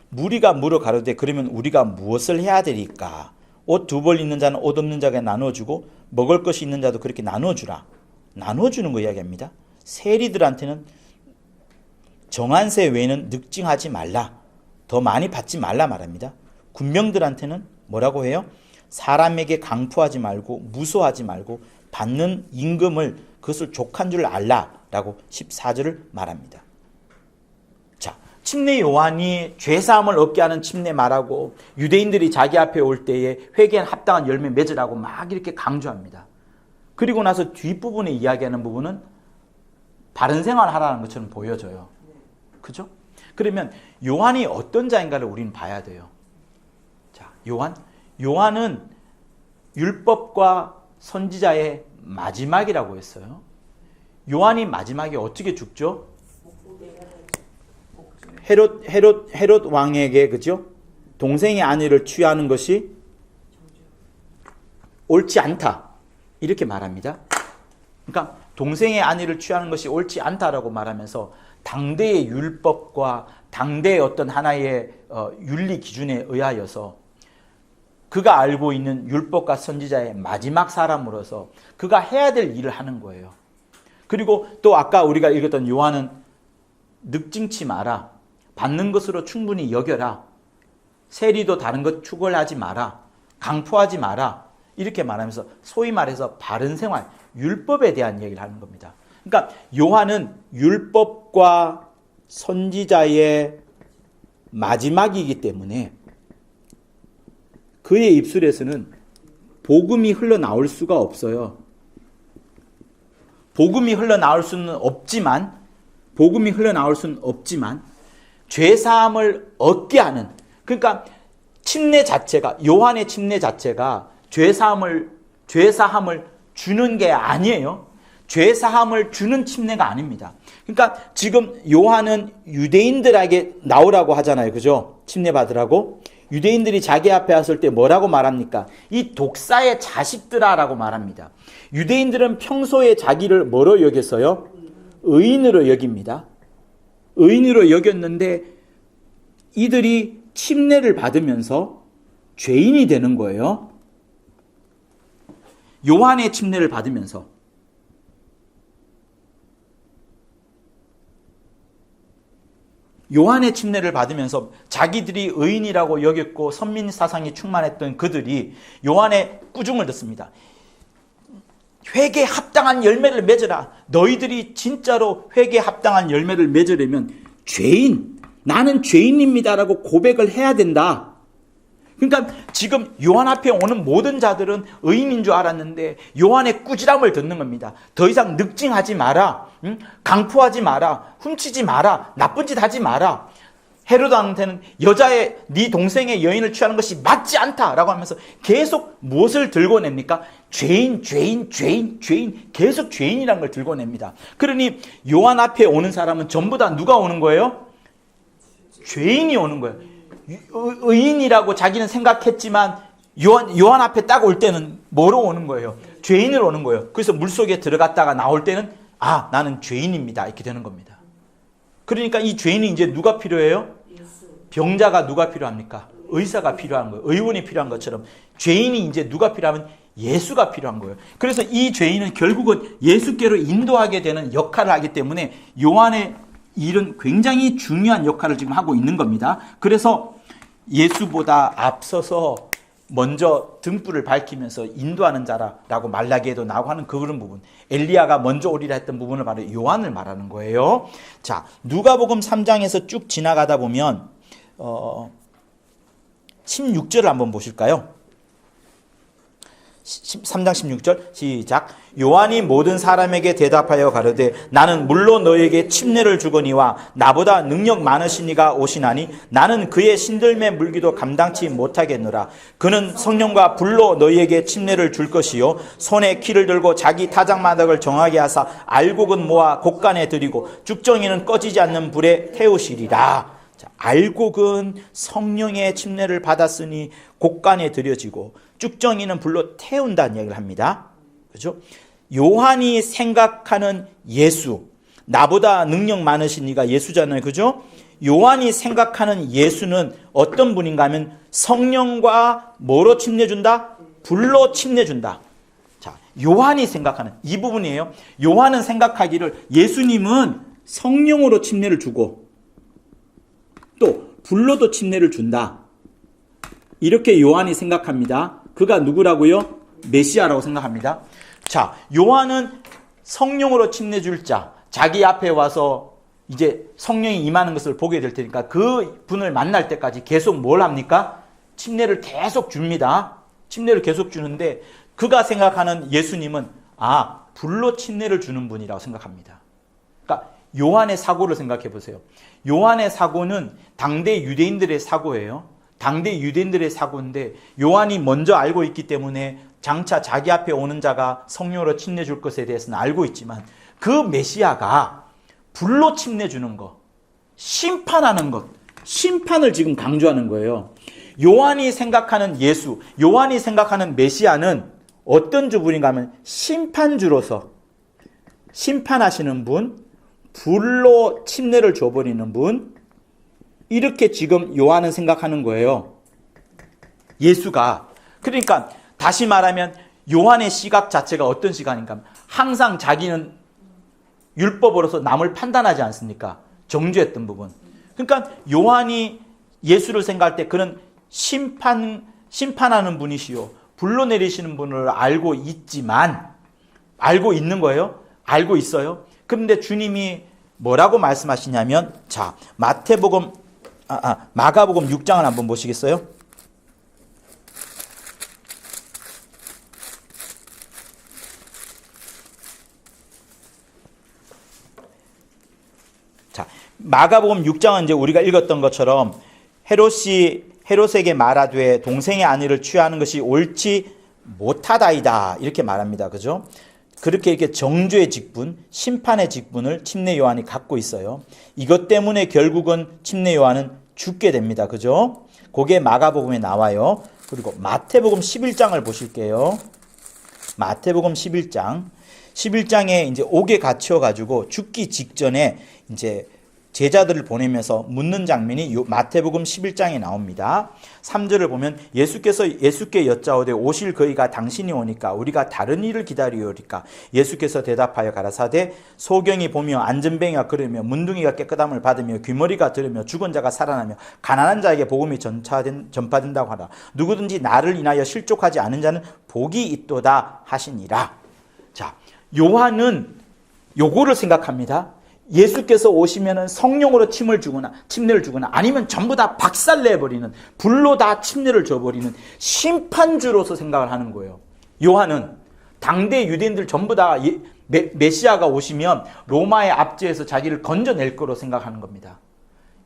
무리가 물어 가로되 그러면 우리가 무엇을 해야 되리까? 옷 두 벌 있는 자는 옷 없는 자에게 나눠주고 먹을 것이 있는 자도 그렇게 나눠주라. 나눠주는 거 이야기합니다. 세리들한테는 정한세 외에는 늑증하지 말라. 더 많이 받지 말라 말합니다. 군병들한테는 뭐라고 해요? 사람에게 강포하지 말고 무소하지 말고 받는 임금을 그것을 족한 줄 알라라고 14절을 말합니다. 자, 침례 요한이 죄사함을 얻게 하는 침례 말하고 유대인들이 자기 앞에 올 때에 회개에 합당한 열매 맺으라고 막 이렇게 강조합니다. 그리고 나서 뒷부분에 이야기하는 부분은 바른 생활을 하라는 것처럼 보여져요. 그죠? 그러면 요한이 어떤 자인가를 우리는 봐야 돼요. 자, 요한은 율법과 선지자의 마지막이라고 했어요. 요한이 마지막에 어떻게 죽죠? 헤롯 왕에게, 그죠? 동생의 아내를 취하는 것이 옳지 않다, 이렇게 말합니다. 그러니까 동생의 아내를 취하는 것이 옳지 않다라고 말하면서 당대의 율법과 당대의 어떤 하나의 윤리 기준에 의하여서 그가 알고 있는 율법과 선지자의 마지막 사람으로서 그가 해야 될 일을 하는 거예요. 그리고 또 아까 우리가 읽었던 요한은 늑증치 마라, 받는 것으로 충분히 여겨라, 세리도 다른 것 추구하지 마라, 강포하지 마라, 이렇게 말하면서 소위 말해서 바른 생활, 율법에 대한 얘기를 하는 겁니다. 그러니까 요한은 율법과 선지자의 마지막이기 때문에 그의 입술에서는 복음이 흘러나올 수가 없어요. 복음이 흘러나올 수는 없지만 죄사함을 얻게 하는, 그러니까 침례 자체가, 요한의 침례 자체가 죄사함을 주는 게 아니에요. 죄사함을 주는 침례가 아닙니다. 그러니까 지금 요한은 유대인들에게 나오라고 하잖아요. 그죠? 침례 받으라고. 유대인들이 자기 앞에 왔을 때 뭐라고 말합니까? 이 독사의 자식들아라고 말합니다. 유대인들은 평소에 자기를 뭐로 여겼어요? 의인으로 여깁니다. 의인으로 여겼는데 이들이 침례를 받으면서 죄인이 되는 거예요. 요한의 침례를 받으면서. 요한의 침례를 받으면서 자기들이 의인이라고 여겼고 선민 사상이 충만했던 그들이 요한의 꾸중을 듣습니다. 회개에 합당한 열매를 맺으라. 너희들이 진짜로 회개에 합당한 열매를 맺으려면 나는 죄인입니다라고 고백을 해야 된다. 그러니까 지금 요한 앞에 오는 모든 자들은 의인인 줄 알았는데 요한의 꾸지람을 듣는 겁니다. 더 이상 늑증하지 마라. 강포하지 마라. 훔치지 마라. 나쁜 짓 하지 마라. 헤로드한테는 네 동생의 여인을 취하는 것이 맞지 않다라고 하면서 계속 무엇을 들고 냅니까? 죄인 계속 죄인이라는 걸 들고 냅니다. 그러니 요한 앞에 오는 사람은 전부 다 누가 오는 거예요? 죄인이 오는 거예요. 의인이라고 자기는 생각했지만 요한 앞에 딱 올 때는 뭐로 오는 거예요? 죄인으로 오는 거예요. 그래서 물속에 들어갔다가 나올 때는 나는 죄인입니다. 이렇게 되는 겁니다. 그러니까 이 죄인이 이제 누가 필요해요? 병자가 누가 필요합니까? 의사가 필요한 거예요. 의원이 필요한 것처럼 죄인이 이제 누가 필요하면 예수가 필요한 거예요. 그래서 이 죄인은 결국은 예수께로 인도하게 되는 역할을 하기 때문에 요한의 일은 굉장히 중요한 역할을 지금 하고 있는 겁니다. 그래서 예수보다 앞서서 먼저 등불을 밝히면서 인도하는 자라라고 말라기에도 나오고 하는 그런 부분, 엘리야가 먼저 오리라 했던 부분을 바로 요한을 말하는 거예요. 자, 누가복음 3장에서 쭉 지나가다 보면 16절을 한번 보실까요? 3장 16절 시작. 요한이 모든 사람에게 대답하여 가로되 나는 물로 너에게 침례를 주거니와 나보다 능력 많으신 이가 오시나니 나는 그의 신들매 물기도 감당치 못하겠노라. 그는 성령과 불로 너희에게 침례를 줄 것이요 손에 키를 들고 자기 타작마당을 정하게 하사 알곡은 모아 곡간에 들이고 죽정이는 꺼지지 않는 불에 태우시리라. 자, 알곡은 성령의 침례를 받았으니 곡간에 들여지고 쭉정이는 불로 태운다는 이야기를 합니다. 그렇죠? 요한이 생각하는 예수, 나보다 능력 많으신 이가 예수잖아요. 그죠? 요한이 생각하는 예수는 어떤 분인가 하면 성령과 뭐로 침례준다? 불로 침례준다. 자, 요한이 생각하는 이 부분이에요. 요한은 생각하기를 예수님은 성령으로 침례를 주고 또 불로도 침례를 준다. 이렇게 요한이 생각합니다. 그가 누구라고요? 메시아라고 생각합니다. 자, 요한은 성령으로 침례 줄 자, 자기 앞에 와서 이제 성령이 임하는 것을 보게 될 테니까 그 분을 만날 때까지 계속 뭘 합니까? 침례를 계속 줍니다. 침례를 계속 주는데 그가 생각하는 예수님은 불로 침례를 주는 분이라고 생각합니다. 그러니까 요한의 사고를 생각해 보세요. 요한의 사고는 당대 유대인들의 사고예요. 당대 유대인들의 사고인데 요한이 먼저 알고 있기 때문에 장차 자기 앞에 오는 자가 성령으로 침례 줄 것에 대해서는 알고 있지만 그 메시아가 불로 침례 주는 것, 심판하는 것, 심판을 지금 강조하는 거예요. 요한이 생각하는 예수, 요한이 생각하는 메시아는 어떤 주분인가 하면 심판주로서 심판하시는 분, 불로 침례를 줘버리는 분, 이렇게 지금 요한은 생각하는 거예요. 예수가. 그러니까 다시 말하면 요한의 시각 자체가 어떤 시각인가 하면 항상 자기는 율법으로서 남을 판단하지 않습니까? 정죄했던 부분. 그러니까 요한이 예수를 생각할 때 그는 심판하는 분이시요 불로 내리시는 분을 알고 있지만 알고 있는 거예요. 알고 있어요. 그런데 주님이 뭐라고 말씀하시냐면 자, 마가복음 6장을 한번 보시겠어요? 자, 마가복음 6장은 이제 우리가 읽었던 것처럼 헤롯에게 말하되 동생의 아내를 취하는 것이 옳지 못하다이다 이렇게 말합니다. 그죠? 그렇게 이렇게 정죄의 직분, 심판의 직분을 침례 요한이 갖고 있어요. 이것 때문에 결국은 침례 요한은 죽게 됩니다. 그죠? 그게 마가복음에 나와요. 그리고 마태복음 11장을 보실게요. 마태복음 11장. 11장에 이제 옥에 갇혀가지고 죽기 직전에 이제 제자들을 보내면서 묻는 장면이 마태복음 11장에 나옵니다. 3절을 보면 예수께 여짜오되 오실 그이가 당신이 오니까 우리가 다른 일을 기다리오리까. 예수께서 대답하여 가라사대 소경이 보며 안전뱅이가 걸으며 문둥이가 깨끗함을 받으며 귀머리가 들으며 죽은 자가 살아나며 가난한 자에게 복음이 전파된다고 하라. 누구든지 나를 인하여 실족하지 않은 자는 복이 있도다 하시니라. 자, 요한은 요거를 생각합니다. 예수께서 오시면은 성령으로 침례를 주거나 아니면 전부 다 박살내버리는, 불로 다 침례를 줘버리는 심판주로서 생각을 하는 거예요. 요한은 당대 유대인들 전부 다 메시아가 오시면 로마의 압제에서 자기를 건져낼 거로 생각하는 겁니다.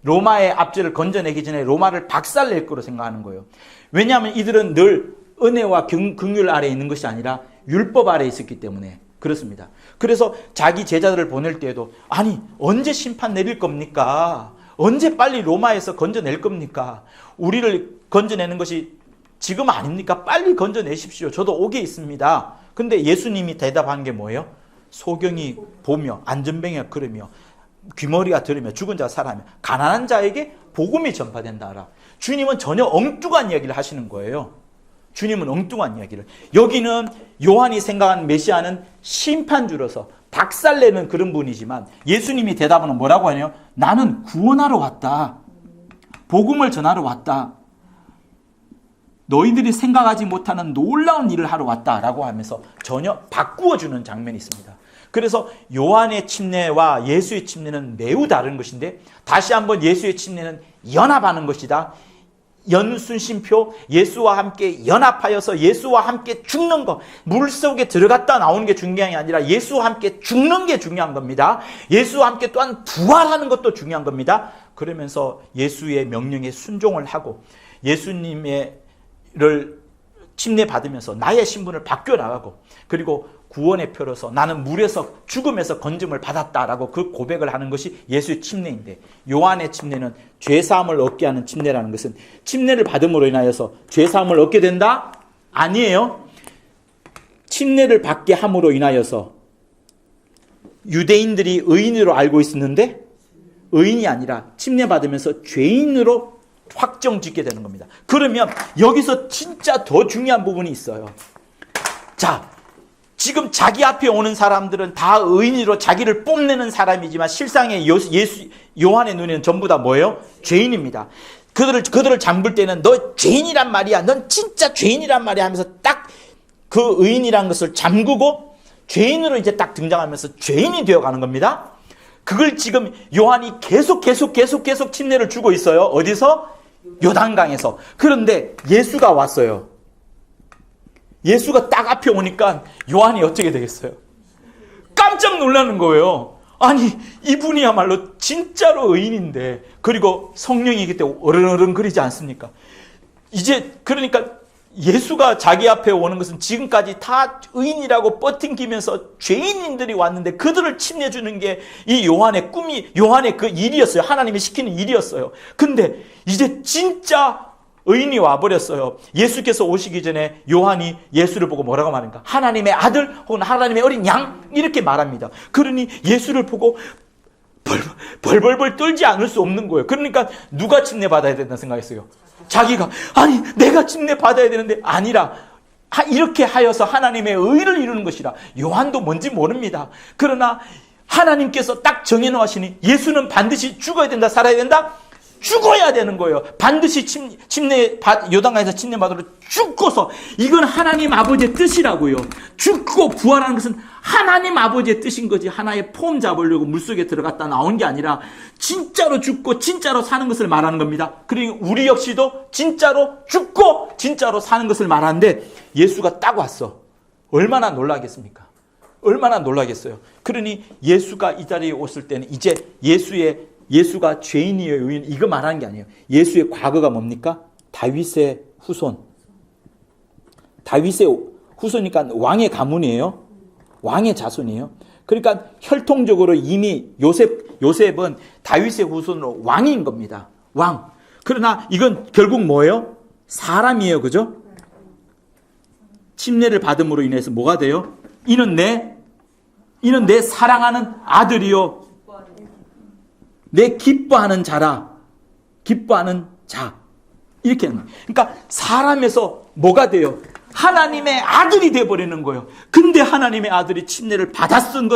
로마의 압제를 건져내기 전에 로마를 박살낼 거로 생각하는 거예요. 왜냐하면 이들은 늘 은혜와 긍휼 아래에 있는 것이 아니라 율법 아래에 있었기 때문에 그렇습니다. 그래서 자기 제자들을 보낼 때에도 아니 언제 심판 내릴 겁니까? 언제 빨리 로마에서 건져낼 겁니까? 우리를 건져내는 것이 지금 아닙니까? 빨리 건져내십시오. 저도 옥에 있습니다. 근데 예수님이 대답한 게 뭐예요? 소경이 보며 안전뱅이가 걸으며 귀머리가 들으며 죽은 자가 살아며 가난한 자에게 복음이 전파된다 하라. 주님은 전혀 엉뚱한 이야기를 하시는 거예요. 주님은 엉뚱한 이야기를. 여기는 요한이 생각한 메시아는 심판주로서 박살내는 그런 분이지만 예수님이 대답은 뭐라고 하냐요? 나는 구원하러 왔다. 복음을 전하러 왔다. 너희들이 생각하지 못하는 놀라운 일을 하러 왔다라고 하면서 전혀 바꾸어주는 장면이 있습니다. 그래서 요한의 침례와 예수의 침례는 매우 다른 것인데 다시 한번 예수의 침례는 연합하는 것이다. 연순심표, 예수와 함께 연합하여서 예수와 함께 죽는 것, 물속에 들어갔다 나오는 게 중요한 게 아니라 예수와 함께 죽는 게 중요한 겁니다. 예수와 함께 또한 부활하는 것도 중요한 겁니다. 그러면서 예수의 명령에 순종을 하고 예수님의 침례 받으면서 나의 신분을 바뀌어 나가고 그리고 구원의 표로서 나는 물에서 죽음에서 건짐을 받았다라고 그 고백을 하는 것이 예수의 침례인데 요한의 침례는 죄사함을 얻게 하는 침례라는 것은 침례를 받음으로 인하여서 죄사함을 얻게 된다? 아니에요. 침례를 받게 함으로 인하여서 유대인들이 의인으로 알고 있었는데 의인이 아니라 침례 받으면서 죄인으로 확정짓게 되는 겁니다. 그러면 여기서 진짜 더 중요한 부분이 있어요. 자, 지금 자기 앞에 오는 사람들은 다 의인으로 자기를 뽐내는 사람이지만 실상의 요한의 눈에는 전부 다 뭐예요? 죄인입니다. 그들을 잠글 때는 너 죄인이란 말이야. 넌 진짜 죄인이란 말이야 하면서 딱 그 의인이란 것을 잠그고 죄인으로 이제 딱 등장하면서 죄인이 되어가는 겁니다. 그걸 지금 요한이 계속 침례를 주고 있어요. 어디서? 요단강에서. 그런데 예수가 왔어요. 예수가 딱 앞에 오니까 요한이 어떻게 되겠어요? 깜짝 놀라는 거예요. 아니 이분이야말로 진짜로 의인인데 그리고 성령이기 때문에 어른어른거리지 않습니까? 이제 그러니까 예수가 자기 앞에 오는 것은 지금까지 다 의인이라고 뻗팅기면서 죄인들이 왔는데 그들을 침례주는 게 이 요한의 꿈이 요한의 그 일이었어요. 하나님이 시키는 일이었어요. 근데 이제 진짜 의인이 와버렸어요. 예수께서 오시기 전에 요한이 예수를 보고 뭐라고 말합니까? 하나님의 아들 혹은 하나님의 어린 양 이렇게 말합니다. 그러니 예수를 보고 벌벌벌 떨지 않을 수 없는 거예요. 그러니까 누가 침례 받아야 된다는 생각했어요? 자기가 아니 내가 침례 받아야 되는데 아니라 이렇게 하여서 하나님의 의를 이루는 것이라. 요한도 뭔지 모릅니다. 그러나 하나님께서 딱 정해놓으시니 예수는 반드시 죽어야 된다 살아야 된다? 죽어야 되는 거예요. 반드시 요단강에서 침례 받으러 죽고서 이건 하나님 아버지의 뜻이라고요. 죽고 부활하는 것은 하나님 아버지의 뜻인 거지 하나의 폼 잡으려고 물속에 들어갔다 나온 게 아니라 진짜로 죽고 진짜로 사는 것을 말하는 겁니다. 그리고 우리 역시도 진짜로 죽고 진짜로 사는 것을 말하는데 예수가 딱 왔어. 얼마나 놀라겠습니까? 얼마나 놀라겠어요. 그러니 예수가 이 자리에 왔을 때는 이제 예수가 죄인이에요, 의인 이거 말하는 게 아니에요. 예수의 과거가 뭡니까? 다윗의 후손. 다윗의 후손이니까 왕의 가문이에요. 왕의 자손이에요. 그러니까 혈통적으로 이미 요셉은 다윗의 후손으로 왕인 겁니다. 왕. 그러나 이건 결국 뭐예요? 사람이에요. 그죠? 침례를 받음으로 인해서 뭐가 돼요? 이는 내 사랑하는 아들이요. 내 기뻐하는 자라. 기뻐하는 자. 이렇게 하는 거예요. 그러니까 사람에서 뭐가 돼요? 하나님의 아들이 돼버리는 거예요. 근데 하나님의 아들이 침례를 받았던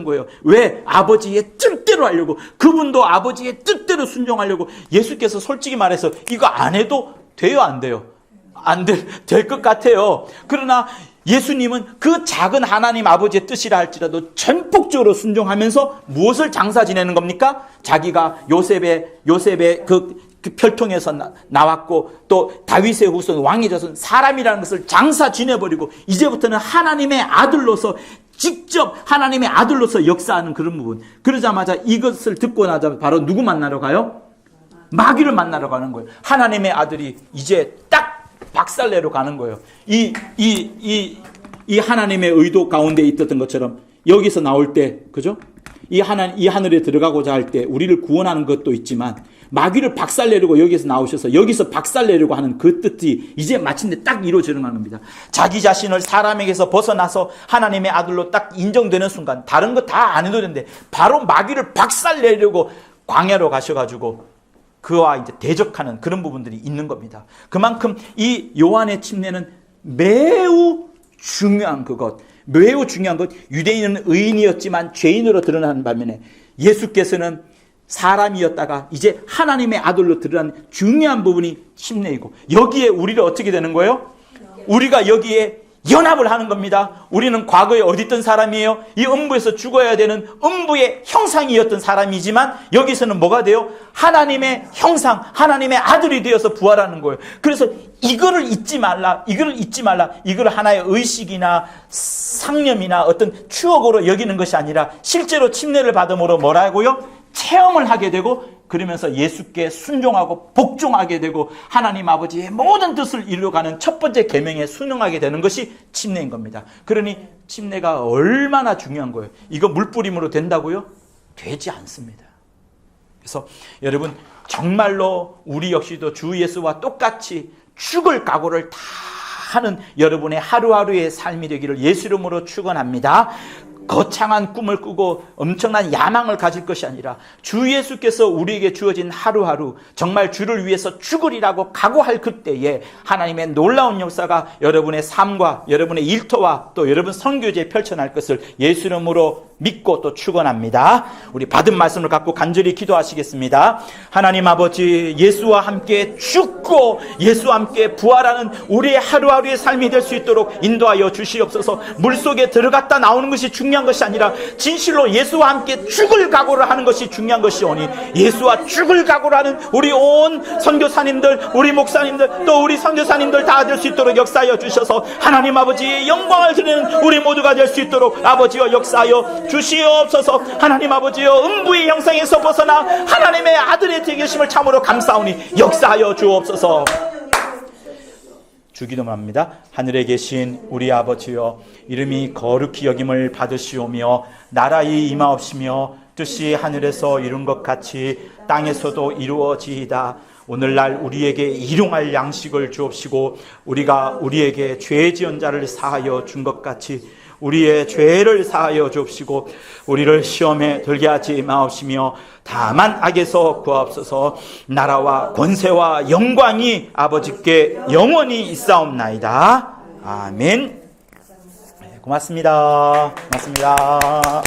거예요. 왜? 아버지의 뜻대로 하려고. 그분도 아버지의 뜻대로 순종하려고. 예수께서 솔직히 말해서 이거 안 해도 돼요, 안 돼요? 될 것 같아요. 그러나 예수님은 그 작은 하나님 아버지의 뜻이라 할지라도 전폭적으로 순종하면서 무엇을 장사 지내는 겁니까? 자기가 요셉의 그 혈통에서 나왔고 또 다윗의 후손 왕의 자손 사람이라는 것을 장사 지내버리고 이제부터는 하나님의 아들로서 직접 하나님의 아들로서 역사하는 그런 부분. 그러자마자 이것을 듣고 나자 바로 누구 만나러 가요? 마귀를 만나러 가는 거예요. 하나님의 아들이 이제 딱 박살내러 가는 거예요. 이 하나님의 의도 가운데 있었던 것처럼 여기서 나올 때, 그죠? 이 하늘에 들어가고자 할 때 우리를 구원하는 것도 있지만 마귀를 박살내려고 여기서 나오셔서 여기서 박살내려고 하는 그 뜻이 이제 마침내 딱 이루어지는 겁니다. 자기 자신을 사람에게서 벗어나서 하나님의 아들로 딱 인정되는 순간 다른 거 다 안 해도 되는데 바로 마귀를 박살내려고 광야로 가셔가지고 그와 이제 대적하는 그런 부분들이 있는 겁니다. 그만큼 이 요한의 침례는 매우 중요한 것, 유대인은 의인이었지만 죄인으로 드러나는 반면에 예수께서는 사람이었다가 이제 하나님의 아들로 드러난 중요한 부분이 침례이고 여기에 우리를 어떻게 되는 거예요? 우리가 여기에 연합을 하는 겁니다. 우리는 과거에 어디 있던 사람이에요? 이 음부에서 죽어야 되는 음부의 형상이었던 사람이지만 여기서는 뭐가 돼요? 하나님의 형상, 하나님의 아들이 되어서 부활하는 거예요. 그래서 이거를 잊지 말라. 이걸 하나의 의식이나 상념이나 어떤 추억으로 여기는 것이 아니라 실제로 침례를 받음으로 뭐라고요? 체험을 하게 되고 그러면서 예수께 순종하고 복종하게 되고 하나님 아버지의 모든 뜻을 이루어가는 첫 번째 계명에 순응하게 되는 것이 침례인 겁니다. 그러니 침례가 얼마나 중요한 거예요. 이거 물뿌림으로 된다고요? 되지 않습니다. 그래서 여러분 정말로 우리 역시도 주 예수와 똑같이 죽을 각오를 다 하는 여러분의 하루하루의 삶이 되기를 예수 이름으로 축원합니다. 거창한 꿈을 꾸고 엄청난 야망을 가질 것이 아니라 주 예수께서 우리에게 주어진 하루하루 정말 주를 위해서 죽으리라고 각오할 그때에 하나님의 놀라운 역사가 여러분의 삶과 여러분의 일터와 또 여러분 선교지에 펼쳐날 것을 예수 이름으로 믿고 또 축원합니다. 우리 받은 말씀을 갖고 간절히 기도하시겠습니다. 하나님 아버지, 예수와 함께 죽고 예수와 함께 부활하는 우리의 하루하루의 삶이 될 수 있도록 인도하여 주시옵소서. 물속에 들어갔다 나오는 것이 중요한 것이 아니라 진실로 예수와 함께 죽을 각오를 하는 것이 중요한 것이오니 예수와 죽을 각오를 하는 우리 온 선교사님들, 우리 목사님들, 또 우리 선교사님들 다 될 수 있도록 역사하여 주셔서 하나님 아버지의 영광을 드리는 우리 모두가 될 수 있도록 아버지여 역사하여 주시옵소서. 하나님 아버지여 음부의 형상에서 벗어나 하나님의 아들의 되계심을 참으로 감사하오니 역사하여 주옵소서. 주기도합니다. 하늘에 계신 우리 아버지여, 이름이 거룩히 여김을 받으시오며 나라의 임하옵시며 뜻이 하늘에서 이룬 것 같이 땅에서도 이루어지이다. 오늘날 우리에게 일용할 양식을 주옵시고 우리가 우리에게 죄 지은 자를 사하여 준 것 같이 우리의 죄를 사하여 주옵시고 우리를 시험에 들게 하지 마옵시며 다만 악에서 구하옵소서. 나라와 권세와 영광이 아버지께 영원히 있사옵나이다. 아멘. 네, 고맙습니다. 고맙습니다.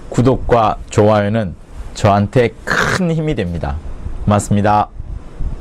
구독과 좋아요는 저한테 큰 힘이 됩니다. 고맙습니다.